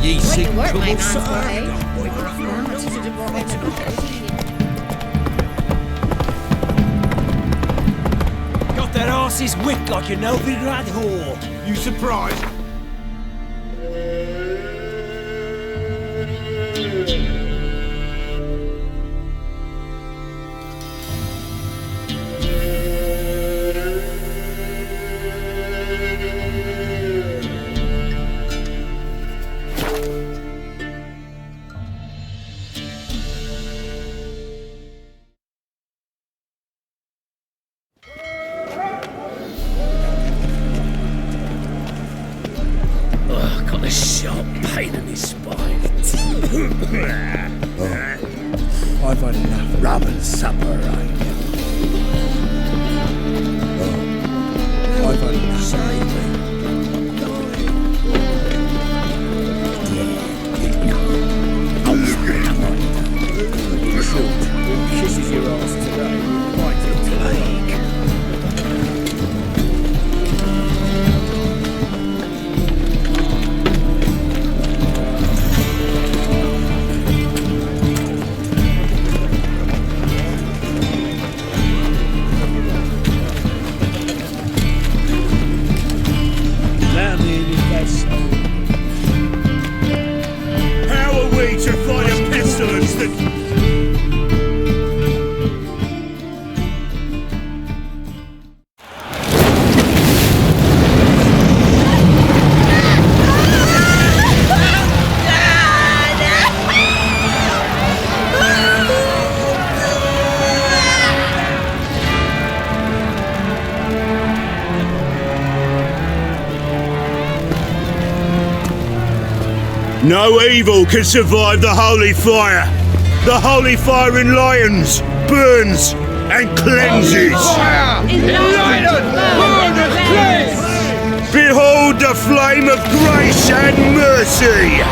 Ye seek Work, trouble, my man's sir? boy. Got that arse's whipped like a Novigrad whore. You surprised? Got a sharp pain in his spine. I've had enough Rum and supper, right? I've had enough. Kisses your ass today. Quite a plague. No evil can survive the holy fire. The holy fire enlightens, burns, and cleanses. Behold the flame of grace and mercy.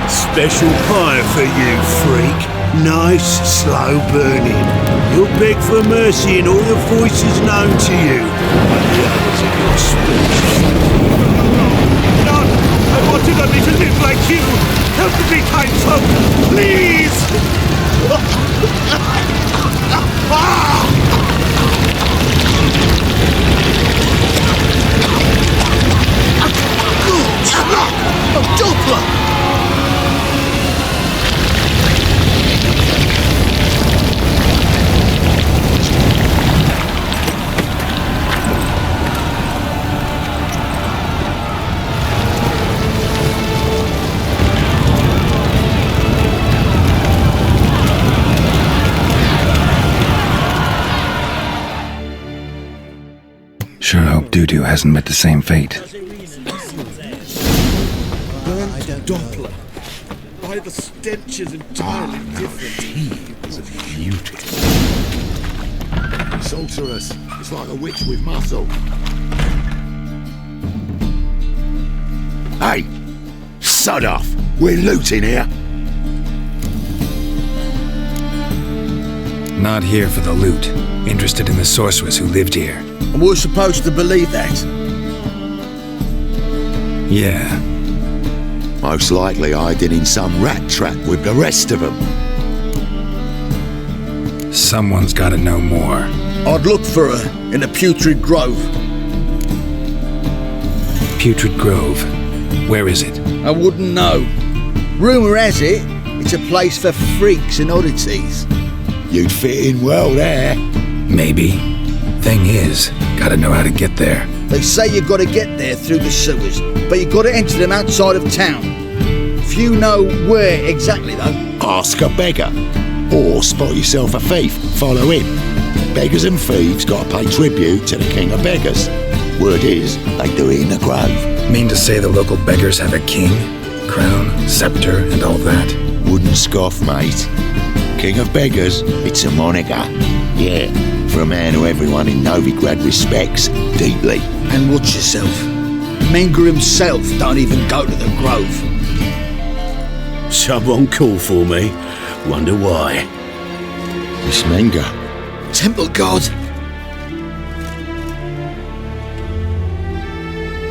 Special fire for you, freak. Nice, slow burning. You'll beg for mercy in all the voices known to you. And the others of your speech. No, I wanted only to live like you. Help me, kind folk, please! Doppler! Sure hope Dudu hasn't met the same fate. Burnt Doppler. By the stench is entirely different. He is of beauty. Sorceress. It's like a witch with muscle. Hey! Sod off! We're looting here. Not here for the loot. Interested in the sorceress who lived here. And we're supposed to believe that? Yeah. Most likely hiding in some rat trap with the rest of them. Someone's gotta know more. I'd look for her in the Putrid Grove. Putrid Grove. Where is it? I wouldn't know. Rumour has it, it's a place for freaks and oddities. You'd fit in well there. Maybe. Thing is, gotta know how to get there. They say you've got to get there through the sewers, but you've got to enter them outside of town. Few know where exactly, though. Ask a beggar. Or spot yourself a thief. Follow him. Beggars and thieves got to pay tribute to the king of beggars. Word is, they do it in the grove. Mean to say the local beggars have a king, crown, scepter, and all that? Wouldn't scoff, mate. King of beggars, it's a moniker. Yeah, for a man who everyone in Novigrad respects deeply. And watch yourself. Menger himself don't even go to the grove. Someone call for me. Wonder why. Miss Menger. Temple God.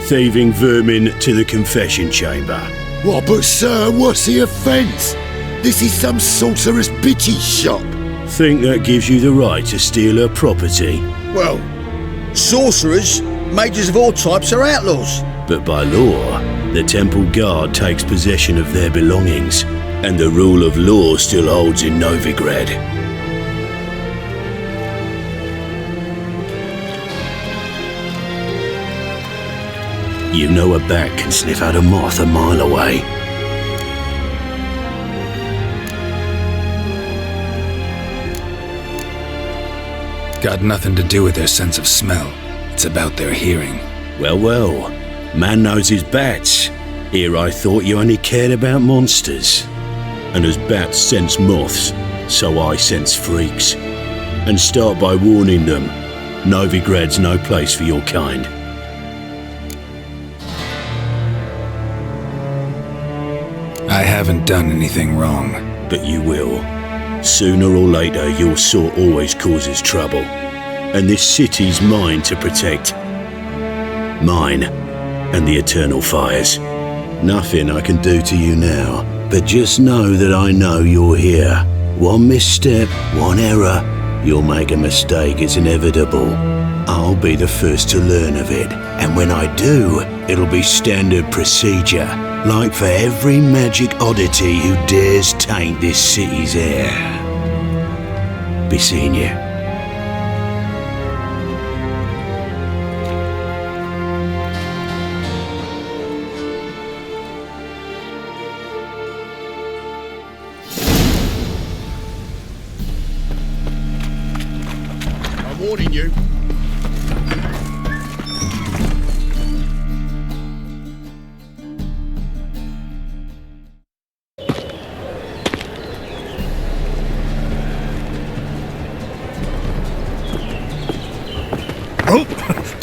Thieving vermin to the confession chamber. What, but sir, what's the offence? This is some sorceress bitchy shop. Think that gives you the right to steal her property? Well, sorcerers, mages of all types are outlaws. But by law, the temple guard takes possession of their belongings, and the rule of law still holds in Novigrad. You know a bat can sniff out a moth a mile away. Got nothing to do with their sense of smell. It's about their hearing. Well, well. Man knows his bats. Here I thought you only cared about monsters. And as bats sense moths, so I sense freaks. And start by warning them, Novigrad's no place for your kind. I haven't done anything wrong. But you will. Sooner or later, your sort always causes trouble. And this city's mine to protect. Mine and the eternal fires. Nothing I can do to you now, but just know that I know you're here. One misstep, one error, you'll make a mistake, it's inevitable. I'll be the first to learn of it, and when I do, it'll be standard procedure, like for every magic oddity who dares taint this city's air. Be seeing you. I'm warning you.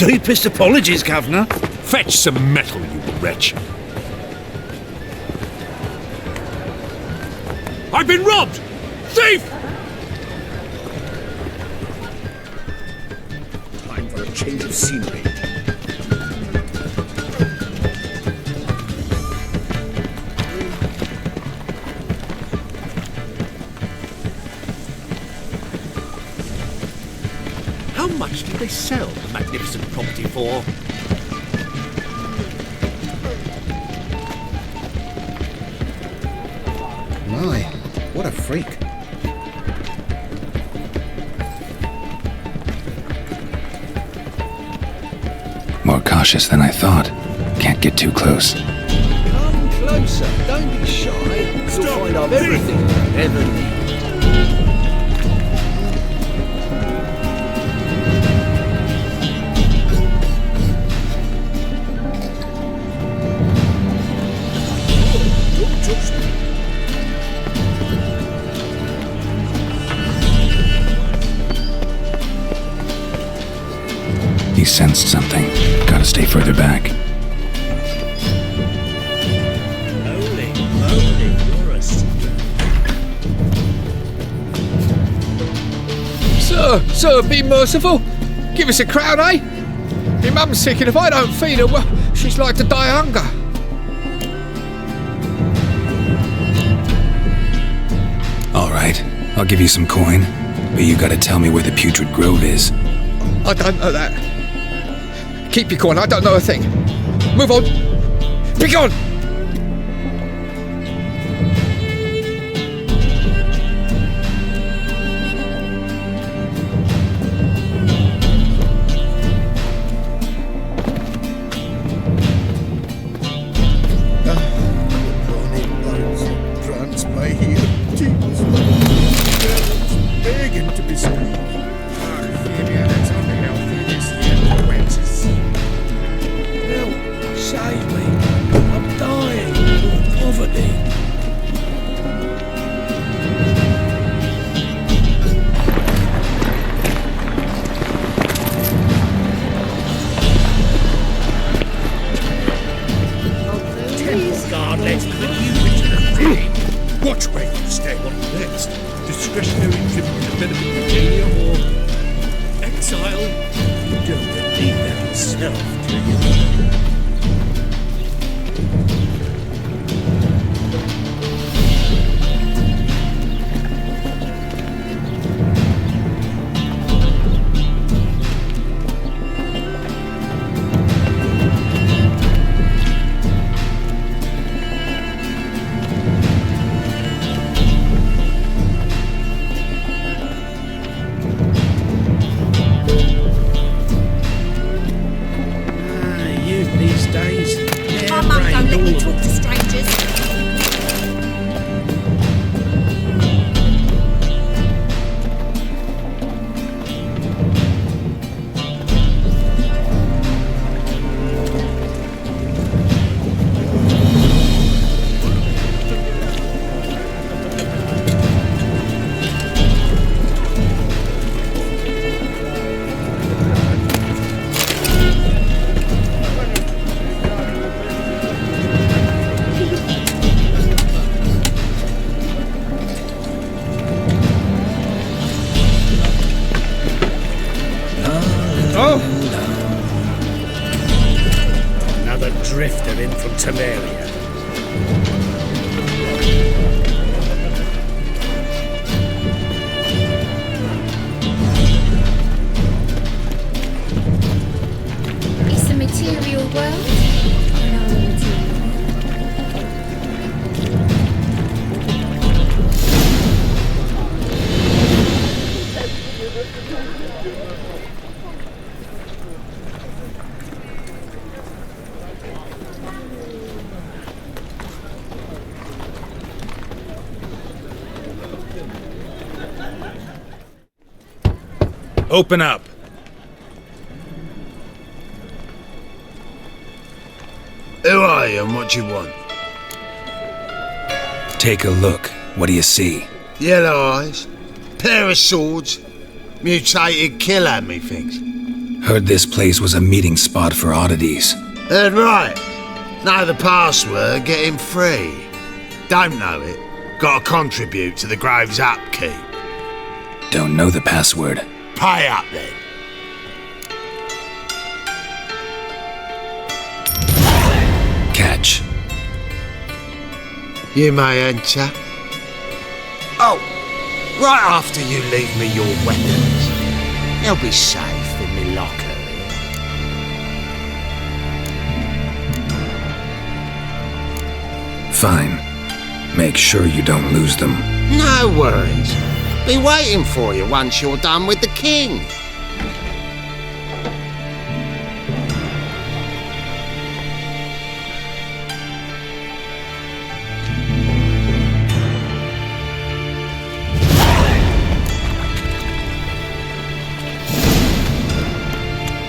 Deepest apologies, Governor. Fetch some metal, you wretch. I've been robbed! Thief! Time for a change of scenery. How much did they sell the magnificent property for? My, what a freak. More cautious than I thought. Can't get too close. Come closer. Don't be shy. You'll find I've everything you ever need. He sensed something. Gotta stay further back. Holy moly, you're a Sir, be merciful. Give us a crown, eh? My mum's sick, and if I don't feed her, well, she's like to die of hunger. All right, I'll give you some coin, but you gotta tell me where the Putrid Grove is. I don't know that. Keep your coin, I don't know a thing. Move on. Be gone! Begging to be squeezed. Help! Save me! I'm dying of poverty. Temple guard, let's put you into the thing. Watch where you stay. What next? Discretionary trip to Mesopotamia or exile? You don't believe that yourself, do you? Drifter in from Temeria. It's the material world. Open up. Who are you and what you want? Take a look. What do you see? Yellow eyes, pair of swords, mutated killer, methinks. Heard this place was a meeting spot for oddities. Heard right. Know the password, get him free. Don't know it, gotta contribute to the Grove's upkeep. Don't know the password. Pay up then. Catch. You may enter. Oh, right after you leave me your weapons. They'll be safe in me locker here. Fine. Make sure you don't lose them. No worries. Be waiting for you once you're done with the king.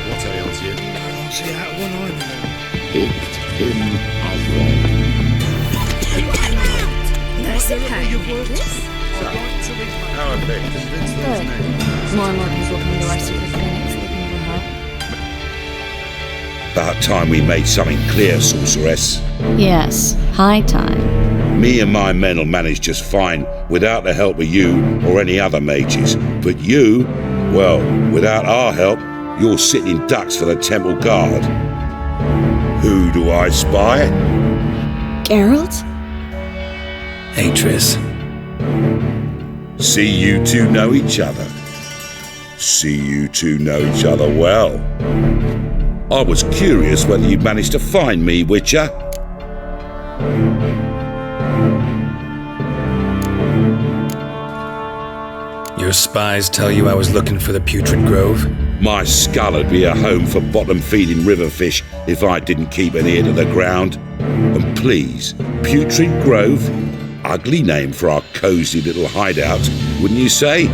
What ails you? I can't see out one eye. Picked him as well. Nice pack. How are things? Good. More and more people come to our secret clinics looking for help. About time we made something clear, sorceress. Yes, high time. Me and my men'll manage just fine without the help of you or any other mages. But you, well, without our help, you're sitting ducks for the temple guard. Who do I spy? Geralt? Hey, Triss. See you two know each other. See you two know each other well. I was curious whether you'd managed to find me, Witcher. Your spies tell you I was looking for the Putrid Grove? My skull'd be a home for bottom-feeding river fish if I didn't keep an ear to the ground. And please, Putrid Grove? Ugly name for our cosy little hideout, wouldn't you say?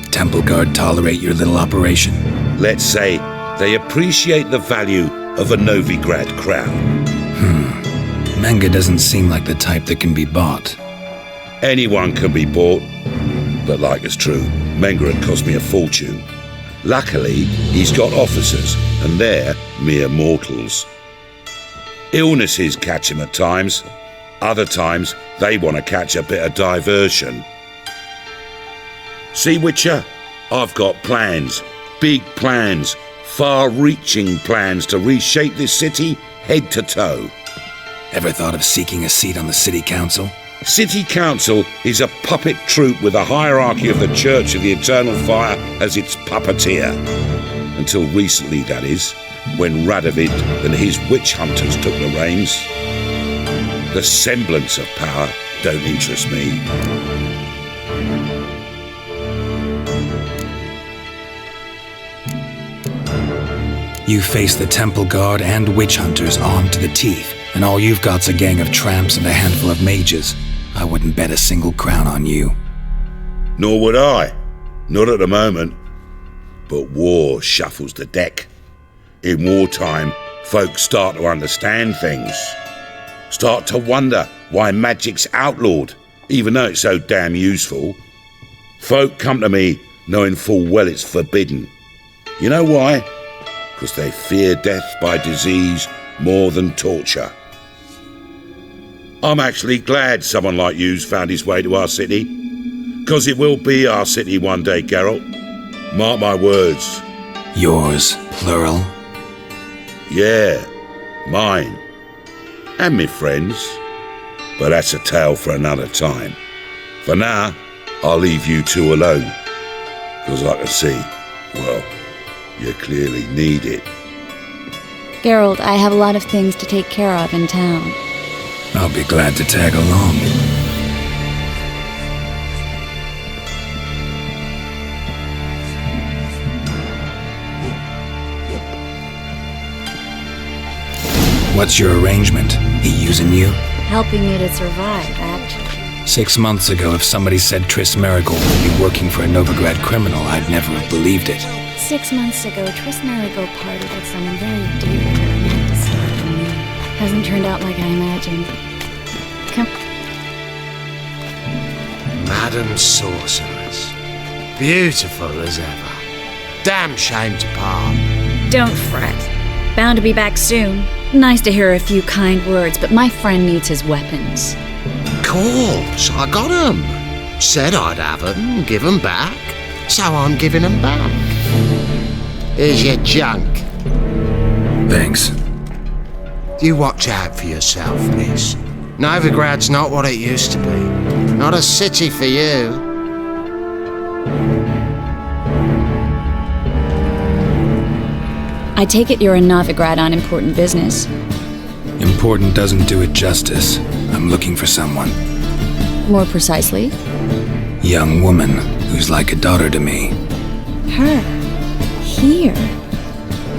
Temple Guard tolerate your little operation? Let's say they appreciate the value of a Novigrad crown. Menga doesn't seem like the type that can be bought. Anyone can be bought, but like it's true, Menga had cost me a fortune. Luckily, he's got officers, and they're mere mortals. Illnesses catch him at times. Other times, they want to catch a bit of diversion. See, Witcher, I've got plans. Big plans. Far-reaching plans to reshape this city head to toe. Ever thought of seeking a seat on the city council? City Council is a puppet troupe with a hierarchy of the Church of the Eternal Fire as its puppeteer. Until recently, that is, when Radovid and his witch hunters took the reins. The semblance of power don't interest me. You face the Temple Guard and witch hunters armed to the teeth, and all you've got's a gang of tramps and a handful of mages. I wouldn't bet a single crown on you. Nor would I. Not at the moment. But war shuffles the deck. In wartime, folks start to understand things. Start to wonder why magic's outlawed, even though it's so damn useful. Folk come to me knowing full well it's forbidden. You know why? Because they fear death by disease more than torture. I'm actually glad someone like you's found his way to our city. Because it will be our city one day, Geralt. Mark my words. Yours, plural? Yeah, mine. And me friends. But that's a tale for another time. For now, I'll leave you two alone. Because I can see, well, you clearly need it. Geralt, I have a lot of things to take care of in town. I'll be glad to tag along. What's your arrangement? He using you? Helping you to survive, actually. 6 months ago, if somebody said Triss Marigold would be working for a Novigrad criminal, I'd never have believed it. 6 months ago, Triss Marigold partied with someone very dear to her and had to start anew. Hasn't turned out like I imagined. Come. Madam Sorceress. Beautiful as ever. Damn shame to part. Don't fret. Bound to be back soon. Nice to hear a few kind words, but my friend needs his weapons. Course, I got 'em. Said I'd have 'em, give 'em back. So I'm giving 'em back. Here's your junk. Thanks. You watch out for yourself, miss. Novigrad's not what it used to be. Not a city for you. I take it you're in Novigrad on important business. Important doesn't do it justice. I'm looking for someone. More precisely? Young woman who's like a daughter to me. Her? Here?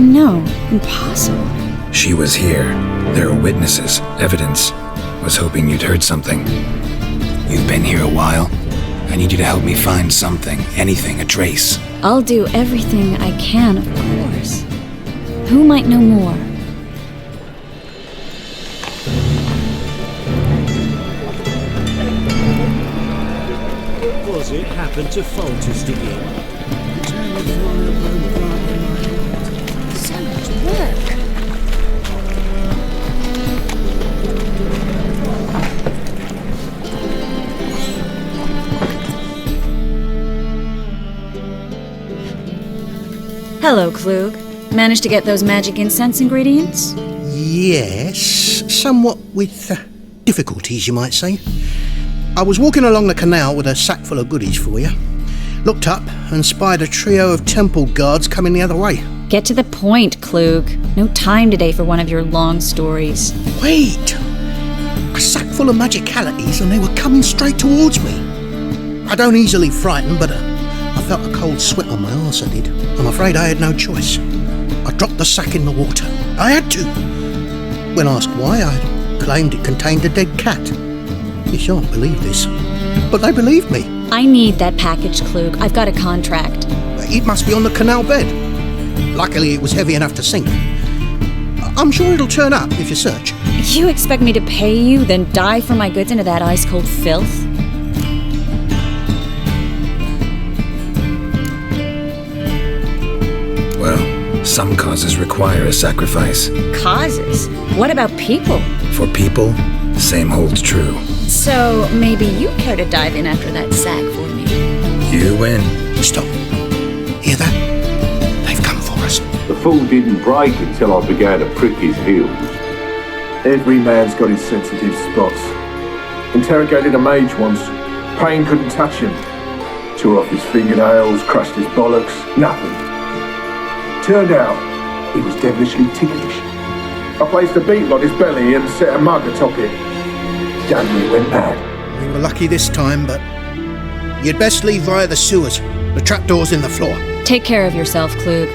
No, impossible. She was here. There are witnesses, evidence. Was hoping you'd heard something. You've been here a while. I need you to help me find something, anything, a trace. I'll do everything I can, of course. Who might know more? Was it happened to falter us again? So much work. Hello, Klug. Managed to get those magic incense ingredients? Yes, somewhat with difficulties, you might say. I was walking along the canal with a sack full of goodies for you. Looked up and spied a trio of temple guards coming the other way. Get to the point, Klug. No time today for one of your long stories. Wait! A sack full of magicalities and they were coming straight towards me. I don't easily frighten, but I felt a cold sweat on my arse, I did. I'm afraid I had no choice. I dropped the sack in the water. I had to. When asked why, I claimed it contained a dead cat. You shan't believe this, but they believed me. I need that package, Klug. I've got a contract. It must be on the canal bed. Luckily, it was heavy enough to sink. I'm sure it'll turn up if you search. You expect me to pay you, then dive for my goods into that ice-cold filth? Well, some causes require a sacrifice. Causes? What about people? For people, same holds true. So maybe you care to dive in after that sack for me? You win. Stop. Hear that? They've come for us. The fool didn't break until I began to prick his heels. Every man's got his sensitive spots. Interrogated a mage once. Pain couldn't touch him. Tore off his fingernails, crushed his bollocks, nothing. Turned out, he was devilishly ticklish. I placed a beetle on his belly and set a mug atop it. January went mad. We were lucky this time, but you'd best leave via the sewers. The trapdoor's in the floor. Take care of yourself, Klug.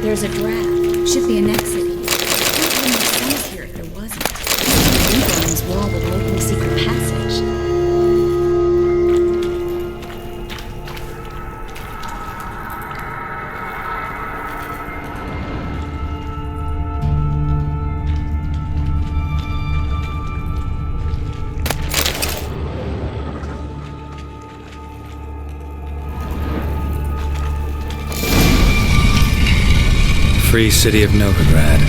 There's a draft. Should be an exit here. There wouldn't make sense here if there wasn't. There's a lever on this wall that'll open a secret passage. Free City of Novigrad.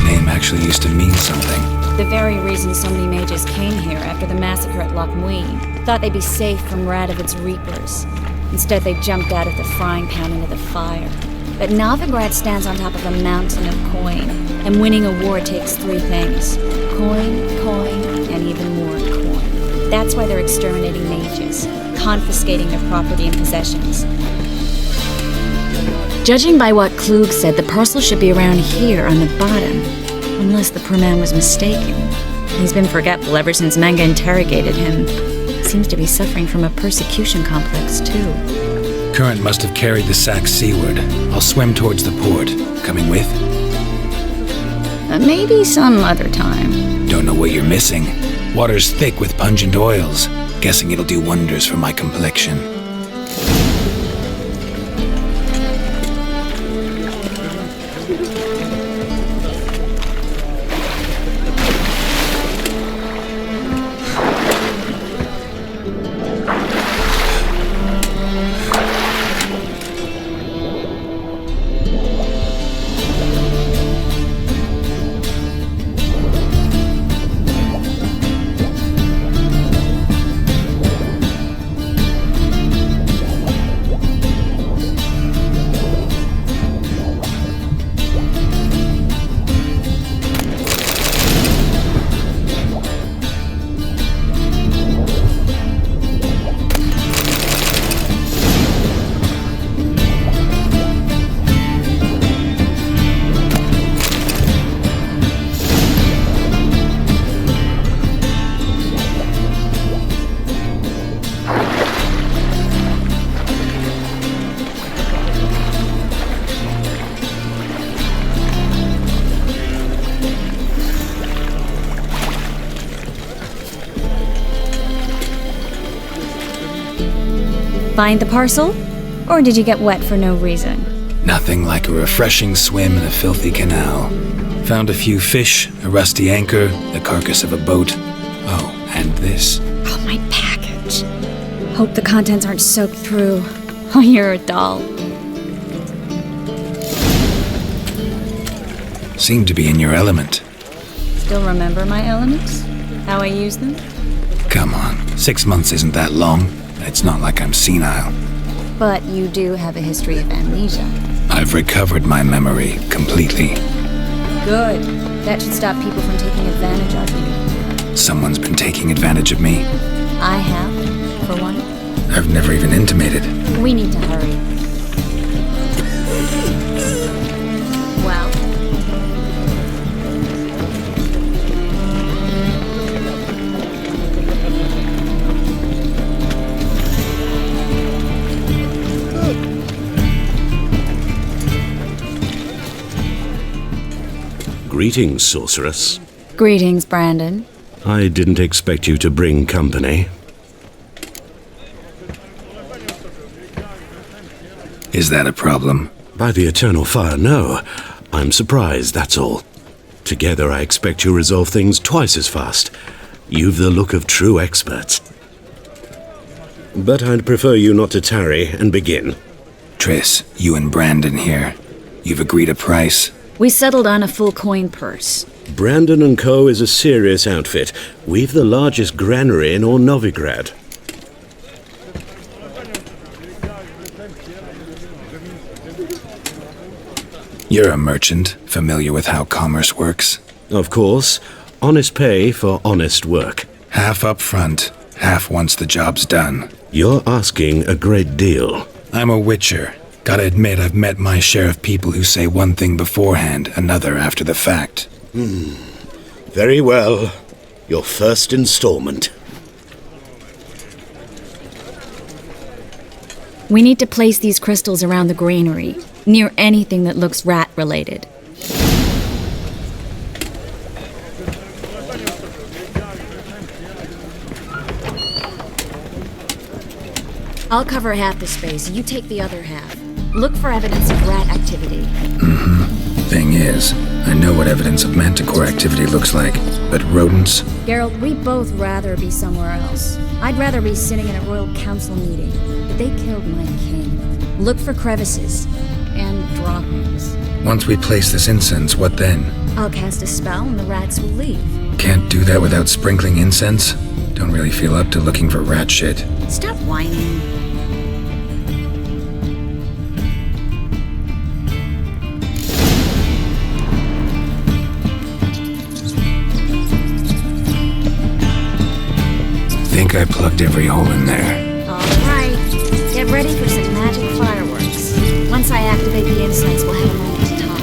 Name actually used to mean something. The very reason so many mages came here after the massacre at Loch Muin. Thought they'd be safe from Radovid's reapers. Instead, they jumped out of the frying pan into the fire. But Novigrad stands on top of a mountain of coin, and winning a war takes three things. Coin, and even more coin. That's why they're exterminating mages, confiscating their property and possessions. Judging by what Klug said, the parcel should be around here on the bottom. Unless the poor man was mistaken. He's been forgetful ever since Manga interrogated him. Seems to be suffering from a persecution complex, too. Current must have carried the sack seaward. I'll swim towards the port. Coming with? Maybe some other time. Don't know what you're missing. Water's thick with pungent oils. Guessing it'll do wonders for my complexion. Find the parcel? Or did you get wet for no reason? Nothing like a refreshing swim in a filthy canal. Found a few fish, a rusty anchor, the carcass of a boat. Oh, and this. Oh, my package. Hope the contents aren't soaked through. Oh, you're a doll. Seem to be in your element. Still remember my elements? How I use them? Come on, 6 months isn't that long. It's not like I'm senile. But you do have a history of amnesia. I've recovered my memory completely. Good. That should stop people from taking advantage of you. Someone's been taking advantage of me. I have, for one. I've never even intimated. We need to hurry. Well. Greetings, sorceress. Greetings, Brandon. I didn't expect you to bring company. Is that a problem? By the eternal fire, no. I'm surprised, that's all. Together I expect you resolve things twice as fast. You've the look of true experts. But I'd prefer you not to tarry and begin. Triss, you and Brandon here. You've agreed a price? We settled on a full coin purse. Brandon & Co. is a serious outfit. We've the largest granary in all Novigrad. You're a merchant, familiar with how commerce works? Of course. Honest pay for honest work. Half up front, half once the job's done. You're asking a great deal. I'm a witcher. Gotta admit, I've met my share of people who say one thing beforehand, another after the fact. Very well. Your first installment. We need to place these crystals around the granary, near anything that looks rat-related. I'll cover half the space, you take the other half. Look for evidence of rat activity. Thing is, I know what evidence of manticore activity looks like, but rodents? Geralt, we'd both rather be somewhere else. I'd rather be sitting in a royal council meeting, but they killed my king. Look for crevices and droppings. Once we place this incense, what then? I'll cast a spell and the rats will leave. Can't do that without sprinkling incense? Don't really feel up to looking for rat shit. Stop whining. Think I plugged every hole in there. All right. Get ready for some magic fireworks. Once I activate the incense, we'll have a moment to talk.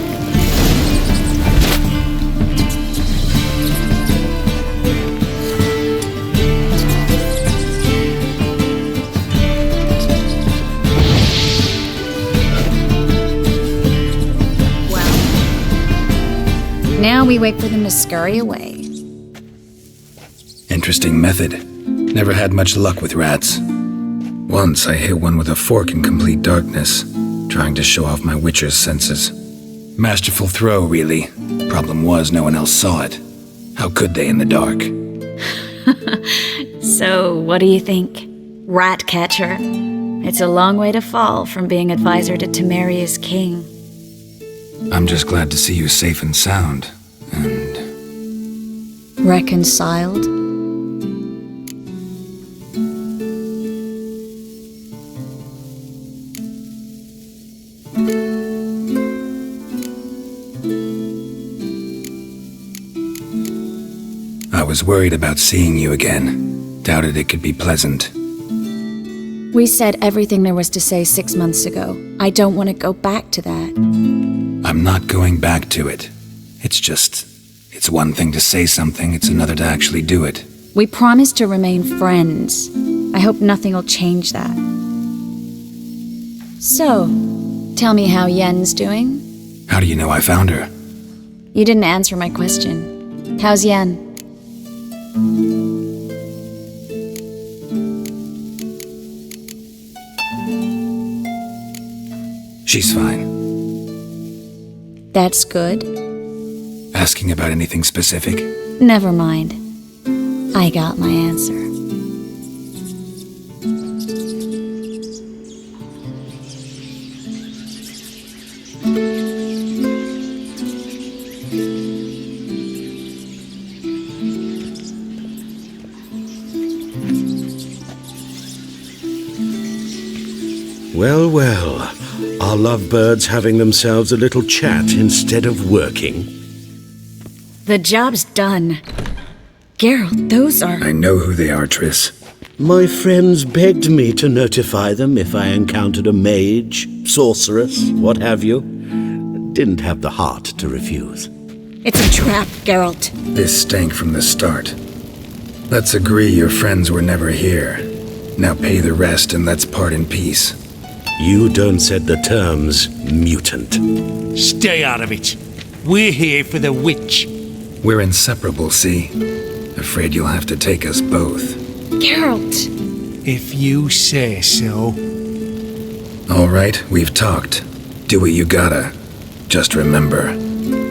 now we wait for them to scurry away. Interesting method. Never had much luck with rats. Once I hit one with a fork in complete darkness, trying to show off my witcher's senses. Masterful throw, really. Problem was, no one else saw it. How could they in the dark? So, what do you think? Rat catcher? It's a long way to fall from being advisor to Temeria's king. I'm just glad to see you safe and sound, and... Reconciled? I was worried about seeing you again. Doubted it could be pleasant. We said everything there was to say 6 months ago. I don't want to go back to that. I'm not going back to it. It's one thing to say something, it's another to actually do it. We promised to remain friends. I hope nothing will change that. So, tell me how Yen's doing? How do you know I found her? You didn't answer my question. How's Yen? She's fine. That's good. Asking about anything specific? Never mind. I got my answer. Well, well. Are lovebirds having themselves a little chat instead of working? The job's done. Geralt, those are... I know who they are, Triss. My friends begged me to notify them if I encountered a mage, sorceress, what have you. Didn't have the heart to refuse. It's a trap, Geralt. This stank from the start. Let's agree your friends were never here. Now pay the rest and let's part in peace. You don't set the terms, mutant. Stay out of it. We're here for the witch. We're inseparable, see? Afraid you'll have to take us both. Geralt! If you say so. All right, we've talked. Do what you gotta. Just remember,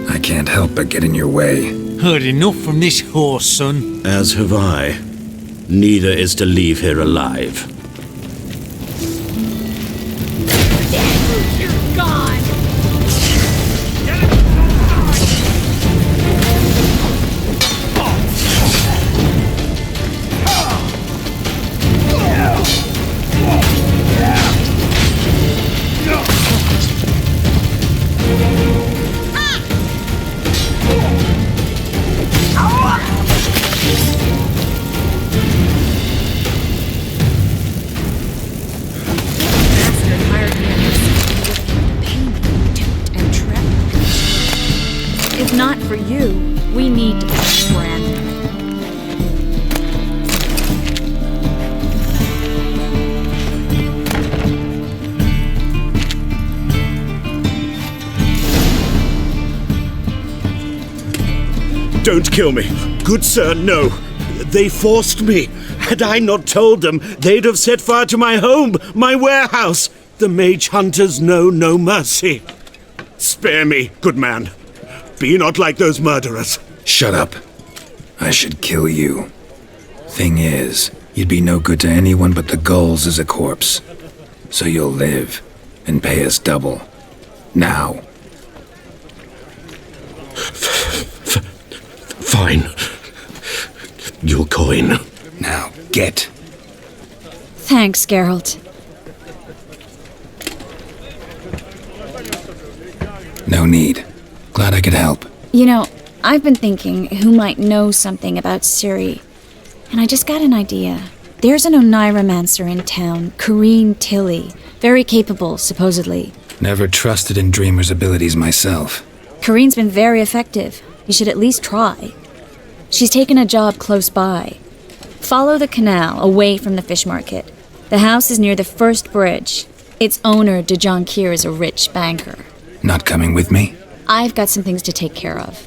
I can't help but get in your way. Heard enough from this horse, son. As have I. Neither is to leave here alive. You're gone! If not for you, we need to be friends. Don't kill me. Good sir, no. They forced me. Had I not told them, they'd have set fire to my home, my warehouse. The mage hunters know no mercy. Spare me, good man. Be not like those murderers. Shut up. I should kill you. Thing is, you'd be no good to anyone but the gulls as a corpse. So you'll live and pay us double. Now. Fine. Your coin. Now, get. Thanks, Geralt. No need. Glad I could help. You know, I've been thinking who might know something about Ciri. And I just got an idea. There's an oneiromancer in town, Corrine Tilly. Very capable, supposedly. Never trusted in Dreamer's abilities myself. Corrine's been very effective. You should at least try. She's taken a job close by. Follow the canal, away from the fish market. The house is near the first bridge. Its owner, Dejonkir, is a rich banker. Not coming with me? I've got some things to take care of.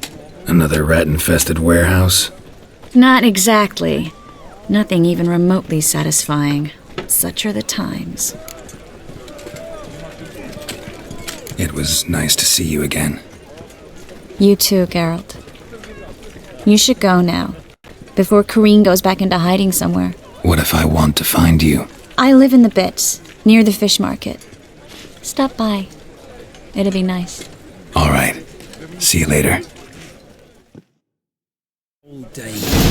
Another rat-infested warehouse? Not exactly. Nothing even remotely satisfying. Such are the times. It was nice to see you again. You too, Geralt. You should go now, before Corrine goes back into hiding somewhere. What if I want to find you? I live in the Bits, near the fish market. Stop by. It'll be nice. All right. See you later. All day.